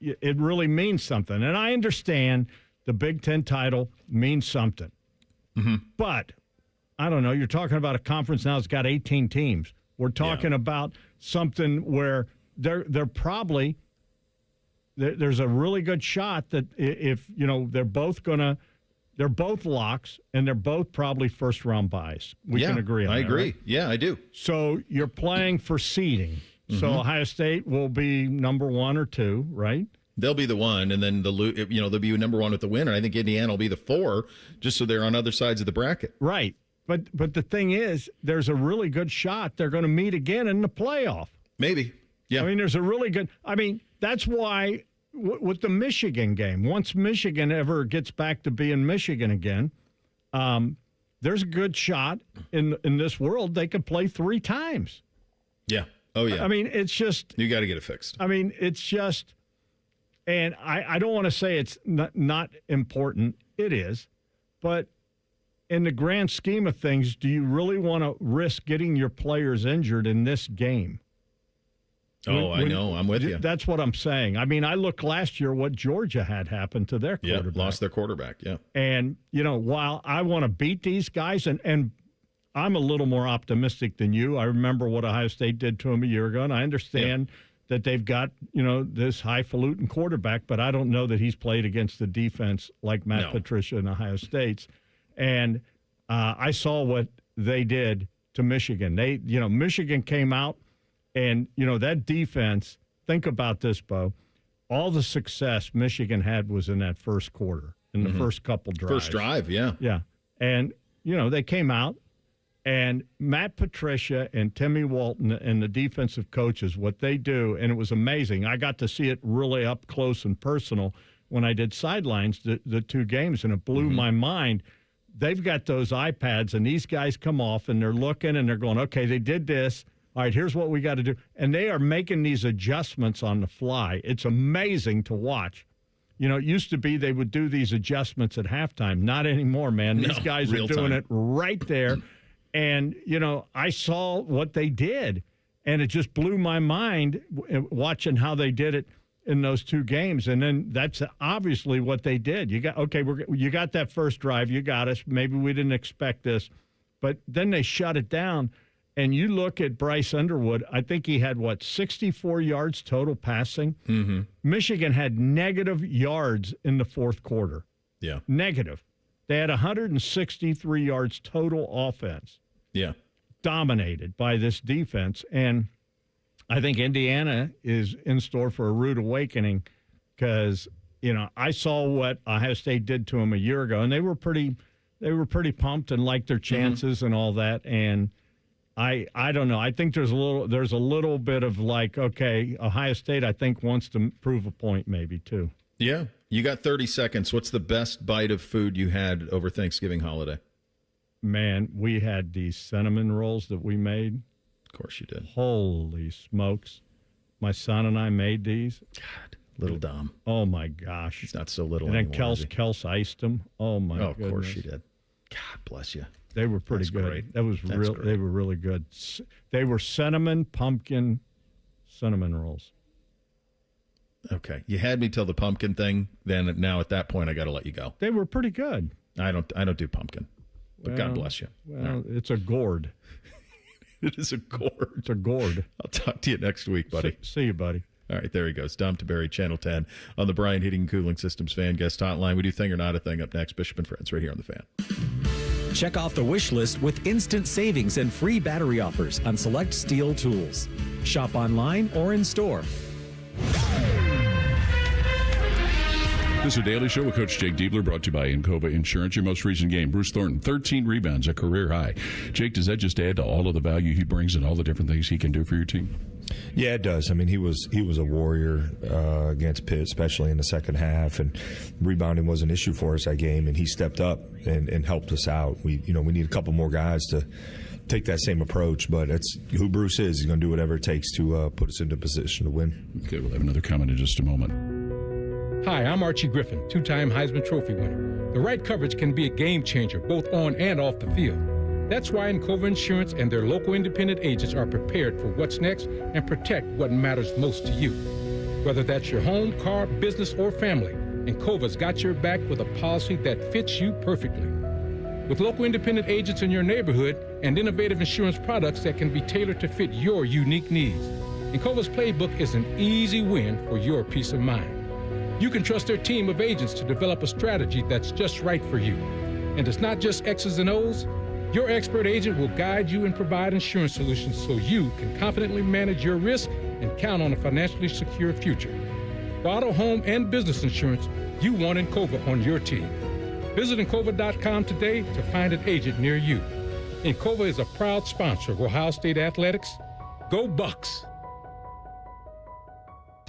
[SPEAKER 5] it really means something. And I understand the Big Ten title means something. Mm-hmm. But, I don't know, you're talking about a conference now that's got 18 teams. We're talking about something where they're probably there's a really good shot that if they're both locks and they're both probably first round buys. We can agree on that. I
[SPEAKER 3] agree.
[SPEAKER 5] Right?
[SPEAKER 3] Yeah, I do.
[SPEAKER 5] So you're playing for seeding. Mm-hmm. So Ohio State will be number 1 or 2, right?
[SPEAKER 3] They'll be the 1, and then they'll be number 1 with the win, and I think Indiana will be the 4, just so they're on other sides of the bracket.
[SPEAKER 5] Right. But the thing is, there's a really good shot they're going to meet again in the playoff.
[SPEAKER 3] Maybe. Yeah.
[SPEAKER 5] I mean, there's a really good – I mean, that's why with the Michigan game, once Michigan ever gets back to being Michigan again, there's a good shot in this world they could play 3 times.
[SPEAKER 3] Yeah. Oh, yeah.
[SPEAKER 5] I mean, it's just...
[SPEAKER 3] You got to get it fixed.
[SPEAKER 5] I mean, it's just... And I don't want to say it's not important. It is. But in the grand scheme of things, do you really want to risk getting your players injured in this game?
[SPEAKER 3] I know. I'm with you.
[SPEAKER 5] That's what I'm saying. I mean, I look last year what Georgia had happened to their quarterback.
[SPEAKER 3] Yeah, lost their quarterback, yeah.
[SPEAKER 5] And, while I want to beat these guys, and I'm a little more optimistic than you. I remember what Ohio State did to them a year ago, and I understand that they've got, this highfalutin quarterback, but I don't know that he's played against the defense like Matt Patricia and Ohio State's. And I saw what they did to Michigan. Michigan came out, and, that defense, think about this, Bo. All the success Michigan had was in that first quarter, in the first couple drives.
[SPEAKER 3] First drive, yeah.
[SPEAKER 5] Yeah. And, they came out, and Matt Patricia and Timmy Walton and the defensive coaches, what they do, and it was amazing. I got to see it really up close and personal when I did sidelines, the 2 games, and it blew my mind. They've got those iPads, and these guys come off, and they're looking, and they're going, okay, they did this. All right, here's what we got to do. And they are making these adjustments on the fly. It's amazing to watch. It used to be they would do these adjustments at halftime. Not anymore, man. These guys are doing it right there. And, I saw what they did, and it just blew my mind watching how they did it in those 2 games. And then that's obviously what they did. You got that first drive. You got us. Maybe we didn't expect this. But then they shut it down. And you look at Bryce Underwood, I think he had, 64 yards total passing? Mm-hmm. Michigan had negative yards in the fourth quarter.
[SPEAKER 3] Yeah.
[SPEAKER 5] Negative. They had 163 yards total offense.
[SPEAKER 3] Yeah.
[SPEAKER 5] Dominated by this defense. And I think Indiana is in store for a rude awakening because, I saw what Ohio State did to them a year ago, and they were pretty pumped and liked their chances and all that. And I don't know. I think there's a little bit of okay, Ohio State, I think, wants to prove a point maybe too.
[SPEAKER 3] Yeah. You got 30 seconds. What's the best bite of food you had over Thanksgiving holiday?
[SPEAKER 5] Man, we had these cinnamon rolls that we made.
[SPEAKER 3] Of course you did.
[SPEAKER 5] Holy smokes. My son and I made these.
[SPEAKER 3] God, little Dom.
[SPEAKER 5] Oh, my gosh.
[SPEAKER 3] He's not so little
[SPEAKER 5] and
[SPEAKER 3] anymore.
[SPEAKER 5] And then Kels iced them. Oh, my goodness.
[SPEAKER 3] Of course she did. God bless you.
[SPEAKER 5] They were pretty good.
[SPEAKER 3] Great.
[SPEAKER 5] That was real. They were really good. They were pumpkin cinnamon rolls.
[SPEAKER 3] Okay, you had me till the pumpkin thing. Then now at that point, I got to let you go.
[SPEAKER 5] They were pretty good.
[SPEAKER 3] I don't do pumpkin, but God bless you.
[SPEAKER 5] Well, it's a gourd.
[SPEAKER 3] It is a gourd.
[SPEAKER 5] It's a gourd.
[SPEAKER 3] I'll talk to you next week, buddy.
[SPEAKER 5] See you, buddy.
[SPEAKER 3] All right, there he goes. Dom Taberry, Channel 10 on the Bryant Heating and Cooling Systems Fan Guest Hotline. We do Thing or Not a Thing up next. Bishop and Friends right here on the Fan.
[SPEAKER 16] Check off the wish list with instant savings and free battery offers on select steel tools. Shop online or in store.
[SPEAKER 15] This is a Daily Show with Coach Jake Diebler, brought to you by Encova Insurance. Your most recent game, Bruce Thornton, 13 rebounds, a career high. Jake, does that just add to all of the value he brings and all the different things he can do for your team?
[SPEAKER 22] Yeah, it does. I mean, he was a warrior against Pitt, especially in the second half, and rebounding was an issue for us that game, and he stepped up and helped us out. We need a couple more guys to take that same approach, but it's who Bruce is. He's going to do whatever it takes to put us into a position to win.
[SPEAKER 15] Okay, we'll have another comment in just a moment.
[SPEAKER 23] Hi, I'm Archie Griffin, 2-time Heisman Trophy winner. The right coverage can be a game changer, both on and off the field. That's why Encova Insurance and their local independent agents are prepared for what's next and protect what matters most to you. Whether that's your home, car, business, or family, Encova's got your back with a policy that fits you perfectly. With local independent agents in your neighborhood and innovative insurance products that can be tailored to fit your unique needs, Encova's playbook is an easy win for your peace of mind. You can trust their team of agents to develop a strategy that's just right for you. And it's not just X's and O's. Your expert agent will guide you and provide insurance solutions so you can confidently manage your risk and count on a financially secure future. For auto, home, and business insurance, you want Encova on your team. Visit Encova.com today to find an agent near you. Encova is a proud sponsor of Ohio State Athletics. Go Bucks!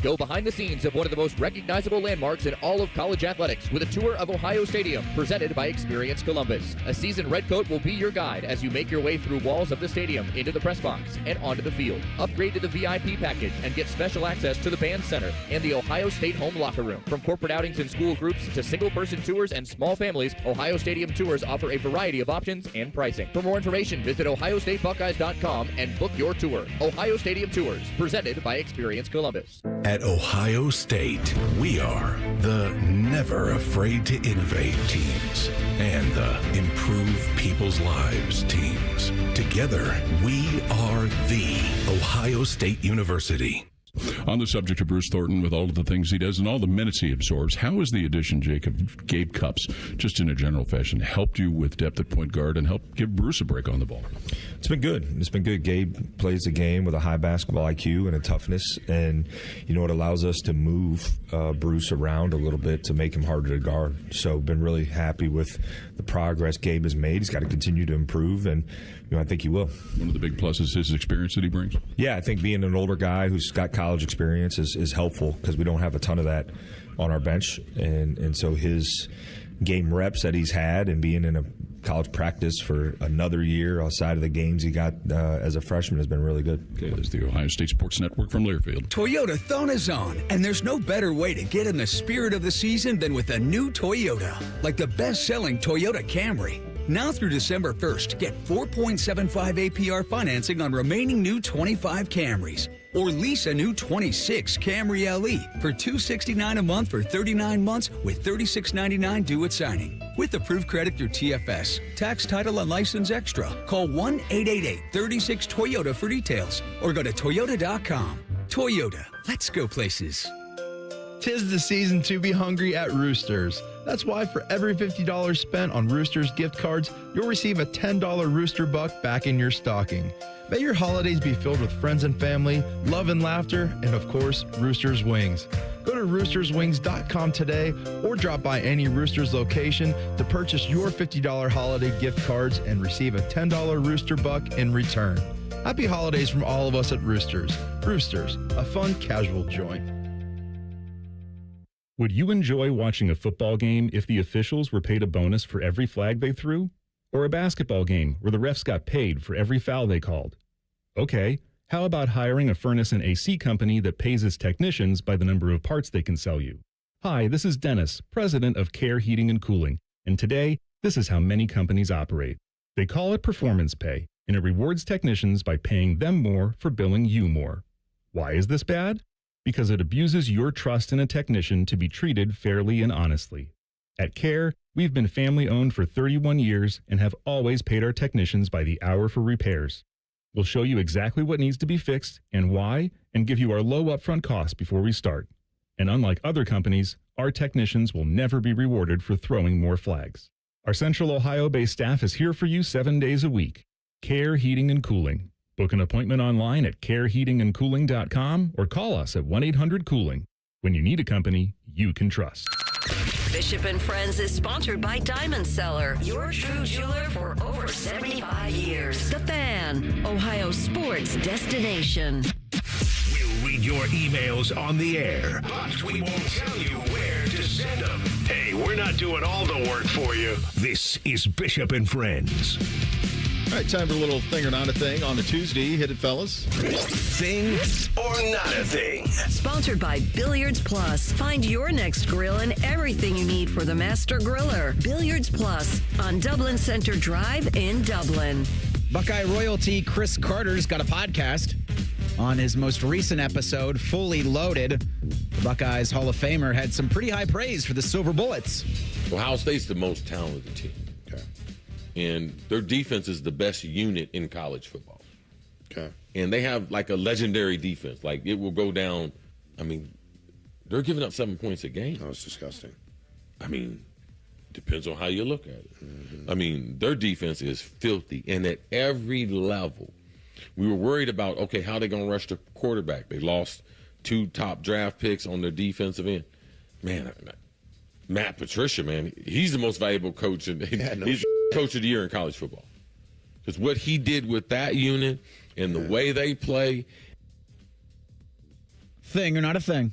[SPEAKER 7] Go behind the scenes of one of the most recognizable landmarks in all of college athletics with a tour of Ohio Stadium presented by Experience Columbus. A seasoned redcoat will be your guide as you make your way through walls of the stadium, into the press box, and onto the field. Upgrade to the VIP package and get special access to the band center and the Ohio State home locker room. From corporate outings and school groups to single-person tours and small families, Ohio Stadium tours offer a variety of options and pricing. For more information, visit ohiostatebuckeyes.com and book your tour. Ohio Stadium Tours, presented by Experience Columbus.
[SPEAKER 2] At Ohio State, we are the never afraid to innovate teams and the improve people's lives teams. Together, we are the Ohio State University.
[SPEAKER 15] On the subject of Bruce Thornton, with all of the things he does and all the minutes he absorbs, how has the addition, Jake, of Gabe Cupps, just in a general fashion, helped you with depth at point guard and helped give Bruce a break on the ball?
[SPEAKER 22] It's been good. It's been good. Gabe plays the game with a high basketball IQ and a toughness, and it allows us to move Bruce around a little bit to make him harder to guard. So been really happy with the progress Gabe has made. He's got to continue to improve, and I think he will. One
[SPEAKER 15] of the big pluses is his experience that he brings.
[SPEAKER 22] Yeah, I think being an older guy who's got college experience is helpful because we don't have a ton of that on our bench, and so his game reps that he's had and being in a college practice for another year outside of the games he got as a freshman has been really good.
[SPEAKER 15] Okay, that's the Ohio State Sports Network from Learfield.
[SPEAKER 8] Toyota Thona's on, and there's no better way to get in the spirit of the season than with a new Toyota, like the best-selling Toyota Camry. Now through December 1st, get 4.75 APR financing on remaining new 25 Camrys. Or lease a new 26 Camry LE for $269 a month for 39 months with $36.99 due at signing. With approved credit through TFS. Tax, title, and license extra. Call 1-888-36-TOYOTA for details. Or go to Toyota.com. Toyota. Let's go places.
[SPEAKER 13] 'Tis the season to be hungry at Roosters. That's why for every $50 spent on Roosters gift cards, you'll receive a $10 Rooster Buck back in your stocking. May your holidays be filled with friends and family, love and laughter, and of course, Roosters Wings. Go to roosterswings.com today or drop by any Roosters location to purchase your $50 holiday gift cards and receive a $10 Rooster Buck in return. Happy holidays from all of us at Roosters. Roosters, a fun, casual joint.
[SPEAKER 24] Would you enjoy watching a football game if the officials were paid a bonus for every flag they threw? Or a basketball game where the refs got paid for every foul they called? Okay, how about hiring a furnace and AC company that pays its technicians by the number of parts they can sell you? Hi, this is Dennis, president of Care Heating and Cooling, and today, this is how many companies operate. They call it performance pay, and it rewards technicians by paying them more for billing you more. Why is this bad? Because it abuses your trust in a technician to be treated fairly and honestly. At Care, we've been family-owned for 31 years and have always paid our technicians by the hour for repairs. We'll show you exactly what needs to be fixed and why, and give you our low upfront cost before we start. And unlike other companies, our technicians will never be rewarded for throwing more flags. Our Central Ohio-based staff is here for you 7 days a week. Care Heating and Cooling. Book an appointment online at careheatingandcooling.com or call us at 1-800-COOLING. When you need a company you can trust.
[SPEAKER 6] Bishop and Friends is sponsored by Diamond Seller, your true jeweler for over 75 years. The Fan, Ohio sports destination.
[SPEAKER 2] We'll read your emails on the air, but we won't tell you where to send them. Hey, we're not doing all the work for you. This is Bishop and Friends.
[SPEAKER 3] All right, time for a little thing or not a thing on a Tuesday. Hit it, fellas.
[SPEAKER 2] Thing or not a thing.
[SPEAKER 6] Sponsored by Billiards Plus. Find your next grill and everything you need for the master griller. Billiards Plus on Dublin Center Drive in Dublin.
[SPEAKER 1] Buckeye royalty Chris Carter's got a podcast. On his most recent episode, Fully Loaded, the Buckeyes Hall of Famer had some pretty high praise for the Silver Bullets.
[SPEAKER 25] Ohio State's the most talented team. Okay. And their defense is the best unit in college football. Okay. And they have like a legendary defense. Like it will go down. I mean, they're giving up 7 points a game.
[SPEAKER 26] That was disgusting.
[SPEAKER 25] I mean, depends on how you look at it.
[SPEAKER 26] Mm-hmm.
[SPEAKER 25] I mean, their defense is filthy. And at every level, we were worried about, okay, how are they going to rush the quarterback? They lost 2 top draft picks on their defensive end. Man, Matt Patricia, man, he's the most valuable coach. He's coach of the year in college football. Because what he did with that unit and the way they play.
[SPEAKER 1] Thing or not a thing?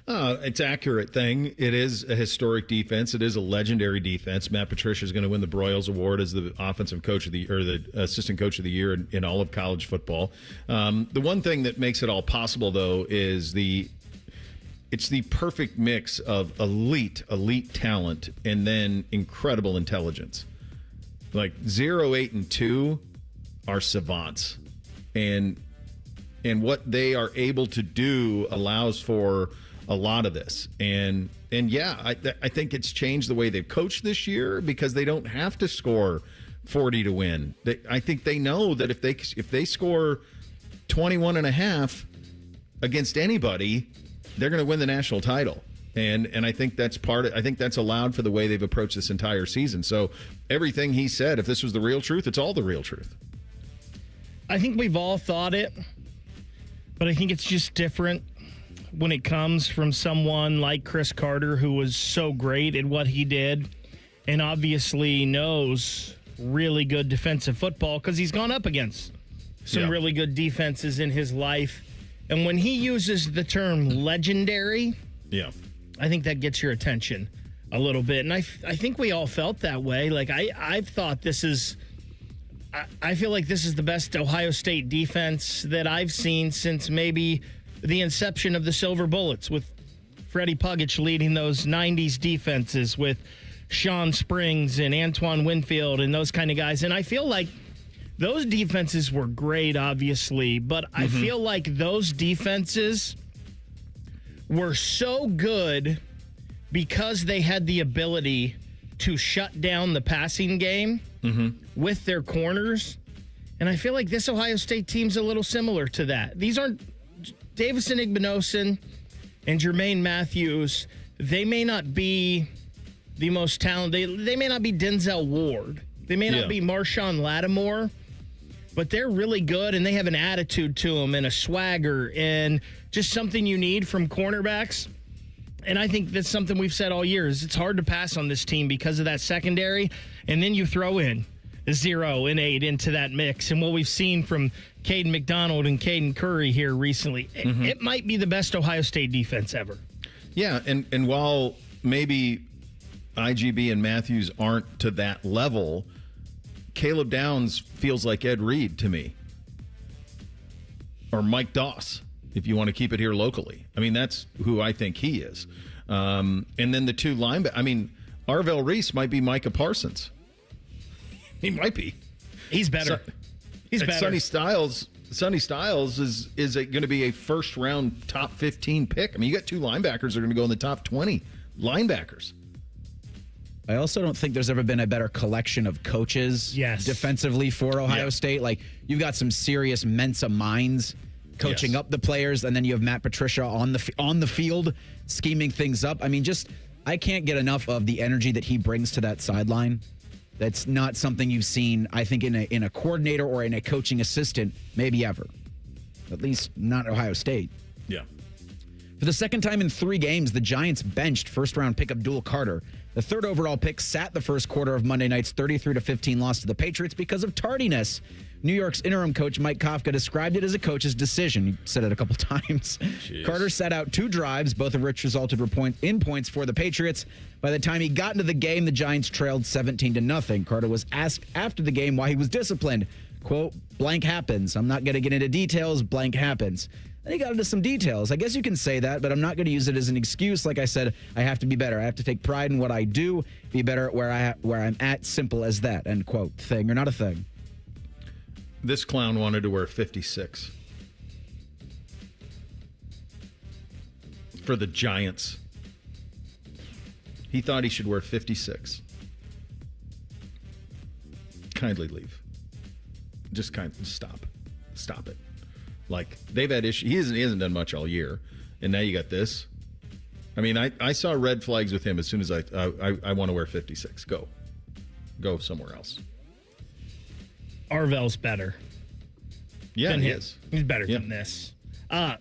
[SPEAKER 3] It's accurate thing. It is a historic defense. It is a legendary defense. Matt Patricia is going to win the Broyles Award as the offensive coach of the or the assistant coach of the year in all of college football. The one thing that makes it all possible, though, is it's the perfect mix of elite talent and then incredible intelligence. Like 0, 8, and 2 are savants, and what they are able to do allows for a lot of this. And yeah, I think it's changed the way they've coached this year because they don't have to score 40 to win. I think they know that if they score 21 and a half against anybody, they're going to win the national title. And I think that's I think that's allowed for the way they've approached this entire season. So everything he said, if this was the real truth, it's all the real truth.
[SPEAKER 4] I think we've all thought it, but I think it's just different when it comes from someone like Chris Carter, who was so great at what he did and obviously knows really good defensive football because he's gone up against some really good defenses in his life. And when he uses the term legendary, I think that gets your attention a little bit. And I think we all felt that way. Like, I've thought I feel like this is the best Ohio State defense that I've seen since maybe the inception of the Silver Bullets, with Freddie Puggich leading those 90s defenses with Sean Springs and Antoine Winfield and those kind of guys. And I feel like those defenses were great, obviously, but I feel like those defenses were so good because they had the ability to shut down the passing game with their corners. And I feel like this Ohio State team's a little similar to that. These aren't Davison Igbinosun and Jermaine Matthews. They may not be the most talented. They may not be Denzel Ward. They may not be Marshawn Lattimore, but they're really good, and they have an attitude to them and a swagger and just something you need from cornerbacks. And I think that's something we've said all year is it's hard to pass on this team because of that secondary, and then you throw in 0 and 8 into that mix. And what we've seen from Caden McDonald and Caden Curry here recently, it might be the best Ohio State defense ever.
[SPEAKER 3] Yeah, and while maybe IGB and Matthews aren't to that level, Caleb Downs feels like Ed Reed to me. Or Mike Doss, if you want to keep it here locally. I mean, that's who I think he is. And then the two linebackers. I mean, Arvell Reese might be Micah Parsons. He might be.
[SPEAKER 4] He's better. He's better.
[SPEAKER 3] Sonny Styles is going to be a first-round top 15 pick. I mean, you got two linebackers that are going to go in the top 20 linebackers.
[SPEAKER 1] I also don't think there's ever been a better collection of coaches defensively for Ohio State. Like, you've got some serious Mensa minds coaching up the players, and then you have Matt Patricia on the field scheming things up. I mean, I can't get enough of the energy that he brings to that sideline. That's not something you've seen, I think, in a coordinator or in a coaching assistant, maybe ever. At least not Ohio State.
[SPEAKER 3] Yeah.
[SPEAKER 1] For the second time in 3 games, the Giants benched first-round pick Abdul Carter. The third overall pick sat the first quarter of Monday night's 33-15 loss to the Patriots because of tardiness. New York's interim coach Mike Kafka described it as a coach's decision. He said it a couple times. Carter sat out 2 drives, both of which resulted in points for the Patriots. By the time he got into the game, the Giants trailed 17-0. Carter was asked after the game why he was disciplined. Quote, blank happens. I'm not going to get into details. Blank happens. Then he got into some details. I guess you can say that, but I'm not going to use it as an excuse. Like I said, I have to be better. I have to take pride in what I do, be better at where I'm at. Simple as that. End quote. Thing or not a thing.
[SPEAKER 3] This clown wanted to wear 56 for the Giants. He thought he should wear 56. Kindly leave. Just stop it. Like, they've had issues. He hasn't done much all year, and now you got this. I mean, I saw red flags with him as soon as I want to wear 56. Go somewhere else.
[SPEAKER 4] Arvell's better.
[SPEAKER 3] Yeah, he is.
[SPEAKER 4] He's better than this. I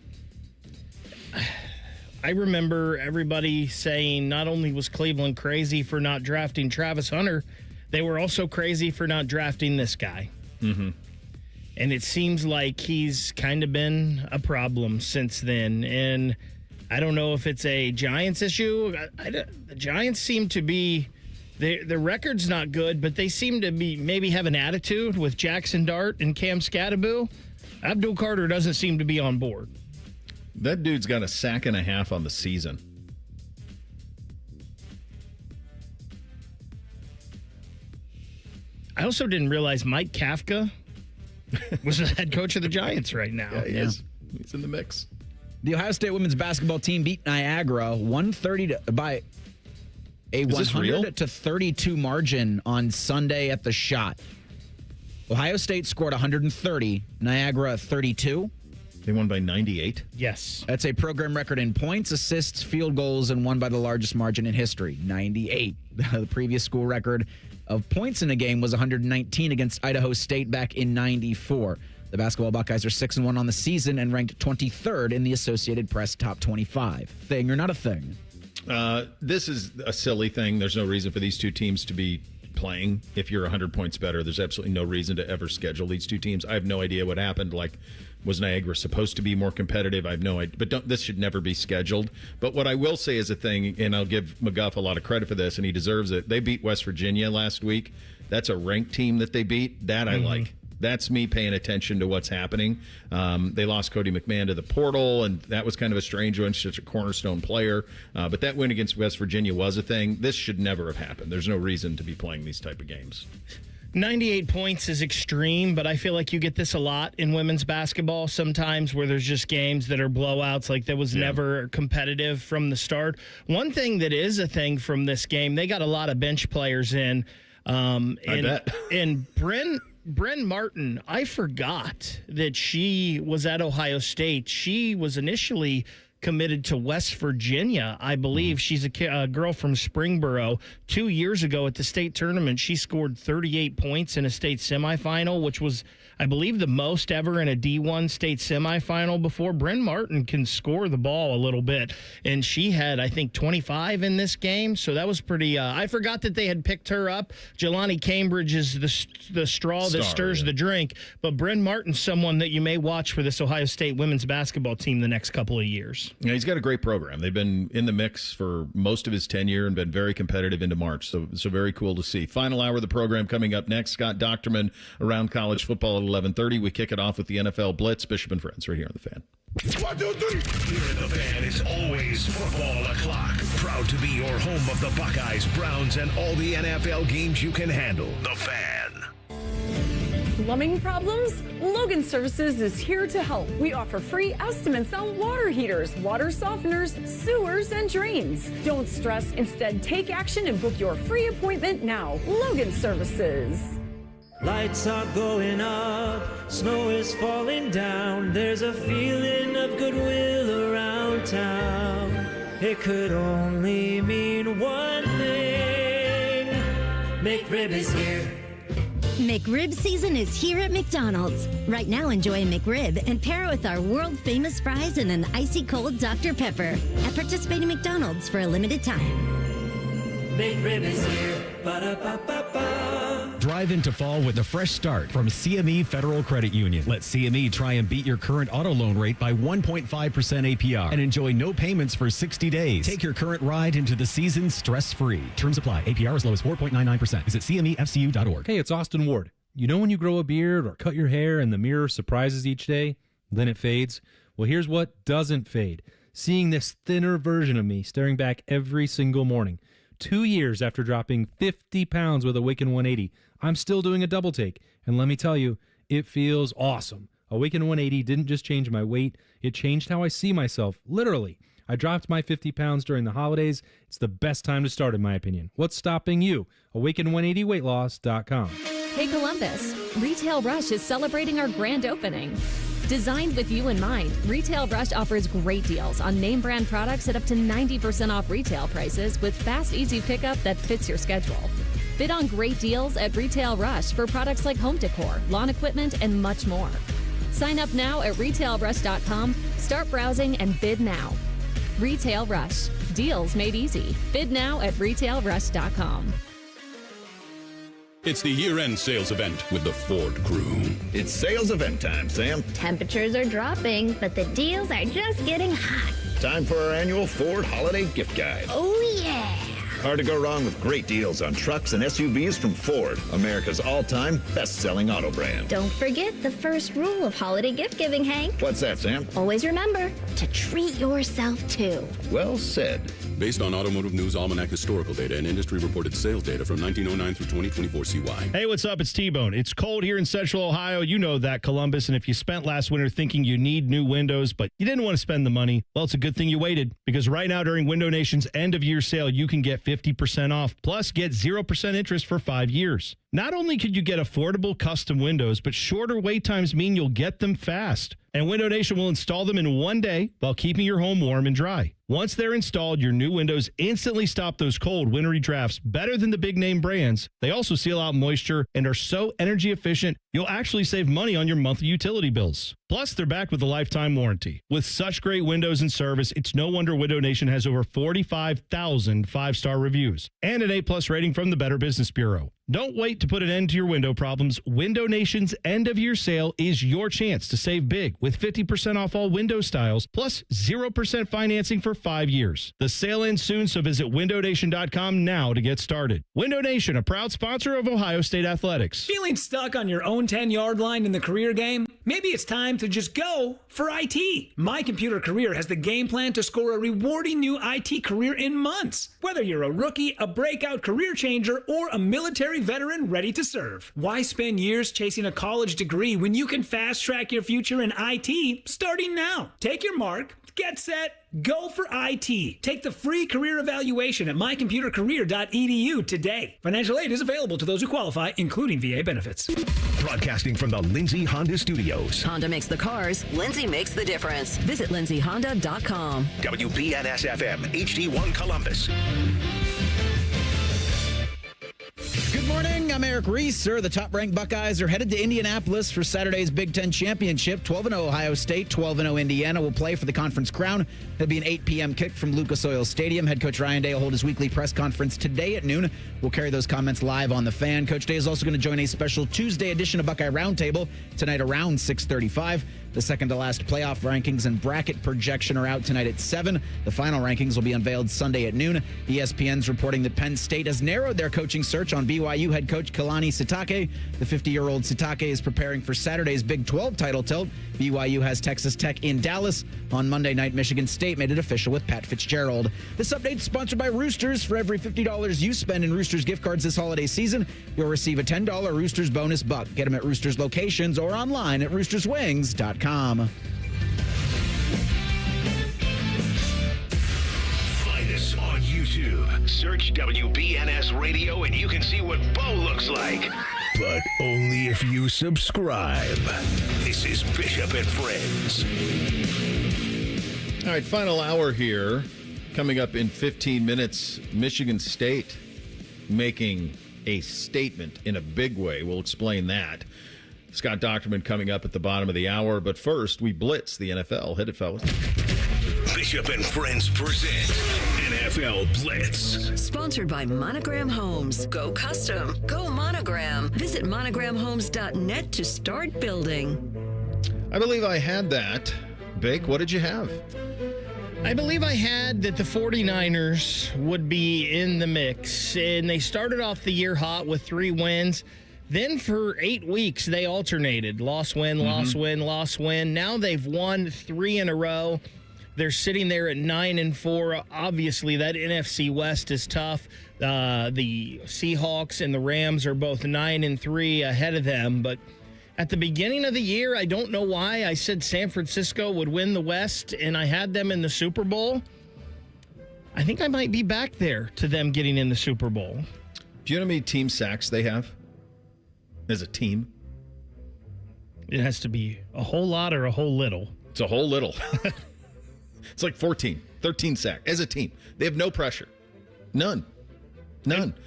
[SPEAKER 4] remember everybody saying not only was Cleveland crazy for not drafting Travis Hunter, they were also crazy for not drafting this guy. And it seems like he's kind of been a problem since then. And I don't know if it's a Giants issue. The Giants seem to be, the record's not good, but they seem to be maybe have an attitude with Jackson Dart and Cam Scattaboo. Abdul Carter doesn't seem to be on board.
[SPEAKER 3] That dude's got a sack and a half on the season.
[SPEAKER 4] I also didn't realize Mike Kafka was the head coach of the Giants right now.
[SPEAKER 3] Yeah, he is. He's in the mix.
[SPEAKER 1] The Ohio State women's basketball team beat Niagara 130 by a 100-32 margin on Sunday at the Shot. Ohio State scored 130, Niagara 32.
[SPEAKER 3] They won by 98?
[SPEAKER 4] Yes.
[SPEAKER 1] That's a program record in points, assists, field goals, and won by the largest margin in history, 98. The previous school record of points in a game was 119 against Idaho State back in 94. The basketball Buckeyes are 6-1 on the season and ranked 23rd in the Associated Press Top 25. Thing or not a thing?
[SPEAKER 3] This is a silly thing. There's no reason for these two teams to be playing. If you're 100 points better, there's absolutely no reason to ever schedule these two teams. I have no idea what happened. Like, was Niagara supposed to be more competitive? I have no idea. But this should never be scheduled. But what I will say is a thing, and I'll give McGuff a lot of credit for this, and he deserves it. They beat West Virginia last week. That's a ranked team that they beat. That I like. That's me paying attention to what's happening. They lost Cody McMahon to the portal, and that was kind of a strange one. Such a cornerstone player. But that win against West Virginia was a thing. This should never have happened. There's no reason to be playing these type of games.
[SPEAKER 4] 98 points is extreme, but I feel like you get this a lot in women's basketball sometimes where there's just games that are blowouts, like that was never competitive from the start. One thing that is a thing from this game, they got a lot of bench players in.
[SPEAKER 3] I bet.
[SPEAKER 4] And Bryn Martin, I forgot that she was at Ohio State. She was initially committed to West Virginia, I believe. She's a girl from Springboro. 2 years ago at the state tournament, she scored 38 points in a state semifinal, which was, I believe, the most ever in a D1 state semifinal before. Bryn Martin can score the ball a little bit, and she had, I think, 25 in this game, so that was pretty... I forgot that they had picked her up. Jelani Cambridge is the straw that stirs the drink, but Bryn Martin's someone that you may watch for this Ohio State women's basketball team the next couple of years.
[SPEAKER 3] Yeah, he's got a great program. They've been in the mix for most of his tenure and been very competitive into March, so very cool to see. Final hour of the program coming up next. Scott Dochterman around college football at 11:30. We kick it off with the NFL Blitz. Bishop and Friends right here on The Fan.
[SPEAKER 2] 1, 2, 3. Here in The Fan is always football o'clock. Proud to be your home of the Buckeyes, Browns, and all the NFL games you can handle. The Fan.
[SPEAKER 9] Plumbing problems? Logan Services is here to help. We offer free estimates on water heaters, water softeners, sewers, and drains. Don't stress. Instead, take action and book your free appointment now. Logan Services.
[SPEAKER 10] Lights are going up, snow is falling down. There's a feeling of goodwill around town. It could only mean one thing. McRib is here.
[SPEAKER 12] McRib season is here at McDonald's. Right now, enjoy a McRib and pair it with our world-famous fries and an icy cold Dr. Pepper at participating McDonald's for a limited time.
[SPEAKER 10] McRib is here. Ba-da-ba-ba-ba.
[SPEAKER 16] Drive into fall with a fresh start from CME Federal Credit Union. Let CME try and beat your current auto loan rate by 1.5% APR and enjoy no payments for 60 days. Take your current ride into the season stress-free. Terms apply. APR as low as 4.99%. Visit CMEFCU.org.
[SPEAKER 20] Hey, it's Austin Ward. You know when you grow a beard or cut your hair and the mirror surprises each day, then it fades? Well, here's what doesn't fade. Seeing this thinner version of me staring back every single morning. 2 years after dropping 50 pounds with Awaken 180, I'm still doing a double take. And let me tell you, it feels awesome. Awaken 180 didn't just change my weight, it changed how I see myself, literally. I dropped my 50 pounds during the holidays. It's the best time to start, in my opinion. What's stopping you? Awaken180weightloss.com.
[SPEAKER 17] Hey Columbus, Retail Rush is celebrating our grand opening. Designed with you in mind, Retail Rush offers great deals on name brand products at up to 90% off retail prices with fast, easy pickup that fits your schedule. Bid on great deals at Retail Rush for products like home decor, lawn equipment, and much more. Sign up now at retailrush.com, start browsing, and bid now. Retail Rush. Deals made easy. Bid now at retailrush.com.
[SPEAKER 11] It's the year-end sales event with the Ford crew.
[SPEAKER 14] It's sales event time, Sam.
[SPEAKER 18] Temperatures are dropping, but the deals are just getting hot.
[SPEAKER 14] Time for our annual Ford Holiday Gift Guide.
[SPEAKER 18] Oh, yeah.
[SPEAKER 14] Hard to go wrong with great deals on trucks and SUVs from Ford, America's all-time best-selling auto brand.
[SPEAKER 18] Don't forget the first rule of holiday gift giving, Hank.
[SPEAKER 14] What's that, Sam?
[SPEAKER 18] Always remember to treat yourself, too.
[SPEAKER 14] Well said.
[SPEAKER 11] Based on Automotive News Almanac historical data and industry-reported sales data from 1909 through 2024 CY.
[SPEAKER 19] Hey, what's up? It's T-Bone. It's cold here in Central Ohio. You know that, Columbus. And if you spent last winter thinking you need new windows, but you didn't want to spend the money, well, it's a good thing you waited. Because right now during Window Nation's end-of-year sale, you can get 50% off, plus get 0% interest for 5 years. Not only could you get affordable custom windows, but shorter wait times mean you'll get them fast. And Window Nation will install them in one day while keeping your home warm and dry. Once they're installed, your new windows instantly stop those cold, wintry drafts better than the big name brands. They also seal out moisture and are so energy efficient, you'll actually save money on your monthly utility bills. Plus, they're backed with a lifetime warranty. With such great windows and service, it's no wonder Window Nation has over 45,000 five-star reviews and an A+ rating from the Better Business Bureau. Don't wait to put an end to your window problems. Window Nation's end-of-year sale is your chance to save big with 50% off all window styles, plus 0% financing for 5 years. The sale ends soon, so visit windownation.com now to get started. Window Nation, a proud sponsor of Ohio State Athletics.
[SPEAKER 21] Feeling stuck on your own 10-yard line in the career game? Maybe it's time to just go for IT. My Computer Career has the game plan to score a rewarding new IT career in months. Whether you're a rookie, a breakout career changer, or a military veteran ready to serve. Why spend years chasing a college degree when you can fast track your future in IT starting now? Take your mark, get set, go for IT. Take the free career evaluation at mycomputercareer.edu today. Financial aid is available to those who qualify, including VA benefits.
[SPEAKER 2] Broadcasting from the Lindsay Honda Studios.
[SPEAKER 6] Honda makes the cars, Lindsay makes the difference. Visit lindsayhonda.com.
[SPEAKER 2] WBNS-FM, HD1 Columbus.
[SPEAKER 1] Good morning. I'm Eric Reeser. The top-ranked Buckeyes are headed to Indianapolis for Saturday's Big Ten Championship. 12-0 Ohio State, 12-0 Indiana will play for the conference crown. It'll be an 8 p.m. kick from Lucas Oil Stadium. Head coach Ryan Day will hold his weekly press conference today at noon. We'll carry those comments live on The Fan. Coach Day is also going to join a special Tuesday edition of Buckeye Roundtable tonight around 6:35. The second-to-last playoff rankings and bracket projection are out tonight at 7. The final rankings will be unveiled Sunday at noon. ESPN's reporting that Penn State has narrowed their coaching search on BYU head coach Kalani Sitake. The 50-year-old Sitake is preparing for Saturday's Big 12 title tilt. BYU has Texas Tech in Dallas. On Monday night, Michigan State made it official with Pat Fitzgerald. This update is sponsored by Roosters. For every $50 you spend in Roosters gift cards this holiday season, you'll receive a $10 Roosters bonus buck. Get them at Roosters locations or online at roosterswings.com.
[SPEAKER 2] Find us on YouTube. Search WBNS Radio and you can see what Bo looks like. But only if you subscribe. This is Bishop and Friends.
[SPEAKER 3] All right, final hour here. Coming up in 15 minutes, Michigan State making a statement in a big way. We'll explain that. Scott Dochterman coming up at the bottom of the hour. But first, we blitz the NFL. Hit it, fellas.
[SPEAKER 2] Bishop and Friends present NFL Blitz.
[SPEAKER 6] Sponsored by Monogram Homes. Go custom. Go Monogram. Visit monogramhomes.net to start building.
[SPEAKER 3] I believe I had that. Bake, what did you have?
[SPEAKER 4] I believe I had that the 49ers would be in the mix. And they started off the year hot with 3 wins. Then for 8 weeks, they alternated. Loss, win, loss, win, loss, win. Now they've won 3 in a row. They're sitting there at 9-4. Obviously, that NFC West is tough. The Seahawks and the Rams are both 9-3 ahead of them. But at the beginning of the year, I don't know why I said San Francisco would win the West, and I had them in the Super Bowl. I think I might be back there to them getting in the Super Bowl.
[SPEAKER 3] Do you know how many team sacks they have as a team?
[SPEAKER 4] It has to be a whole lot or a whole little.
[SPEAKER 3] It's a whole little. It's like 13 sacks as a team. They have no pressure. None.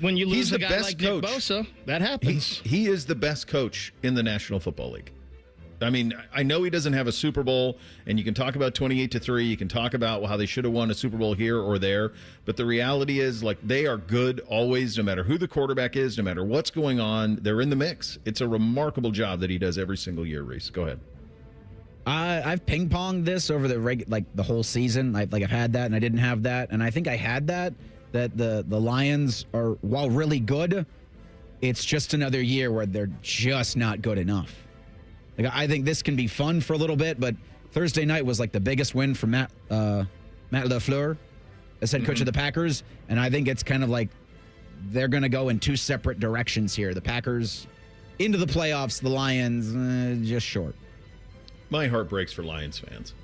[SPEAKER 4] When you lose
[SPEAKER 3] He's
[SPEAKER 4] a
[SPEAKER 3] the
[SPEAKER 4] guy
[SPEAKER 3] best
[SPEAKER 4] like
[SPEAKER 3] coach.
[SPEAKER 4] Nick Bosa, that happens.
[SPEAKER 3] He is the best coach in the National Football League. I mean, I know he doesn't have a Super Bowl, and you can talk about 28-3. You can talk about how they should have won a Super Bowl here or there. But the reality is, like, they are good always, no matter who the quarterback is, no matter what's going on. They're in the mix. It's a remarkable job that he does every single year, Reese. Go ahead.
[SPEAKER 1] I've ping-ponged this over the whole season. I've had that, and I didn't have that. And I think I had that the Lions are, while really good, it's just another year where they're just not good enough. Like, I think this can be fun for a little bit, but Thursday night was like the biggest win for Matt LaFleur as head coach of the Packers, and I think it's kind of like they're going to go in two separate directions here. The Packers into the playoffs, the Lions just short.
[SPEAKER 3] My heart breaks for Lions fans.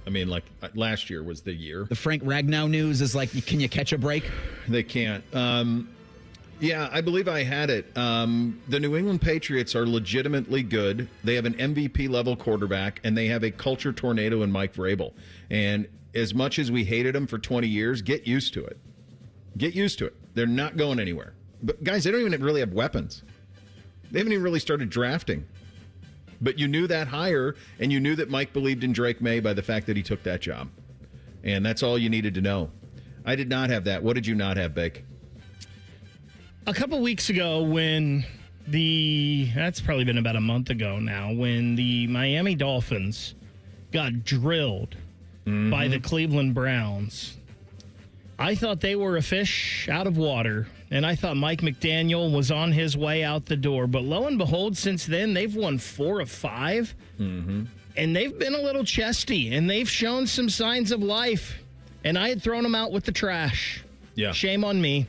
[SPEAKER 3] I mean, like, last year was the year.
[SPEAKER 1] The Frank Ragnow news is like, can you catch a break?
[SPEAKER 3] They can't. Yeah, I believe I had it. The New England Patriots are legitimately good. They have an MVP-level quarterback, and they have a culture tornado in Mike Vrabel. And as much as we hated him for 20 years, get used to it. Get used to it. They're not going anywhere. But, guys, they don't even really have weapons. They haven't even really started drafting. But you knew that hire, and you knew that Mike believed in Drake May by the fact that he took that job. And that's all you needed to know. I did not have that. What did you not have, Bake?
[SPEAKER 4] A couple weeks ago when that's probably been about a month ago now, when the Miami Dolphins got drilled by the Cleveland Browns, I thought they were a fish out of water, and I thought Mike McDaniel was on his way out the door. But lo and behold, since then, they've won 4 of 5, and they've been a little chesty, and they've shown some signs of life, and I had thrown them out with the trash.
[SPEAKER 3] Yeah.
[SPEAKER 4] Shame on me.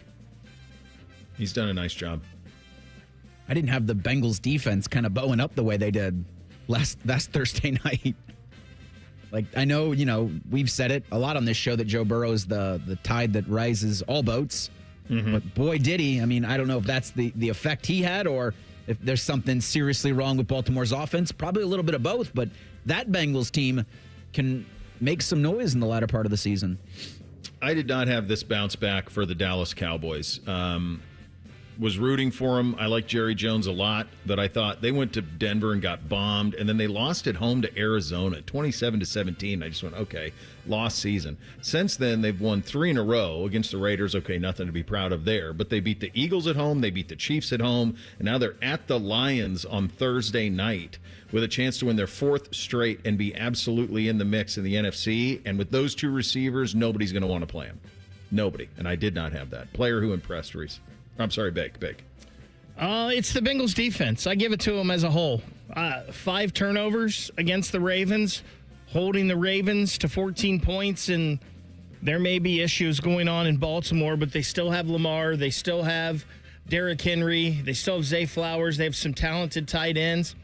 [SPEAKER 3] He's done a nice job.
[SPEAKER 1] I didn't have the Bengals defense kind of bowing up the way they did last Thursday night. Like, I know, we've said it a lot on this show that Joe Burrow is the tide that rises all boats. But boy, did he. I mean, I don't know if that's the effect he had or if there's something seriously wrong with Baltimore's offense. Probably a little bit of both, but that Bengals team can make some noise in the latter part of the season.
[SPEAKER 3] I did not have this bounce back for the Dallas Cowboys. Was rooting for him. I like Jerry Jones a lot, but I thought they went to Denver and got bombed, and then they lost at home to Arizona, 27-17. I just went, okay, lost season. Since then, they've won 3 in a row against the Raiders. Okay, nothing to be proud of there, but they beat the Eagles at home, they beat the Chiefs at home, and now they're at the Lions on Thursday night with a chance to win their 4th straight and be absolutely in the mix in the NFC. And with those 2 receivers, nobody's going to want to play them. Nobody. And I did not have that. Player who impressed, Reese. I'm sorry, Bake.
[SPEAKER 4] It's the Bengals defense. I give it to them as a whole. 5 turnovers against the Ravens, holding the Ravens to 14 points, and there may be issues going on in Baltimore, but they still have Lamar. They still have Derrick Henry. They still have Zay Flowers. They have some talented tight ends.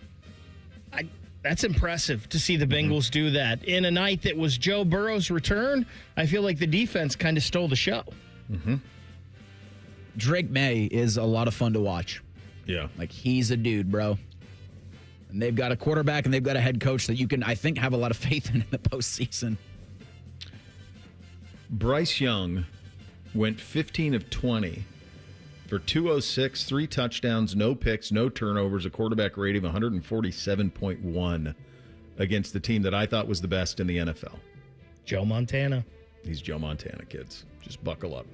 [SPEAKER 4] That's impressive to see the Bengals do that. In a night that was Joe Burrow's return, I feel like the defense kind of stole the show.
[SPEAKER 1] Drake May is a lot of fun to watch.
[SPEAKER 3] Yeah.
[SPEAKER 1] Like, he's a dude, bro. And they've got a quarterback and they've got a head coach that you can, I think, have a lot of faith in the postseason.
[SPEAKER 3] Bryce Young went 15 of 20 for 206, 3 touchdowns, no picks, no turnovers, a quarterback rating of 147.1 against the team that I thought was the best in the NFL.
[SPEAKER 4] Joe Montana.
[SPEAKER 3] He's Joe Montana, kids. Just buckle up.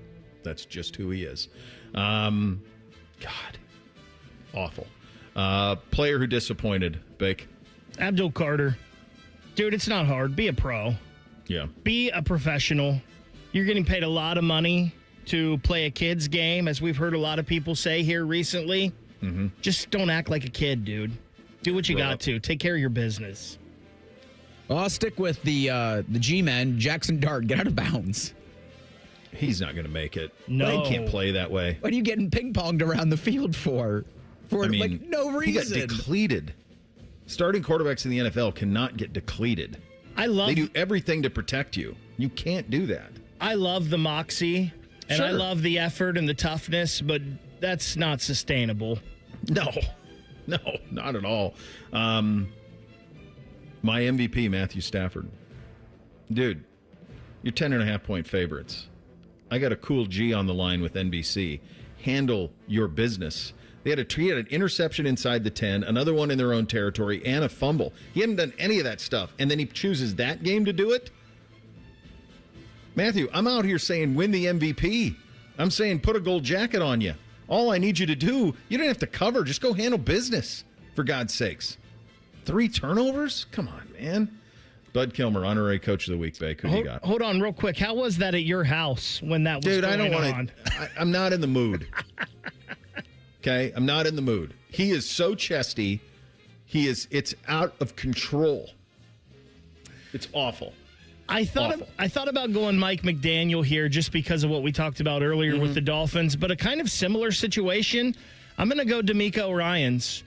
[SPEAKER 3] That's just who he is. God. Awful. Player who disappointed, Bake.
[SPEAKER 4] Abdul Carter. Dude, it's not hard. Be a pro.
[SPEAKER 3] Yeah.
[SPEAKER 4] Be a professional. You're getting paid a lot of money to play a kid's game, as we've heard a lot of people say here recently. Just don't act like a kid, dude. Do what you got to. Take care of your business.
[SPEAKER 1] Well, I'll stick with the G-men. Jackson Dart, get out of bounds.
[SPEAKER 3] He's not going to make it.
[SPEAKER 4] No.
[SPEAKER 3] He can't play that way.
[SPEAKER 1] What are you getting ping-ponged around the field for? Like, no reason.
[SPEAKER 3] He got depleted. Starting quarterbacks in the NFL cannot get depleted. They do everything to protect you. You can't do that.
[SPEAKER 4] I love the moxie, and I love the effort and the toughness, but that's not sustainable.
[SPEAKER 3] No, not at all. My MVP, Matthew Stafford. Dude, you're 10.5-point favorites. I got a cool G on the line with NBC. Handle your business. He had an interception inside the 10, another one in their own territory, and a fumble. He hadn't done any of that stuff, and then he chooses that game to do it? Matthew, I'm out here saying win the MVP. I'm saying put a gold jacket on you. All I need you to do, you don't have to cover. Just go handle business, for God's sakes. 3 turnovers? Come on, man. Bud Kilmer, honorary coach of the week, Bake. Who you got?
[SPEAKER 4] Hold on real quick. How was that at your house when that was going on?
[SPEAKER 3] Dude, I don't want to. I'm not in the mood. Okay? I'm not in the mood. He is so chesty. It's out of control. It's awful.
[SPEAKER 4] I thought about going Mike McDaniel here just because of what we talked about earlier with the Dolphins, but a kind of similar situation. I'm going to go D'Amico Ryans.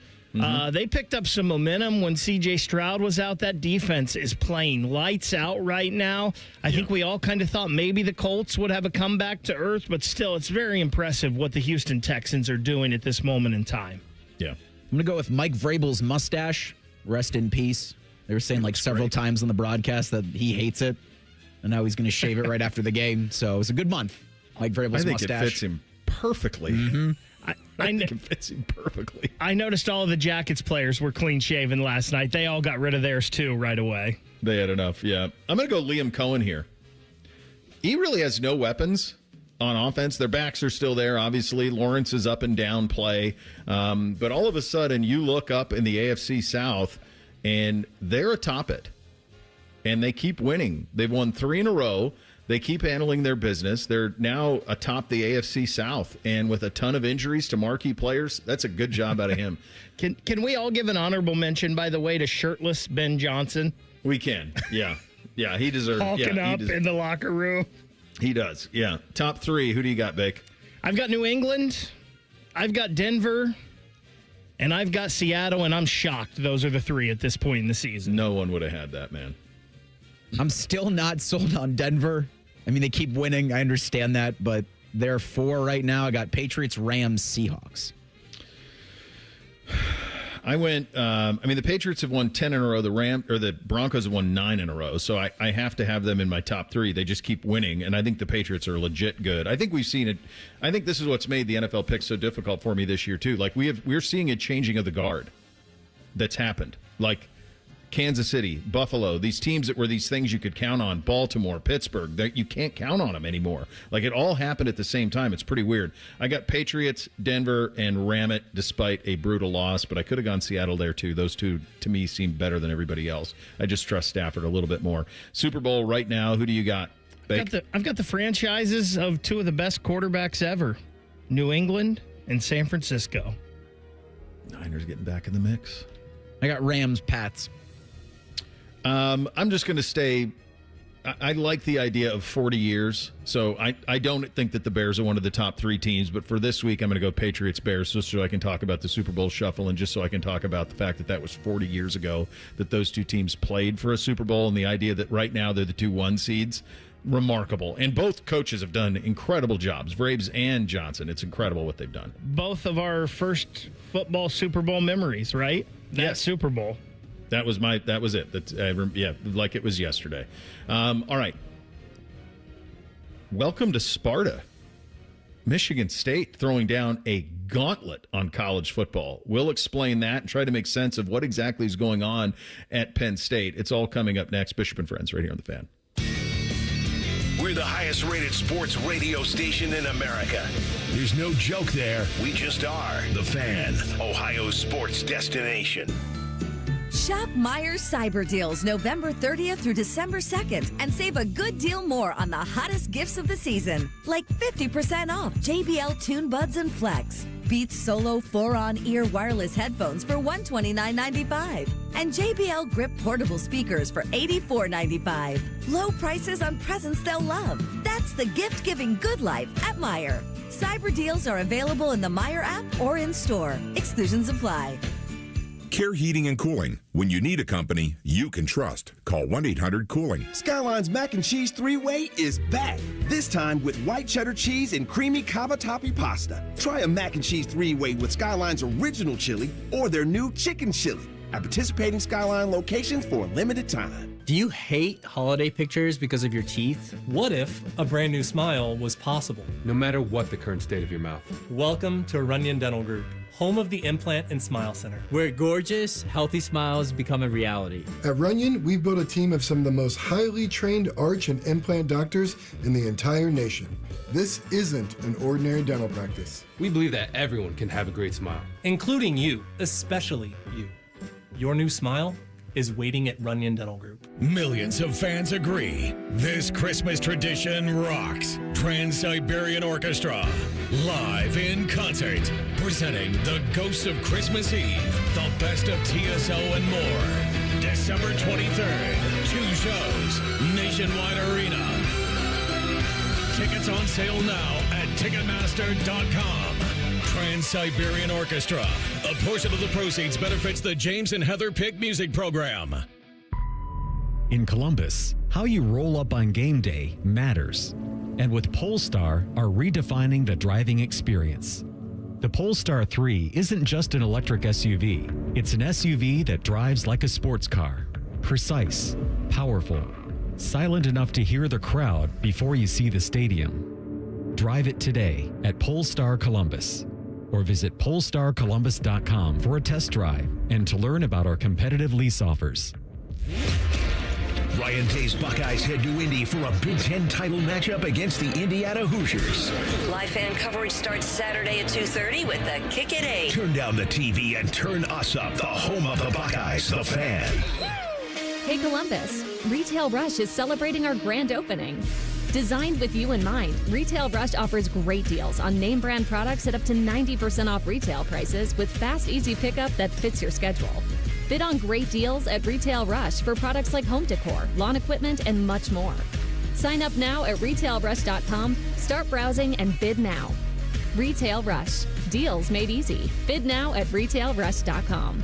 [SPEAKER 4] They picked up some momentum when C.J. Stroud was out. That defense is playing lights out right now. I think we all kind of thought maybe the Colts would have a comeback to earth, but still, it's very impressive what the Houston Texans are doing at this moment in time.
[SPEAKER 3] Yeah.
[SPEAKER 1] I'm going to go with Mike Vrabel's mustache. Rest in peace. They were saying like several times on the broadcast that he hates it, and now he's going to shave it right after the game. So it was a good month. Mike Vrabel's mustache.
[SPEAKER 3] I think it fits him perfectly. I think it fits him perfectly.
[SPEAKER 4] I noticed all of the Jackets players were clean-shaven last night. They all got rid of theirs, too, right away.
[SPEAKER 3] They had enough, yeah. I'm going to go Liam Cohen here. He really has no weapons on offense. Their backs are still there, obviously. Lawrence is up and down play. But all of a sudden, you look up in the AFC South, and they're atop it. And they keep winning. They've won 3 in a row. They keep handling their business. They're now atop the AFC South, and with a ton of injuries to marquee players, that's a good job out of him.
[SPEAKER 4] Can we all give an honorable mention, by the way, to shirtless Ben Johnson?
[SPEAKER 3] We can, yeah. Yeah, he deserves it.
[SPEAKER 4] Hulking up in the locker room.
[SPEAKER 3] He does, yeah. Top 3, who do you got, Bake?
[SPEAKER 4] I've got New England, I've got Denver, and I've got Seattle, and I'm shocked those are the 3 at this point in the season.
[SPEAKER 3] No one would have had that, man.
[SPEAKER 1] I'm still not sold on Denver. I mean, they keep winning. I understand that, but they're 4 right now. I got Patriots, Rams, Seahawks.
[SPEAKER 3] I went. The Patriots have won 10 in a row. The Broncos have won 9 in a row. So I have to have them in my top 3. They just keep winning, and I think the Patriots are legit good. I think we've seen it. I think this is what's made the NFL picks so difficult for me this year too. Like we're seeing a changing of the guard that's happened. Like Kansas City, Buffalo, these teams that were these things you could count on, Baltimore, Pittsburgh, you can't count on them anymore. Like it all happened at the same time. It's pretty weird. I got Patriots, Denver, and ram it despite a brutal loss, but I could have gone Seattle there too. Those 2 to me seem better than everybody else. I just trust Stafford a little bit more. Super Bowl right now, who do you got?
[SPEAKER 4] I've got the franchises of 2 of the best quarterbacks ever, New England and San Francisco.
[SPEAKER 3] Niners getting back in the mix.
[SPEAKER 1] I got Rams, Pats.
[SPEAKER 3] I'm just going to stay. I like the idea of 40 years, so I don't think that the Bears are one of the top 3 teams, but for this week, I'm going to go Patriots-Bears just so I can talk about the Super Bowl shuffle and just so I can talk about the fact that that was 40 years ago that those 2 teams played for a Super Bowl, and the idea that right now they're the 2 1 seeds, remarkable. And both coaches have done incredible jobs, Vrabes and Johnson. It's incredible what they've done.
[SPEAKER 4] Both of our first football Super Bowl memories, right? That Super Bowl.
[SPEAKER 3] That was it. Like it was yesterday. All right. Welcome to Sparta. Michigan State throwing down a gauntlet on college football. We'll explain that and try to make sense of what exactly is going on at Penn State. It's all coming up next. Bishop and Friends right here on The Fan.
[SPEAKER 2] We're the highest rated sports radio station in America. There's no joke there. We just are. The Fan, Ohio's sports destination.
[SPEAKER 5] Shop Meijer's Cyber Deals November 30th through December 2nd and save a good deal more on the hottest gifts of the season, like 50% off JBL Tune Buds and Flex, Beats Solo 4-on-ear wireless headphones for $129.95, and JBL Grip portable speakers for $84.95. Low prices on presents they'll love. That's the gift-giving good life at Meijer. Cyber Deals are available in the Meijer app or in store. Exclusions apply.
[SPEAKER 7] Care Heating and Cooling. When you need a company you can trust, call 1-800-COOLING.
[SPEAKER 15] Skyline's Mac and Cheese 3-Way is back. This time with white cheddar cheese and creamy cavatappi pasta. Try a Mac and Cheese 3-Way with Skyline's original chili or their new chicken chili at participating Skyline locations for a limited time.
[SPEAKER 22] Do you hate holiday pictures because of your teeth? What if a brand new smile was possible?
[SPEAKER 23] No matter what the current state of your mouth.
[SPEAKER 22] Welcome to Runyon Dental Group.
[SPEAKER 8] home of the Implant and Smile Center.
[SPEAKER 22] Where gorgeous, healthy smiles become a reality.
[SPEAKER 13] At Runyon, we've built a team of some of the most highly trained arch and implant doctors in the entire nation. This isn't an ordinary dental practice.
[SPEAKER 23] We believe that everyone can have a great smile,
[SPEAKER 8] Including you, especially you. Your new smile is waiting at Runyon Dental Group.
[SPEAKER 2] Millions of fans agree. This Christmas tradition rocks. Trans-Siberian Orchestra, live in concert, presenting The Ghosts of Christmas Eve, the best of TSO and more. December 23rd, 2 shows, Nationwide Arena. Tickets on sale now at Ticketmaster.com. Trans-Siberian Orchestra. A portion of the proceeds benefits the James and Heather Pick Music Program.
[SPEAKER 16] In Columbus, how you roll up on game day matters. And with Polestar are redefining the driving experience. The Polestar 3 isn't just an electric SUV. It's an SUV that drives like a sports car. Precise, powerful, silent enough to hear the crowd before you see the stadium. Drive it today at Polestar Columbus. Or visit polestarcolumbus.com for a test drive and to learn about our competitive lease offers.
[SPEAKER 2] Ryan Day's Buckeyes head to Indy for a Big Ten title matchup against the Indiana Hoosiers.
[SPEAKER 6] Live fan coverage starts Saturday at 2:30 with the Kick at 8.
[SPEAKER 2] Turn down the TV and turn us up, the home of the Buckeyes, The Fan.
[SPEAKER 17] Hey Columbus, Retail Rush is celebrating our grand opening. Designed with you in mind, Retail Rush offers great deals on name brand products at up to 90% off retail prices with fast, easy pickup that fits your schedule. Bid on great deals at Retail Rush for products like home decor, lawn equipment, and much more. Sign up now at retailrush.com, start browsing, and bid now. Retail Rush. Deals made easy. Bid now at retailrush.com.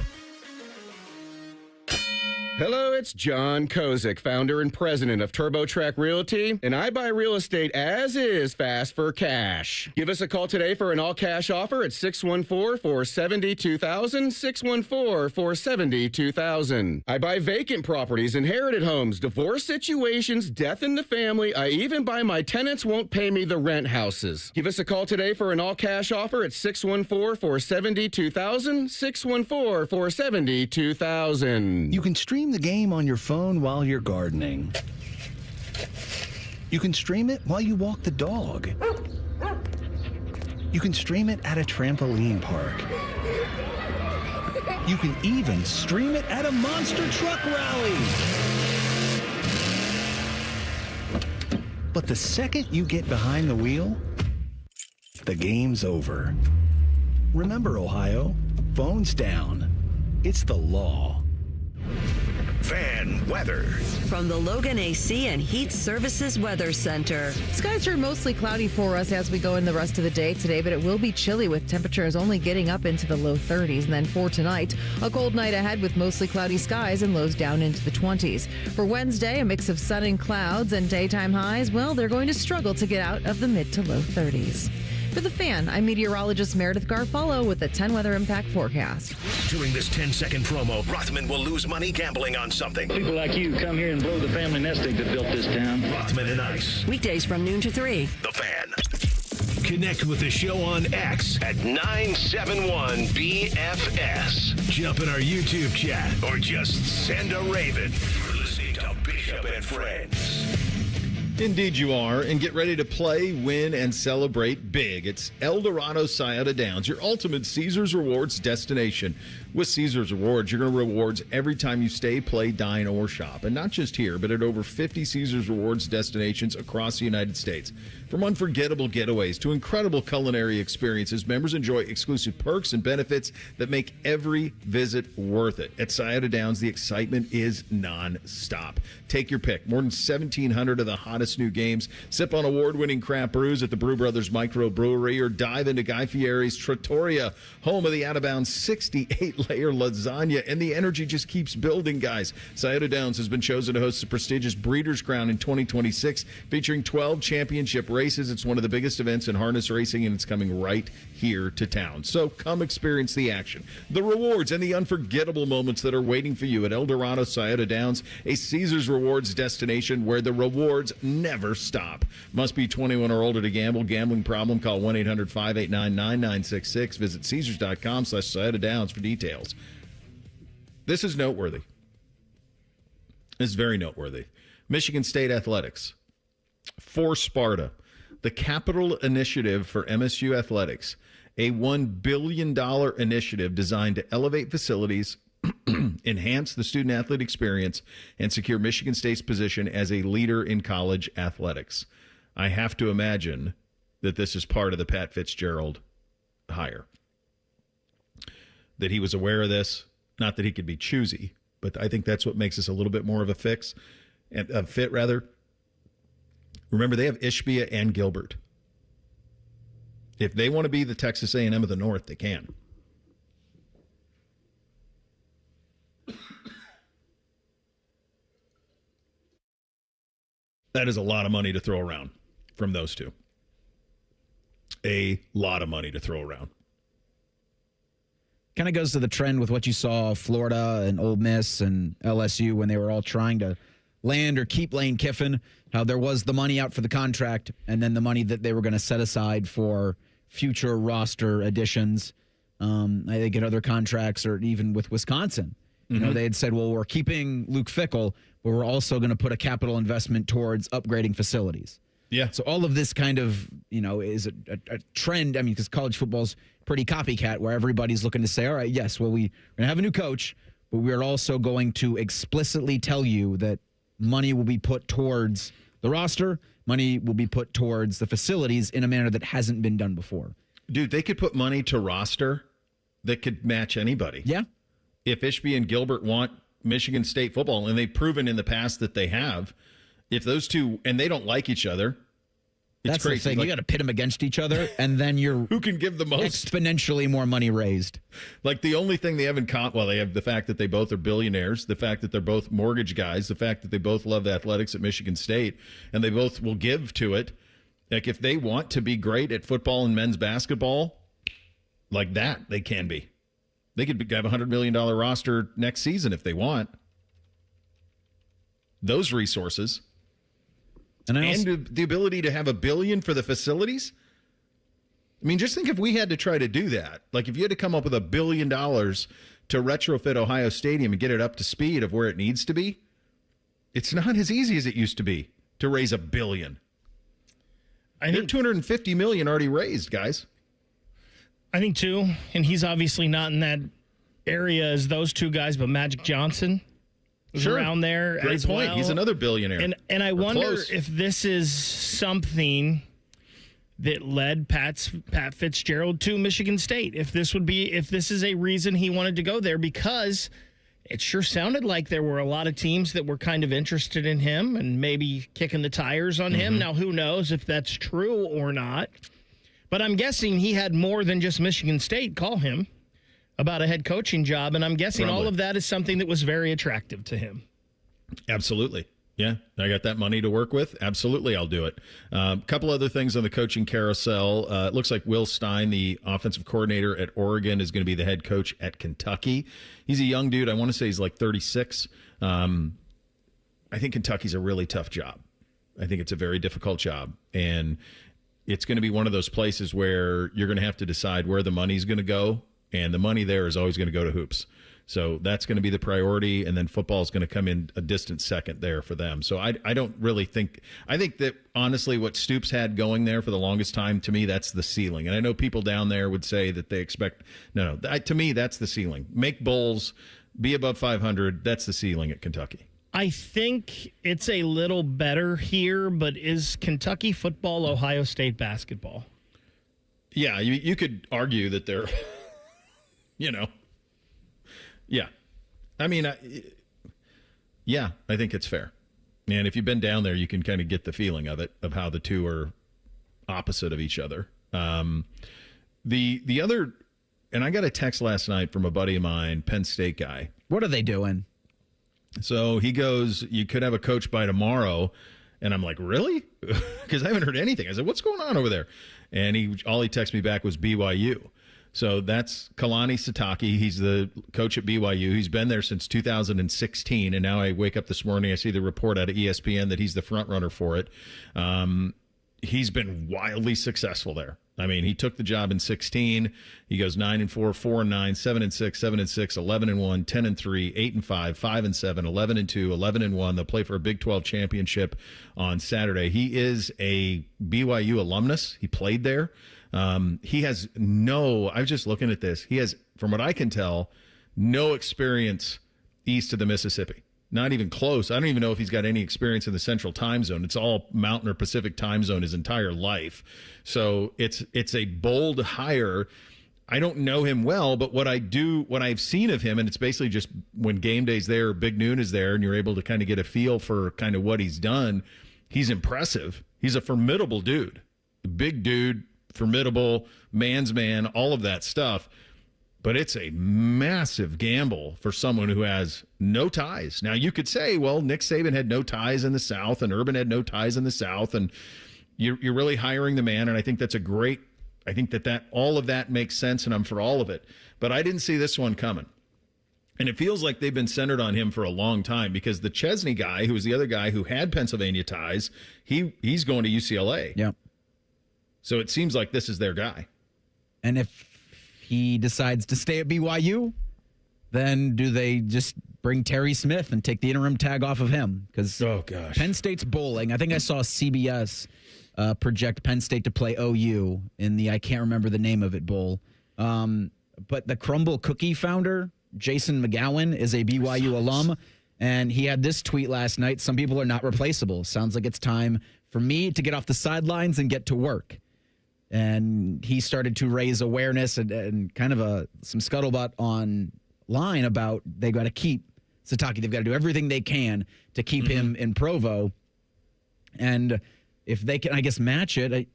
[SPEAKER 24] Hello, it's John Kozik, founder and president of TurboTrack Realty, and I buy real estate as is fast for cash. Give us a call today for an all-cash offer at 614-470-2000, 614-470-2000. I buy vacant properties, inherited homes, divorce situations, death in the family. I even buy my tenants won't pay me the rent houses. Give us a call today for an all-cash offer at 614-470-2000, 614-470-2000.
[SPEAKER 25] You can stream the game on your phone while you're gardening. You can stream it while you walk the dog. You can stream it at a trampoline park. You can even stream it at a monster truck rally. But the second you get behind the wheel, the game's over. Remember, Ohio, phones down. It's the law.
[SPEAKER 2] Fan weather.
[SPEAKER 6] From the Logan AC and Heat Services Weather Center.
[SPEAKER 26] Skies turn mostly cloudy for us as we go in the rest of the day today, but it will be chilly with temperatures only getting up into the low 30s. And then for tonight, a cold night ahead with mostly cloudy skies and lows down into the 20s. For Wednesday, a mix of sun and clouds, and daytime highs, well, they're going to struggle to get out of the mid to low 30s. For The Fan, I'm meteorologist Meredith Garfalo with the 10 Weather Impact Forecast.
[SPEAKER 2] During this 10-second promo, Rothman will lose money gambling on something.
[SPEAKER 27] People like you come here and blow the family nest egg that built this town.
[SPEAKER 2] Rothman and Ice.
[SPEAKER 6] Weekdays from noon to 3.
[SPEAKER 2] The Fan. Connect with the show on X at 971BFS. Jump in our YouTube chat or just send a raven. You're listening to Bishop and Friends.
[SPEAKER 3] Indeed you are, and get ready to play, win, and celebrate big. It's El Dorado Scioto Downs, your ultimate Caesars Rewards destination. With Caesars Rewards, you're going to rewards every time you stay, play, dine, or shop. And not just here, but at over 50 Caesars Rewards destinations across the United States. From unforgettable getaways to incredible culinary experiences, members enjoy exclusive perks and benefits that make every visit worth it. At Scioto Downs, the excitement is non-stop. Take your pick. More than 1,700 of the hottest new games. Sip on award-winning craft brews at the Brew Brothers Microbrewery, or dive into Guy Fieri's Trattoria, home of the out-of-bounds 68-layer lasagna, and the energy just keeps building, guys. Scioto Downs has been chosen to host the prestigious Breeders' Crown in 2026, featuring 12 championship races. It's one of the biggest events in harness racing, and it's coming right here to town. So come experience the action, the rewards, and the unforgettable moments that are waiting for you at El Dorado Scioto Downs, a Caesars Rewards destination where the rewards never stop. Must be 21 or older to gamble. Gambling problem? Call 1-800-589-9966. Visit Caesars.com/side of downs for details. This is noteworthy. This is very noteworthy. Michigan State Athletics. For Sparta, the Capital Initiative for MSU Athletics, a $1 billion initiative designed to elevate facilities, enhance the student-athlete experience, and secure Michigan State's position as a leader in college athletics. I have to imagine that this is part of the Pat Fitzgerald hire. That he was aware of this, not that he could be choosy, but I think that's what makes this a little bit more of a fit. Remember, they have Ishbia and Gilbert. If they want to be the Texas A&M of the North, they can. That is a lot of money to throw around from those two. A lot of money to throw around.
[SPEAKER 1] Kind of goes to the trend with what you saw Florida and Ole Miss and LSU when they were all trying to land or keep Lane Kiffin, how there was the money out for the contract and then the money that they were going to set aside for future roster additions. I think in other contracts or even with Wisconsin, you know, they had said, well, we're keeping Luke Fickell, but we're also going to put a capital investment towards upgrading facilities.
[SPEAKER 3] Yeah.
[SPEAKER 1] So all of this kind of, you know, is a trend. I mean, because college football's pretty copycat where everybody's looking to say, all right, yes, well, we're going to have a new coach, but we're also going to explicitly tell you that money will be put towards the roster. Money will be put towards the facilities in a manner that hasn't been done before.
[SPEAKER 3] Dude, they could put money to roster that could match anybody.
[SPEAKER 1] Yeah.
[SPEAKER 3] If Ishbia and Gilbert want Michigan State football, and they've proven in the past that they have, if those two, and they don't like each other, it's
[SPEAKER 1] That's
[SPEAKER 3] crazy.
[SPEAKER 1] the thing.
[SPEAKER 3] Like,
[SPEAKER 1] you got to pit them against each other, and then you're
[SPEAKER 3] who can give the most?
[SPEAKER 1] Exponentially more money raised.
[SPEAKER 3] Like the only thing they have in common, well, they have the fact that they both are billionaires, the fact that they're both mortgage guys, the fact that they both love athletics at Michigan State, and they both will give to it. Like if they want to be great at football and men's basketball, like that, they can be. They could have a $100 million roster next season if they want. Those resources. And the ability to have $1 billion for the facilities. I mean, just think if we had to try to do that. Like if you had to come up with $1 billion to retrofit Ohio Stadium and get it up to speed of where it needs to be, it's not as easy as it used to be to raise $1 billion. I think $250 million already raised, guys.
[SPEAKER 4] I think too, and he's obviously not in that area as those two guys, but Magic Johnson is around there.
[SPEAKER 3] Great
[SPEAKER 4] as
[SPEAKER 3] point.
[SPEAKER 4] well.
[SPEAKER 3] He's another billionaire.
[SPEAKER 4] And I wonder
[SPEAKER 3] close.
[SPEAKER 4] if this is something that led Pat Fitzgerald to Michigan State. If this is a reason he wanted to go there, because it sure sounded like there were a lot of teams that were kind of interested in him and maybe kicking the tires on him. Now, who knows if that's true or not? But I'm guessing he had more than just Michigan State call him about a head coaching job, and I'm guessing all of that is something that was very attractive to him.
[SPEAKER 3] Absolutely. Yeah, I got that money to work with. Absolutely, I'll do it. A couple other things on the coaching carousel. It looks like Will Stein, the offensive coordinator at Oregon, is going to be the head coach at Kentucky. He's a young dude. I want to say he's like 36. I think Kentucky's a really tough job. I think it's a very difficult job, and it's going to be one of those places where you're going to have to decide where the money's going to go, and the money there is always going to go to hoops. So that's going to be the priority, and then football is going to come in a distant second there for them. So I don't really think – I think that, honestly, what Stoops had going there for the longest time, to me, that's the ceiling. And I know people down there would say that they expect – no, to me, that's the ceiling. Make bowls, be above 500, that's the ceiling at Kentucky.
[SPEAKER 4] I think it's a little better here, but is Kentucky football Ohio State basketball?
[SPEAKER 3] Yeah, you could argue that they're – you know. Yeah. I mean, I think it's fair. And if you've been down there, you can kind of get the feeling of it, of how the two are opposite of each other. The other, and I got a text last night from a buddy of mine, Penn State guy.
[SPEAKER 1] What are they doing?
[SPEAKER 3] So he goes, you could have a coach by tomorrow. And I'm like, really? Because I haven't heard anything. I said, what's going on over there? And all he texted me back was BYU. So that's Kalani Sitake. He's the coach at BYU. He's been there since 2016, and now I wake up this morning, I see the report out of ESPN that he's the front runner for it. He's been wildly successful there. I mean, he took the job in 16. He goes 9-4, 4-9, 7-6, 7-6, 11-1, 10-3, 8-5, 5-7, 11-2, 11-1. They'll play for a Big 12 championship on Saturday. He is a BYU alumnus. He played there. He has I was just looking at this. He has, from what I can tell, no experience east of the Mississippi. Not even close. I don't even know if he's got any experience in the Central Time Zone. It's all Mountain or Pacific Time Zone his entire life. So it's a bold hire. I don't know him well, but what I've seen of him, and it's basically just when game day's there, Big Noon is there, and you're able to kind of get a feel for kind of what he's done. He's impressive. He's a formidable dude. Big dude, formidable, man's man, all of that stuff. But it's a massive gamble for someone who has no ties. Now, you could say, well, Nick Saban had no ties in the South, and Urban had no ties in the South, and you're really hiring the man, and I think that's I think that all of that makes sense, and I'm for all of it. But I didn't see this one coming. And it feels like they've been centered on him for a long time, because the Chesney guy, who was the other guy who had Pennsylvania ties, he's going to UCLA.
[SPEAKER 1] Yep.
[SPEAKER 3] So it seems like this is their guy.
[SPEAKER 1] And if he decides to stay at BYU, then do they just bring Terry Smith and take the interim tag off of him? Because Penn State's bowling. I think I saw CBS project Penn State to play OU in the I can't remember the name of it bowl. But the Crumble Cookie founder, Jason McGowan, is a BYU alum, and he had this tweet last night: "Some people are not replaceable. Sounds like it's time for me to get off the sidelines and get to work." And he started to raise awareness and kind of some scuttlebutt online about they got to keep Sitake. They've got to do everything they can to keep him in Provo. And if they can, I guess, match it,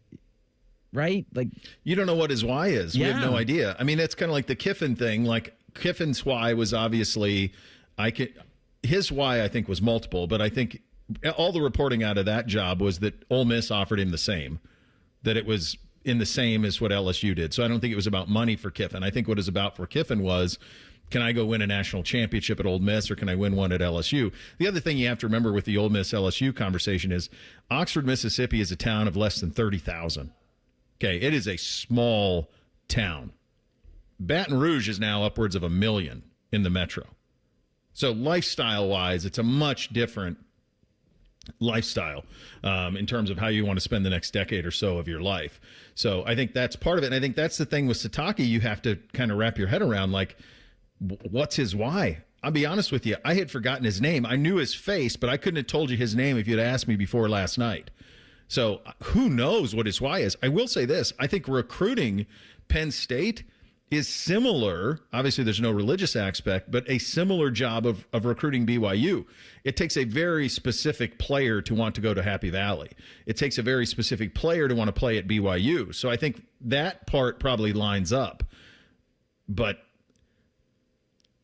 [SPEAKER 1] right? Like,
[SPEAKER 3] you don't know what his why is.
[SPEAKER 1] Yeah.
[SPEAKER 3] We have no idea. I mean, it's kind of like the Kiffin thing. Like, Kiffin's why was obviously, his why, I think, was multiple. But I think all the reporting out of that job was that Ole Miss offered him the same, that it was in the same as what LSU did. So I don't think it was about money for Kiffin. I think what it was about for Kiffin was, can I go win a national championship at Ole Miss, or can I win one at LSU? The other thing you have to remember with the Ole Miss LSU conversation is Oxford, Mississippi is a town of less than 30,000. Okay, it is a small town. Baton Rouge is now upwards of 1 million in the metro. So lifestyle-wise, it's a much different lifestyle in terms of how you want to spend the next decade or so of your life. So I think that's part of it. And I think that's the thing with Sitake you have to kind of wrap your head around, like, what's his why? I'll be honest with you. I had forgotten his name. I knew his face, but I couldn't have told you his name if you'd asked me before last night. So who knows what his why is? I will say this. I think recruiting Penn State is similar. Obviously, there's no religious aspect, but a similar job of recruiting BYU. It takes a very specific player to want to go to Happy Valley. It takes a very specific player to want to play at BYU. So I think that part probably lines up. But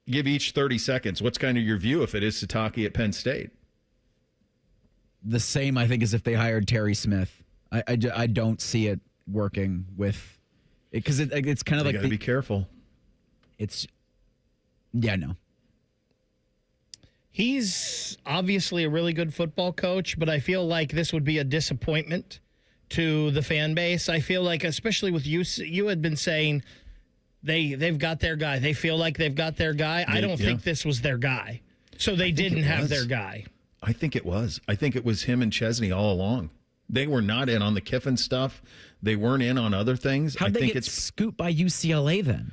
[SPEAKER 3] give each 30 seconds. What's kind of your view if it is Sitake at Penn State?
[SPEAKER 1] The same, I think, as if they hired Terry Smith. I don't see it working with... Because it's kind of like...
[SPEAKER 3] You got to be careful.
[SPEAKER 1] No.
[SPEAKER 4] He's obviously a really good football coach, but I feel like this would be a disappointment to the fan base. I feel like, especially with you had been saying they've got their guy. They feel like they've got their guy. I don't think this was their guy. So they didn't have their guy.
[SPEAKER 3] I think it was. I think it was him and Chesney all along. They were not in on the Kiffin stuff. They weren't in on other things.
[SPEAKER 1] How'd they get scooped by UCLA then?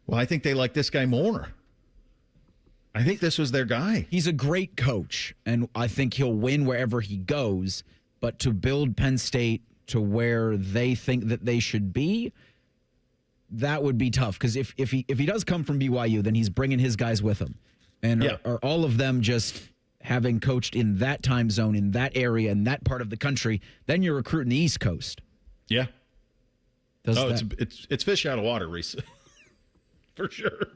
[SPEAKER 3] Well, I think they like this guy more. I think this was their guy.
[SPEAKER 1] He's a great coach, and I think he'll win wherever he goes. But to build Penn State to where they think that they should be, that would be tough. Because if he does come from BYU, then he's bringing his guys with him. And are all of them just having coached in that time zone, in that area, in that part of the country, then you're recruiting the East Coast.
[SPEAKER 3] Yeah. It's fish out of water, Reese. For sure.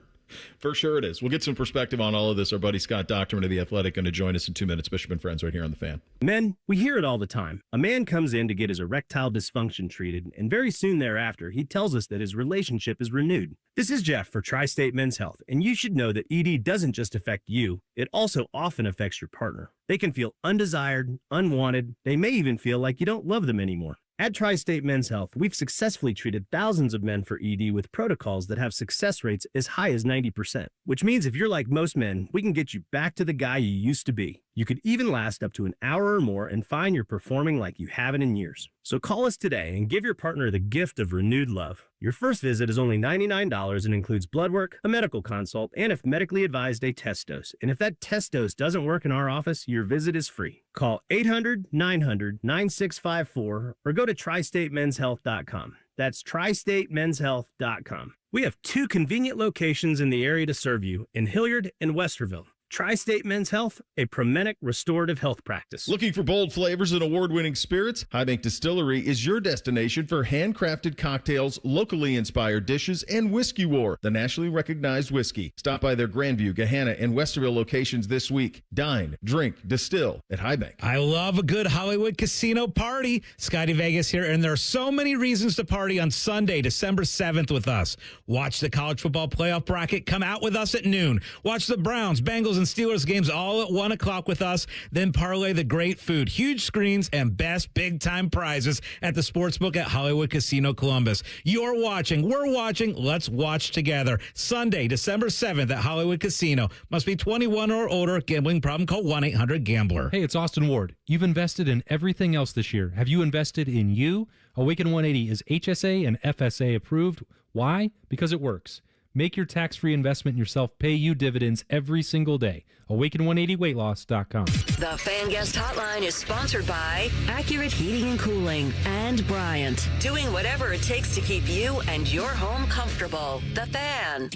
[SPEAKER 3] For sure it is. We'll get some perspective on all of this. Our buddy Scott Dochterman of The Athletic going to join us in 2 minutes. Bishop and Friends right here on The Fan.
[SPEAKER 9] Men, we hear it all the time. A man comes in to get his erectile dysfunction treated, and very soon thereafter, he tells us that his relationship is renewed. This is Jeff for Tri-State Men's Health, and you should know that ED doesn't just affect you, it also often affects your partner. They can feel undesired, unwanted, they may even feel like you don't love them anymore. At Tri-State Men's Health, we've successfully treated thousands of men for ED with protocols that have success rates as high as 90%, which means if you're like most men, we can get you back to the guy you used to be. You could even last up to an hour or more and find you're performing like you haven't in years. So call us today and give your partner the gift of renewed love. Your first visit is only $99 and includes blood work, a medical consult, and if medically advised, a test dose. And if that test dose doesn't work in our office, your visit is free. Call 800-900-9654 or go to tristatemenshealth.com. That's tristatemenshealth.com. We have 2 convenient locations in the area to serve you in Hilliard and Westerville. Tri-State Men's Health, a Promenic restorative health practice.
[SPEAKER 3] Looking for bold flavors and award-winning spirits? High Bank Distillery is your destination for handcrafted cocktails, locally inspired dishes, and Whiskey War, the nationally recognized whiskey. Stop by their Grandview, Gahanna, and Westerville locations this week. Dine, drink, distill at High Bank.
[SPEAKER 10] I love a good Hollywood casino party. Scotty Vegas here, and there are so many reasons to party on Sunday, December 7th with us. Watch the college football playoff bracket. Come out with us at noon. Watch the Browns, Bengals, and Steelers games all at 1 o'clock with us. Then parlay the great food, huge screens, and best big-time prizes at the Sportsbook at Hollywood Casino Columbus. You're watching. We're watching. Let's watch together. Sunday, December 7th at Hollywood Casino. Must be 21 or older. Gambling problem? Call 1-800-GAMBLER.
[SPEAKER 11] Hey, it's Austin Ward. You've invested in everything else this year. Have you invested in you? Awaken 180 is HSA and FSA approved. Why? Because it works. Make your tax-free investment in yourself pay you dividends every single day. Awaken180weightloss.com.
[SPEAKER 6] The Fan Guest Hotline is sponsored by Accurate Heating and Cooling and Bryant, doing whatever it takes to keep you and your home comfortable. The Fan.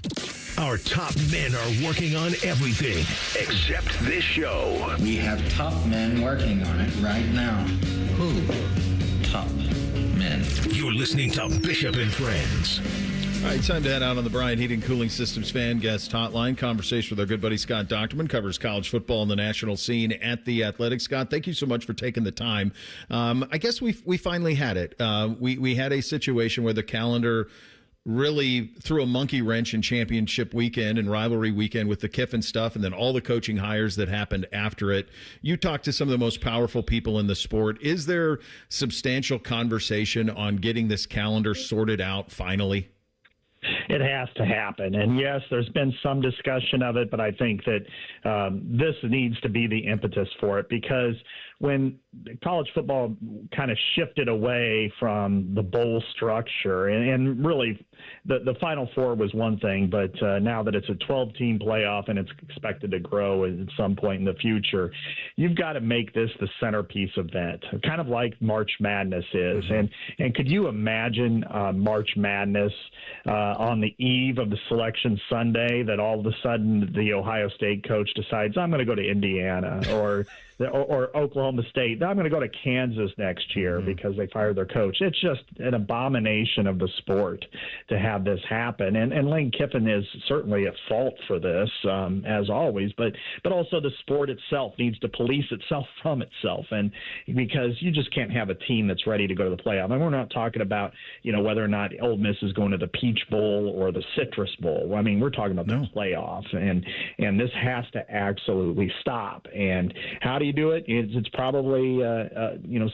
[SPEAKER 2] Our top men are working on everything except this show.
[SPEAKER 12] We have top men working on it right now. Who? Top men.
[SPEAKER 2] You're listening to Bishop and Friends.
[SPEAKER 3] All right, time to head out on the Bryant Heating Cooling Systems Fan Guest Hotline. Conversation with our good buddy Scott Dochterman, covers college football and the national scene at The Athletic. Scott, thank you so much for taking the time. I guess we finally had it. We had a situation where the calendar really threw a monkey wrench in championship weekend and rivalry weekend with the Kiffin stuff and then all the coaching hires that happened after it. You talked to some of the most powerful people in the sport. Is there substantial conversation on getting this calendar sorted out finally?
[SPEAKER 14] It has to happen. And yes, there's been some discussion of it, but I think that this needs to be the impetus for it, because when college football kind of shifted away from the bowl structure, and really the Final Four was one thing, but now that it's a 12-team playoff and it's expected to grow at some point in the future, you've got to make this the centerpiece event, kind of like March Madness is. And could you imagine March Madness on the eve of the selection Sunday, that all of a sudden the Ohio State coach decides, I'm going to go to Indiana, or Oklahoma State, I'm going to go to Kansas next year because they fired their coach. It's just an abomination of the sport to have this happen. And Lane Kiffin is certainly at fault for this, as always, but also the sport itself needs to police itself from itself. And because you just can't have a team that's ready to go to the playoff. And we're not talking about, whether or not Ole Miss is going to the Peach Bowl or the Citrus Bowl. I mean, we're talking about the playoff, and this has to absolutely stop. And how do you do it? It's probably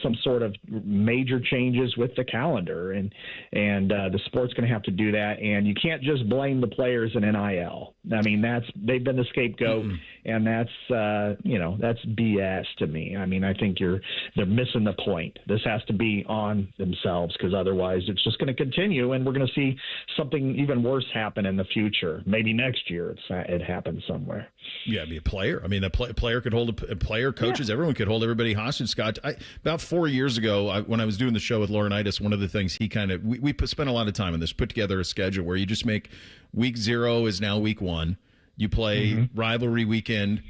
[SPEAKER 14] some sort of major changes with the calendar, and the sport's going to have to do that. And you can't just blame the players in NIL. I mean, they've been the scapegoat, and that's BS to me. I mean, I think they're missing the point. This has to be on themselves, because otherwise it's just going to continue, and we're going to see something even worse happen in the future. Maybe next year it happens somewhere.
[SPEAKER 3] Yeah, be a player. I mean, a player could hold a player, coaches, everyone could hold everybody hostage. Scott, about 4 years ago, when I was doing the show with Laurinaitis, one of the things he we spent a lot of time on this, put together a schedule where you just make week 0 is now week 1. You play rivalry weekend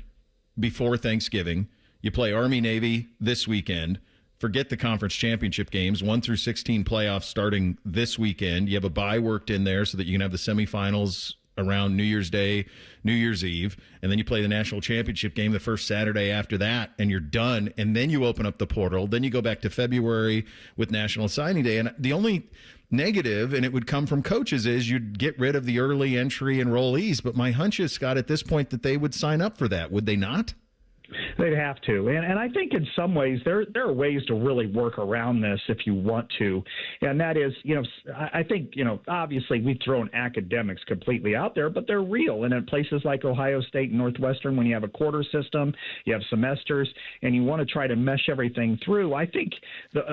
[SPEAKER 3] before Thanksgiving. You play Army-Navy this weekend. Forget the conference championship games, 1 through 16 playoffs starting this weekend. You have a bye worked in there so that you can have the semifinals around New Year's Day, New Year's Eve, and then you play the national championship game the first Saturday after that, and you're done, and then you open up the portal. Then you go back to February with National Signing Day. And the only negative, and it would come from coaches, is you'd get rid of the early entry enrollees. But my hunch is, Scott, at this point that they would sign up for that. Would they not?
[SPEAKER 14] They'd have to. And I think in some ways there are ways to really work around this if you want to. And that is, I think, obviously we've thrown academics completely out there, but they're real. And in places like Ohio State and Northwestern, when you have a quarter system, you have semesters, and you want to try to mesh everything through, I think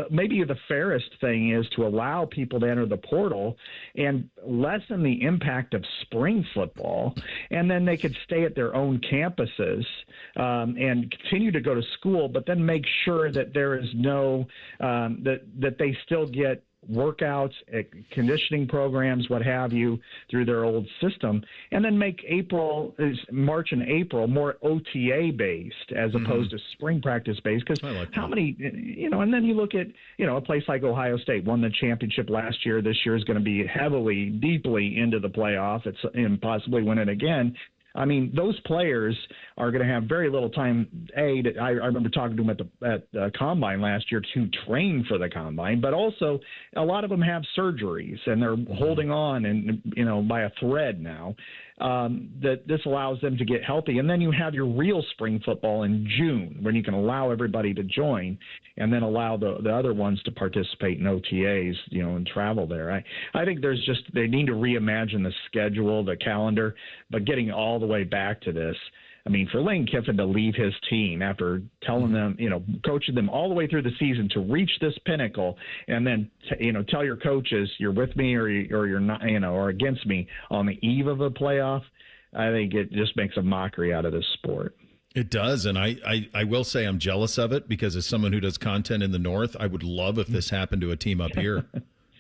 [SPEAKER 14] maybe the fairest thing is to allow people to enter the portal and lessen the impact of spring football. And then they could stay at their own campuses and continue to go to school, but then make sure that there is no that they still get workouts, conditioning programs, what have you, through their old system, and then make March and April more OTA based as opposed to spring practice based. Because how many, and then you look at, a place like Ohio State won the championship last year. This year is going to be deeply into the playoff. And possibly win it again. I mean, those players are going to have very little time. I remember talking to them at the Combine last year to train for the Combine, but also a lot of them have surgeries and they're holding on and, by a thread now. That this allows them to get healthy. And then you have your real spring football in June when you can allow everybody to join and then allow the other ones to participate in OTAs, and travel there. I think they need to reimagine the schedule, the calendar, but getting all the way back to this. I mean, for Lane Kiffin to leave his team after telling them, coaching them all the way through the season to reach this pinnacle, and then, tell your coaches you're with me or you're not, or against me on the eve of a playoff, I think it just makes a mockery out of this sport.
[SPEAKER 3] It does, and I will say I'm jealous of it because as someone who does content in the North, I would love if this happened to a team up here.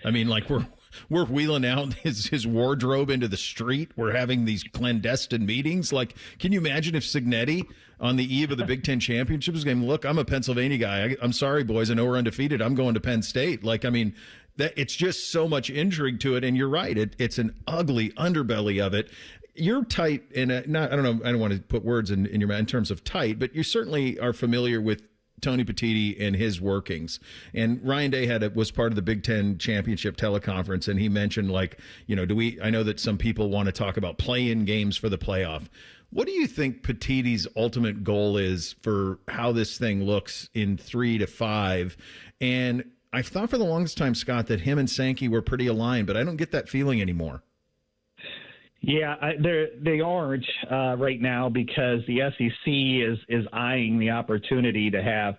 [SPEAKER 3] I mean, like we're wheeling out his wardrobe into the street. We're having these clandestine meetings. Like, can you imagine if Cignetti on the eve of the Big Ten championship was going, look, I'm a Pennsylvania guy. I'm sorry, boys. I know we're undefeated. I'm going to Penn State. Like, I mean, it's just so much intrigue to it. And you're right. It's an ugly underbelly of it. You're tight, and I don't know. I don't want to put words in your mouth in terms of tight, but you certainly are familiar with Tony Petitti and his workings. And Ryan Day was part of the Big Ten championship teleconference, and he mentioned, I know that some people want to talk about play-in games for the playoff. What do you think Petitti's ultimate goal is for how this thing looks in 3 to 5? And I've thought for the longest time, Scott, that him and Sankey were pretty aligned, but I don't get that feeling anymore.
[SPEAKER 14] Yeah, they aren't right now because the SEC is eyeing the opportunity to have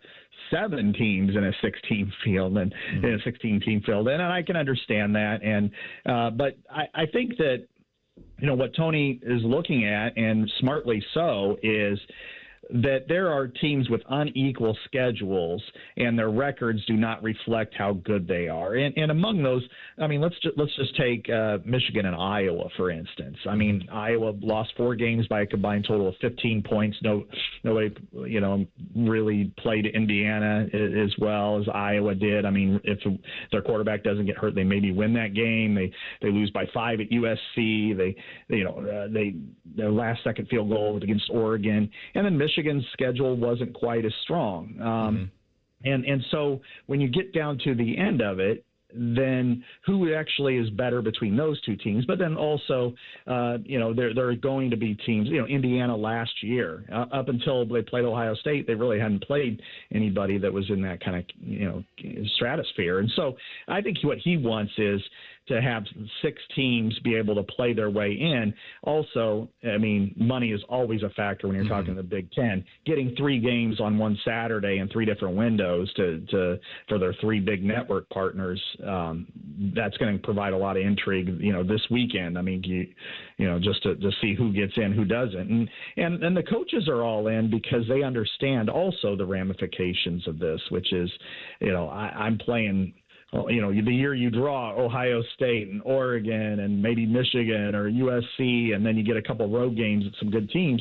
[SPEAKER 14] 7 teams in a 16 field and in a 16-team field, and I can understand that. And but I think that what Tony is looking at, and smartly so, is that there are teams with unequal schedules and their records do not reflect how good they are. And among those, I mean, let's just take Michigan and Iowa, for instance. I mean, Iowa lost 4 games by a combined total of 15 points. Nobody, really played Indiana as well as Iowa did. I mean, if their quarterback doesn't get hurt, they maybe win that game. They lose by 5 at USC. Their last second field goal was against Oregon. And then Michigan's schedule wasn't quite as strong. And so when you get down to the end of it, then who actually is better between those two teams? But then also, there are going to be teams, Indiana last year, up until they played Ohio State, they really hadn't played anybody that was in that kind of, stratosphere. And so I think what he wants is to have 6 teams be able to play their way in. Also, I mean, money is always a factor when you're talking the Big Ten. Getting 3 games on one Saturday in 3 different windows for their 3 big network partners, that's going to provide a lot of intrigue, this weekend. I mean, just to see who gets in, who doesn't. And the coaches are all in because they understand also the ramifications of this, which is, I'm playing – the year you draw Ohio State and Oregon and maybe Michigan or USC, and then you get a couple road games at some good teams,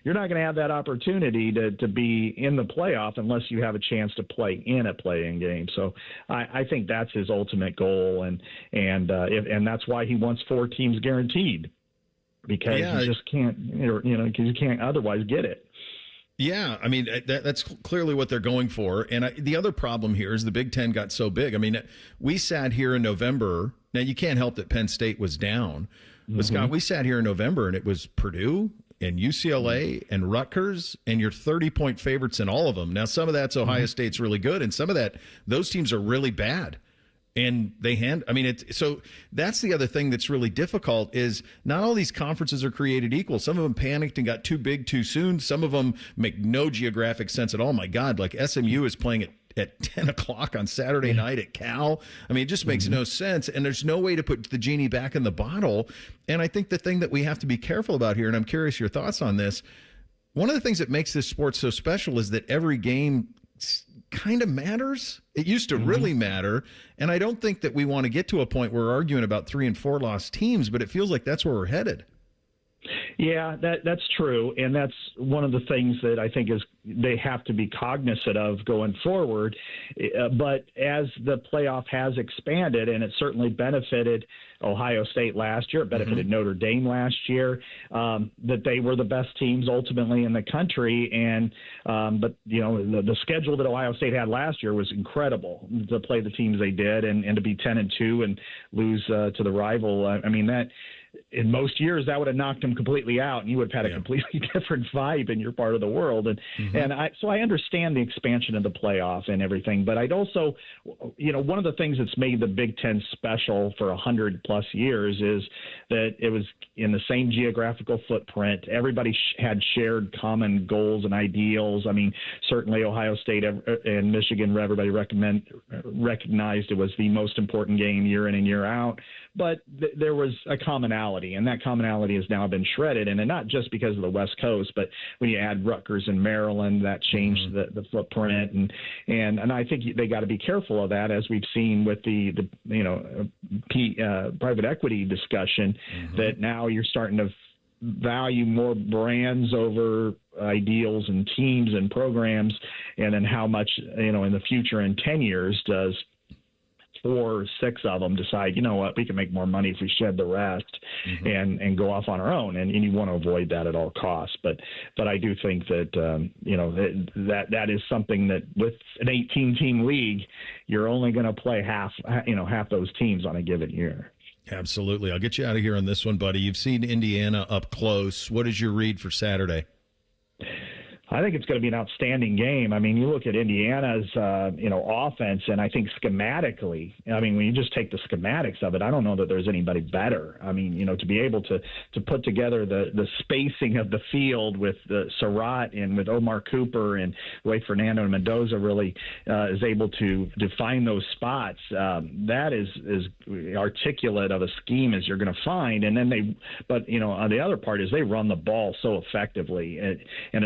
[SPEAKER 14] you're not going to have that opportunity to be in the playoff unless you have a chance to play in a play-in game. So I think that's his ultimate goal, and that's why he wants 4 teams guaranteed. because you just can't, because you can't otherwise get it.
[SPEAKER 3] Yeah, I mean, that's clearly what they're going for. And the other problem here is the Big Ten got so big. I mean, we sat here in November. Now, you can't help that Penn State was down. But, Scott, we sat here in November, and it was Purdue and UCLA and Rutgers, and you're 30-point favorites in all of them. Now, some of that's Ohio State's really good, and some of those teams are really bad. And so that's the other thing that's really difficult is not all these conferences are created equal. Some of them panicked and got too big too soon. Some of them make no geographic sense at all. My God, like SMU is playing at 10 o'clock on Saturday night at Cal. I mean, it just makes no sense. And there's no way to put the genie back in the bottle. And I think the thing that we have to be careful about here, and I'm curious your thoughts on this, one of the things that makes this sport so special is that every game kind of matters. It used to really matter. And I don't think that we want to get to a point where we're arguing about 3 and 4 lost teams, but it feels like that's where we're headed.
[SPEAKER 14] Yeah, that's true. And that's one of the things that I think is they have to be cognizant of going forward. But as the playoff has expanded, and it certainly benefited Ohio State last year, it benefited Notre Dame last year, that they were the best teams ultimately in the country. And but, the schedule that Ohio State had last year was incredible to play the teams they did and to be 10-2 and lose to the rival. I mean, that in most years that would have knocked them completely out, and you would have had a completely different vibe in your part of the world. And so I understand the expansion of the playoff and everything, but I'd also, one of the things that's made the Big Ten special for 100 plus years is that it was in the same geographical footprint. Everybody had shared common goals and ideals. I mean, certainly Ohio State and Michigan, everybody recognized it was the most important game year in and year out. But there was a commonality, and that commonality has now been shredded. And not just because of the West Coast, but when you add Rutgers and Maryland, that changed the footprint. And I think they got to be careful of that, as we've seen with the private equity discussion, that now you're starting to value more brands over ideals and teams and programs. And then how much, in the future in 10 years does 4 or 6 of them decide, you know what, we can make more money if we shed the rest and go off on our own. And you want to avoid that at all costs. But I do think that, that is something that with an 18-team league, you're only going to play half those teams on a given year.
[SPEAKER 3] Absolutely. I'll get you out of here on this one, buddy. You've seen Indiana up close. What is your read for Saturday?
[SPEAKER 14] I think it's going to be an outstanding game. I mean, you look at Indiana's, offense, and I think schematically, when you just take the schematics of it, I don't know that there's anybody better. I mean, to be able to put together the spacing of the field with Surratt and with Omar Cooper and the way Fernando Mendoza really is able to define those spots, that is articulate of a scheme as you're going to find. And then on the other part is they run the ball so effectively, and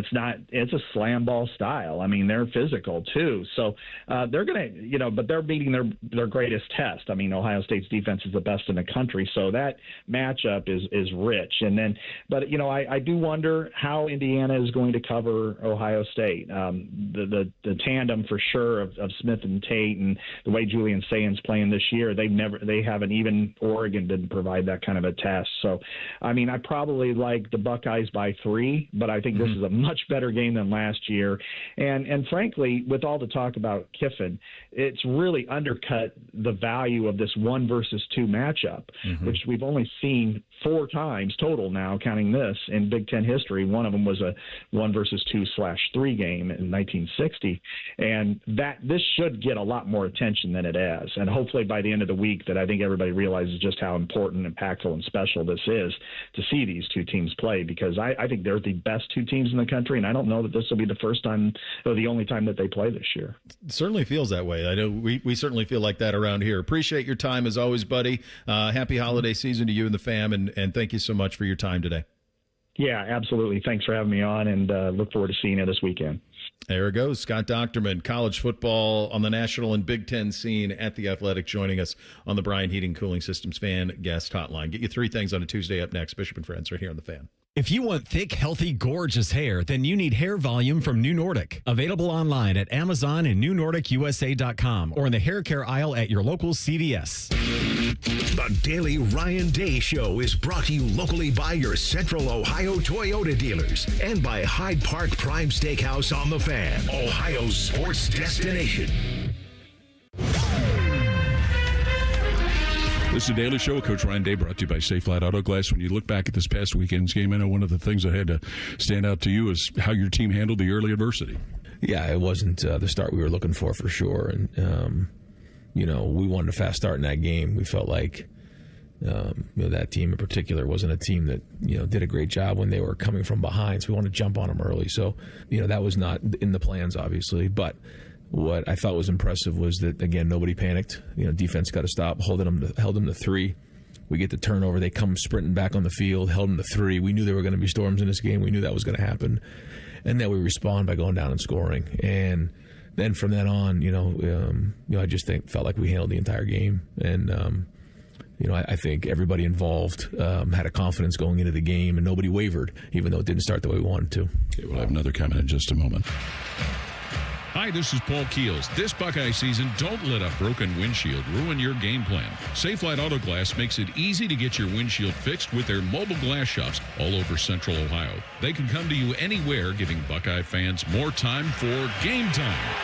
[SPEAKER 14] it's a slam ball style. I mean, they're physical too. So they're going to, but they're beating their greatest test. I mean, Ohio State's defense is the best in the country. So that matchup is rich. And then, but I do wonder how Indiana is going to cover Ohio State. The tandem for sure of Smith and Tate and the way Julian Sayan's playing this year, they haven't, even Oregon didn't provide that kind of a test. So, I mean, I probably like the Buckeyes by 3, but I think this is a much better game than last year. And frankly, with all the talk about Kiffin, it's really undercut the value of this 1 versus 2 matchup, which we've only seen 4 times total now, counting this, in Big Ten history. One of them was a 1 versus 2/3 game in 1960. And this should get a lot more attention than it has. And hopefully by the end of the week that I think everybody realizes just how important, impactful, and special this is to see these 2 teams play, because I think they're the best 2 teams in the country, and I don't know that this will be the first time or the only time that they play this year.
[SPEAKER 3] It certainly feels that way. I know we certainly feel like that around here. Appreciate your time as always, buddy. Happy holiday season to you and the fam, and thank you so much for your time today.
[SPEAKER 14] Yeah, absolutely. Thanks for having me on, and look forward to seeing you this weekend.
[SPEAKER 3] There it goes. Scott Dochterman, college football on the national and Big Ten scene at The Athletic, joining us on the Bryan Heating Cooling Systems Fan Guest Hotline. Get you 3 things on a Tuesday up next. Bishop and Friends right here on The Fan.
[SPEAKER 5] If you want thick, healthy, gorgeous hair, then you need Hair Volume from New Nordic. Available online at Amazon and NewNordicUSA.com or in the hair care aisle at your local CVS.
[SPEAKER 2] The Daily Ryan Day Show is brought to you locally by your Central Ohio Toyota dealers and by Hyde Park Prime Steakhouse on the Fan, Ohio's sports destination.
[SPEAKER 7] This is the Daily Show. Coach Ryan Day brought to you by Safe Flight Auto Glass. When you look back at this past weekend's game, I know one of the things that had to stand out to you is how your team handled the early adversity.
[SPEAKER 15] Yeah, it wasn't the start we were looking for sure. And, we wanted a fast start in that game. We felt like, that team in particular wasn't a team that, did a great job when they were coming from behind. So we wanted to jump on them early. So, that was not in the plans, obviously. But what I thought was impressive was that, again, nobody panicked. Defense got to stop, held them to 3. We get the turnover. They come sprinting back on the field, held them to 3. We knew there were going to be storms in this game. We knew that was going to happen. And then we respond by going down and scoring. And then from then on, I just felt like we handled the entire game. And, I think everybody involved had a confidence going into the game, and nobody wavered, even though it didn't start the way we wanted to.
[SPEAKER 7] Okay, we'll have another comment in just a moment. Hi, this is Paul Keels. This Buckeye season, don't let a broken windshield ruin your game plan. Safelite Auto Glass makes it easy to get your windshield fixed with their mobile glass shops all over Central Ohio. They can come to you anywhere, giving Buckeye fans more time for game time.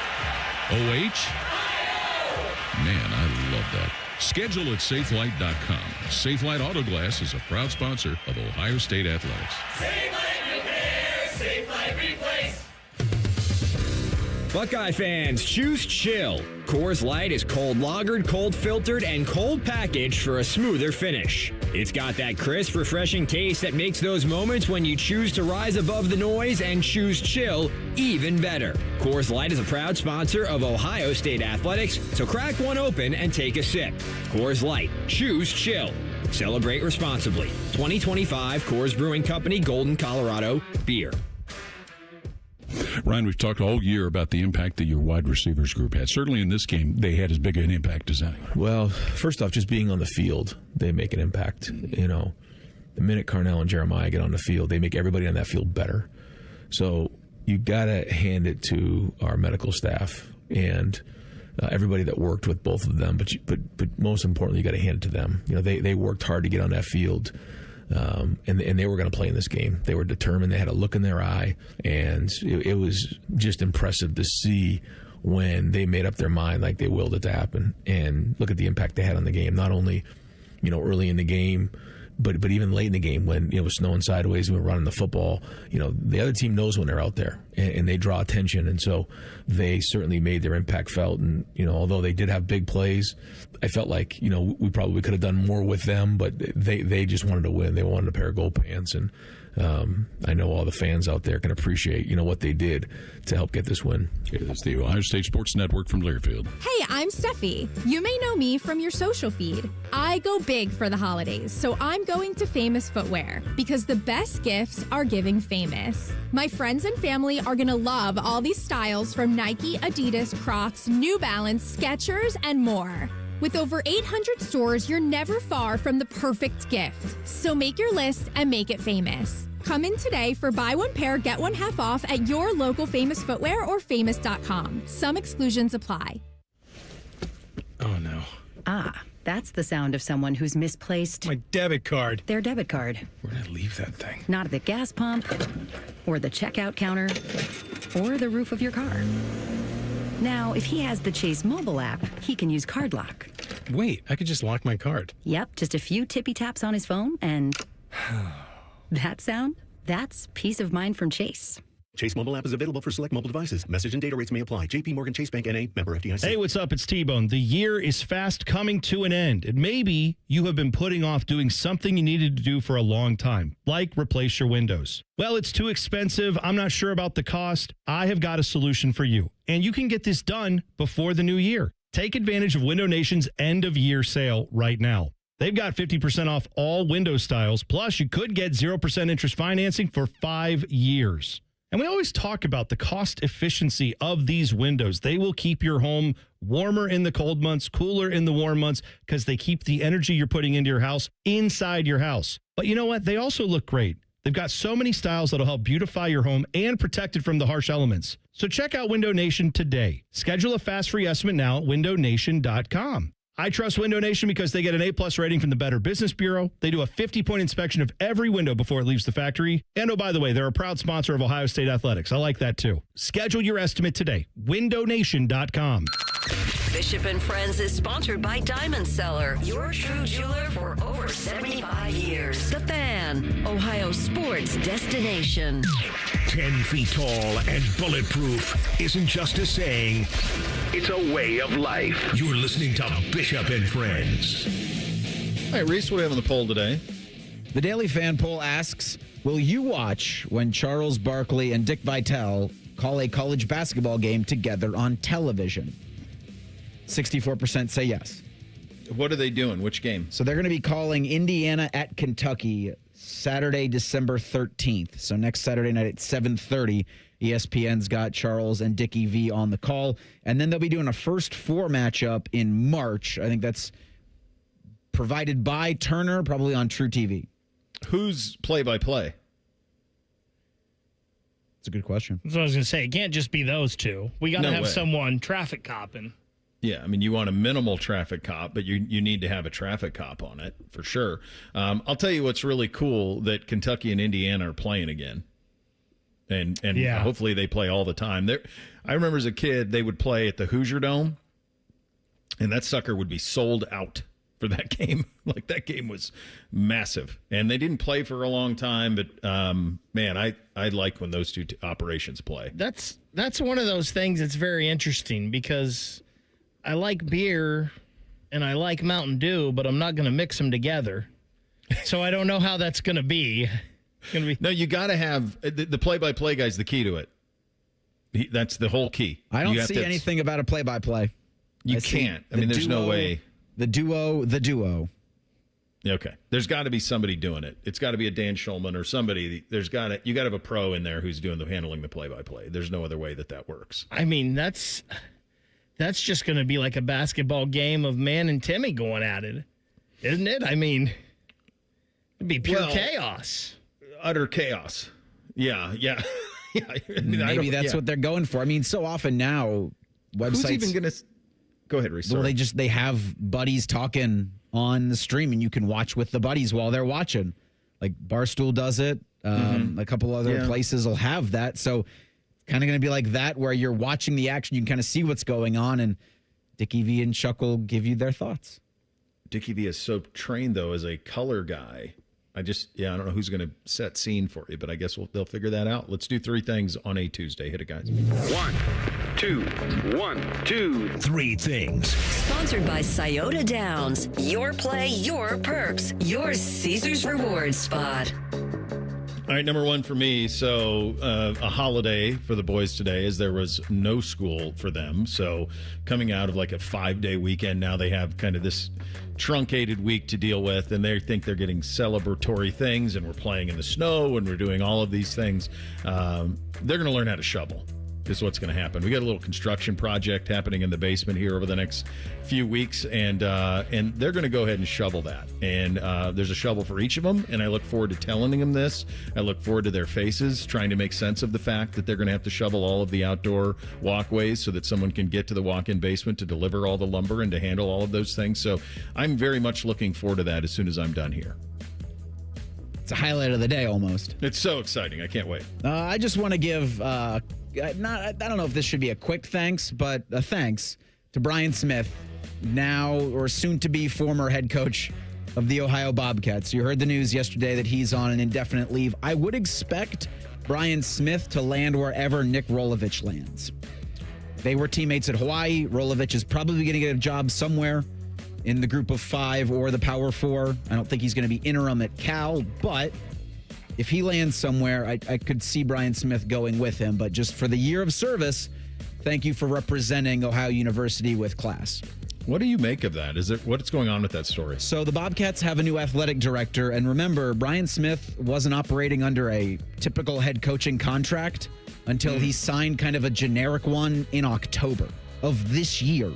[SPEAKER 7] OH? Man, I love that. Schedule at SafeLight.com. SafeLight Auto Glass is a proud sponsor of Ohio State Athletics.
[SPEAKER 18] SafeLight Repair, SafeLight Replace.
[SPEAKER 19] Buckeye fans, choose chill. Coors Light is cold lagered, cold filtered, and cold packaged for a smoother finish. It's got that crisp, refreshing taste that makes those moments when you choose to rise above the noise and choose chill even better. Coors Light is a proud sponsor of Ohio State Athletics, so crack one open and take a sip. Coors Light, choose chill. Celebrate responsibly. 2025 Coors Brewing Company, Golden, Colorado, beer.
[SPEAKER 7] Ryan, we've talked all year about the impact that your wide receivers group had. Certainly in this game, they had as big an impact as anyone.
[SPEAKER 15] Well, first off, just being on the field, they make an impact. The minute Carnell and Jeremiah get on the field, they make everybody on that field better. So you got to hand it to our medical staff and everybody that worked with both of them. But most importantly, you got to hand it to them. They worked hard to get on that field. And they were going to play in this game. They were determined. They had a look in their eye, and it was just impressive to see when they made up their mind, like they willed it to happen. And look at the impact they had on the game. Not only, early in the game, but even late in the game when it was snowing sideways and we were running the football. The other team knows when they're out there, and they draw attention, and so they certainly made their impact felt. And although they did have big plays, I felt like we probably could have done more with them, but they just wanted to win. They wanted a pair of gold pants, and I know all the fans out there can appreciate what they did to help get this win.
[SPEAKER 7] Okay, that's the Ohio State Sports Network from Learfield.
[SPEAKER 20] Hey, I'm Steffi. You may know me from your social feed. I go big for the holidays, so I'm going to Famous Footwear because the best gifts are giving famous. My friends and family are going to love all these styles from Nike, Adidas, Crocs, New Balance, Skechers, and more. With over 800 stores, you're never far from the perfect gift. So make your list and make it famous. Come in today for buy one pair, get one half off at your local Famous Footwear or famous.com. Some exclusions apply.
[SPEAKER 4] Oh, no.
[SPEAKER 21] Ah, that's the sound of someone who's misplaced
[SPEAKER 4] my debit card.
[SPEAKER 21] Their debit card.
[SPEAKER 4] Where did I leave that thing?
[SPEAKER 21] Not at the gas pump, or the checkout counter, or the roof of your car. Now, if he has the Chase mobile app, he can use Card Lock.
[SPEAKER 4] Wait, I could just lock my card.
[SPEAKER 21] Yep, just a few tippy taps on his phone, and that sound, that's peace of mind from Chase.
[SPEAKER 22] Chase mobile app is available for select mobile devices. Message and data rates may apply. JP Morgan Chase Bank N.A. member FDIC.
[SPEAKER 28] Hey, what's up? It's T-Bone. The year is fast coming to an end. And maybe you have been putting off doing something you needed to do for a long time, like replace your windows. Well, it's too expensive. I'm not sure about the cost. I have got a solution for you. And you can get this done before the new year. Take advantage of Window Nation's end of year sale right now. They've got 50% off all window styles. Plus, you could get 0% interest financing for 5 years. And we always talk about the cost efficiency of these windows. They will keep your home warmer in the cold months, cooler in the warm months, because they keep the energy you're putting into your house inside your house. But you know what? They also look great. They've got so many styles that'll help beautify your home and protect it from the harsh elements. So check out Window Nation today. Schedule a fast free estimate now at windownation.com. I trust Window Nation because they get an A-plus rating from the Better Business Bureau. They do a 50-point inspection of every window before it leaves the factory. And, oh, by the way, they're a proud sponsor of Ohio State Athletics. I like that, too. Schedule your estimate today. WindowNation.com.
[SPEAKER 6] Bishop and Friends is sponsored by Diamond Seller, your true jeweler for over 75 years. The Fan, Ohio sports destination.
[SPEAKER 2] 10 feet tall and bulletproof isn't just a saying, it's a way of life. You're listening to Bishop and Friends.
[SPEAKER 3] All right, Reese, what do we have on the poll today?
[SPEAKER 1] The Daily Fan poll asks, will you watch when Charles Barkley and Dick Vitale call a college basketball game together on television? 64% say yes.
[SPEAKER 3] What are they doing? Which game?
[SPEAKER 1] So they're going to be calling Indiana at Kentucky Saturday, December 13th. So next Saturday night at 7:30, ESPN's got Charles and Dickie V on the call. And then they'll be doing a first four matchup in March. I think that's provided by Turner, probably on True TV.
[SPEAKER 3] Who's play-by-play?
[SPEAKER 1] That's a good question.
[SPEAKER 4] That's what I was going to say. It can't just be those two. We got to have someone traffic copping.
[SPEAKER 3] Yeah, I mean, you want a minimal traffic cop, but you need to have a traffic cop on it, for sure. I'll tell you what's really cool, that Kentucky and Indiana are playing again. And hopefully they play all the time. I remember as a kid, they would play at the Hoosier Dome, and that sucker would be sold out for that game. Like, that game was massive. And they didn't play for a long time, but, man, I like when those two operations play.
[SPEAKER 4] That's one of those things that's very interesting because I like beer and I like Mountain Dew, but I'm not going to mix them together. So I don't know how that's going to be.
[SPEAKER 3] No, you got to have the play-by-play guy's the key to it. That's the whole key.
[SPEAKER 1] I don't see anything about a play-by-play.
[SPEAKER 3] You can't. I mean, there's no way.
[SPEAKER 1] The duo.
[SPEAKER 3] Okay. There's got to be somebody doing it. It's got to be a Dan Schulman or somebody. You got to have a pro in there who's handling the play-by-play. There's no other way that works.
[SPEAKER 4] I mean, that's just going to be like a basketball game of Man and Timmy going at it, isn't it? I mean, it'd be pure chaos.
[SPEAKER 3] Utter chaos. Yeah. Yeah. I mean,
[SPEAKER 1] maybe that's what they're going for. I mean, so often now, websites.
[SPEAKER 3] Who's even going to... Go ahead, Reese.
[SPEAKER 1] Well, they have buddies talking on the stream, and you can watch with the buddies while they're watching. Like Barstool does it. A couple other places will have that. So kind of going to be like that, where you're watching the action. You can kind of see what's going on, and Dickie V and Chuck will give you their thoughts.
[SPEAKER 3] Dickie V is so trained, though, as a color guy. I don't know who's going to set scene for you, but I guess they'll figure that out. Let's do three things on a Tuesday. Hit it, guys.
[SPEAKER 2] 1, 2, 1, 2, 3 things.
[SPEAKER 6] Sponsored by Scioto Downs. Your play, your perks. Your Caesars Rewards spot.
[SPEAKER 3] All right, number one for me. So a holiday for the boys today, as there was no school for them. So coming out of like a 5-day weekend, now they have kind of this truncated week to deal with, and they think they're getting celebratory things, and we're playing in the snow, and we're doing all of these things. They're going to learn how to shovel. Is what's going to happen. We got a little construction project happening in the basement here over the next few weeks, and they're going to go ahead and shovel that. And there's a shovel for each of them, and I look forward to telling them this. I look forward to their faces, trying to make sense of the fact that they're going to have to shovel all of the outdoor walkways so that someone can get to the walk-in basement to deliver all the lumber and to handle all of those things. So I'm very much looking forward to that as soon as I'm done here.
[SPEAKER 1] It's a highlight of the day almost.
[SPEAKER 3] It's so exciting. I can't wait.
[SPEAKER 1] I just want to give... I don't know if this should be a quick thanks, but a thanks to Brian Smith, now or soon to be former head coach of the Ohio Bobcats. You heard the news yesterday that he's on an indefinite leave. I would expect Brian Smith to land wherever Nick Rolovich lands. They were teammates at Hawaii. Rolovich is probably going to get a job somewhere in the group of 5 or the Power 4. I don't think he's going to be interim at Cal, but if he lands somewhere, I could see Brian Smith going with him. But just for the year of service, thank you for representing Ohio University with class.
[SPEAKER 3] What do you make of that? What's going on with that story?
[SPEAKER 1] So the Bobcats have a new athletic director. And remember, Brian Smith wasn't operating under a typical head coaching contract until he signed kind of a generic one in October of this year.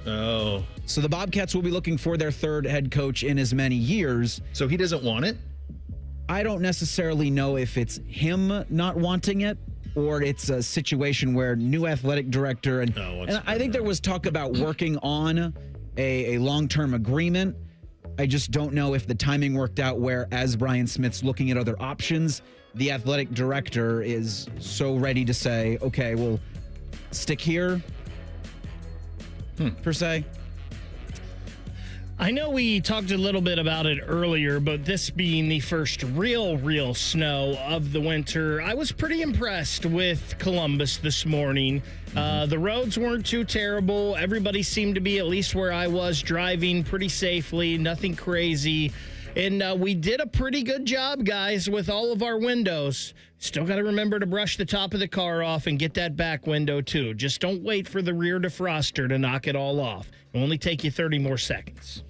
[SPEAKER 3] Oh.
[SPEAKER 1] So the Bobcats will be looking for their third head coach in as many years.
[SPEAKER 3] So he doesn't want it?
[SPEAKER 1] I don't necessarily know if it's him not wanting it or it's a situation where new athletic director and I think there was talk about working on a long-term agreement. I just don't know if the timing worked out where, as Brian Smith's looking at other options, the athletic director is so ready to say, okay, we'll stick here, per se.
[SPEAKER 4] I know we talked a little bit about it earlier, but this being the first real snow of the winter, I was pretty impressed with Columbus this morning. The roads weren't too terrible. Everybody seemed to be, at least where I was, driving pretty safely, nothing crazy. And we did a pretty good job, guys, with all of our windows. Still got to remember to brush the top of the car off and get that back window, too. Just don't wait for the rear defroster to knock it all off. It'll only take you 30 more seconds.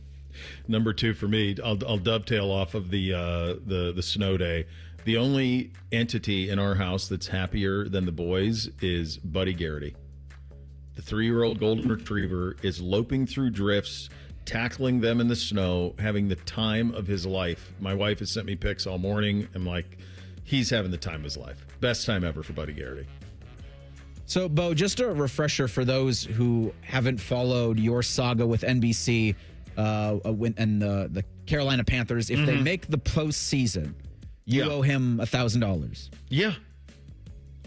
[SPEAKER 3] Number 2 for me, I'll dovetail off of the snow day. The only entity in our house that's happier than the boys is Buddy Garrity. The 3-year-old golden retriever is loping through drifts, tackling them in the snow, having the time of his life. My wife has sent me pics all morning. I'm like, he's having the time of his life. Best time ever for Buddy Garrity.
[SPEAKER 1] So, Bo, just a refresher for those who haven't followed your saga with NBC and the Carolina Panthers. If they make the postseason, you owe him $1,000.
[SPEAKER 3] Yeah.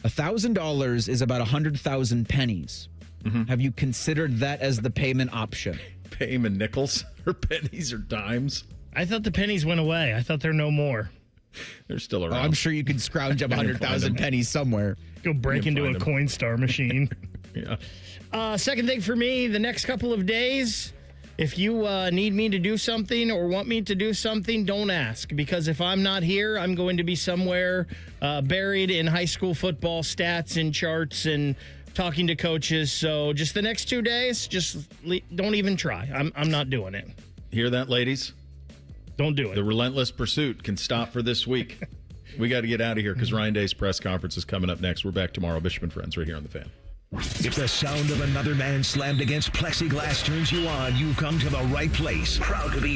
[SPEAKER 1] $1,000 is about 100,000 pennies. Have you considered that as the payment option?
[SPEAKER 3] Pay him in nickels or pennies or dimes?
[SPEAKER 4] I thought the pennies went away. I thought there are no more.
[SPEAKER 3] They're still around.
[SPEAKER 1] I'm sure you could scrounge up 100,000 pennies somewhere.
[SPEAKER 4] Go break into a Coinstar machine.
[SPEAKER 3] Yeah.
[SPEAKER 4] Second thing for me, the next couple of days, if you need me to do something or want me to do something, don't ask. Because if I'm not here, I'm going to be somewhere buried in high school football stats and charts and talking to coaches. So just the next 2 days, don't even try. I'm not doing it.
[SPEAKER 3] Hear that, ladies?
[SPEAKER 4] Don't do it.
[SPEAKER 3] The relentless pursuit can stop for this week. We got to get out of here because Ryan Day's press conference is coming up next. We're back tomorrow. Bishop and Friends right here on The Fan.
[SPEAKER 2] If the sound of another man slammed against plexiglass turns you on, you've come to the right place. Proud to be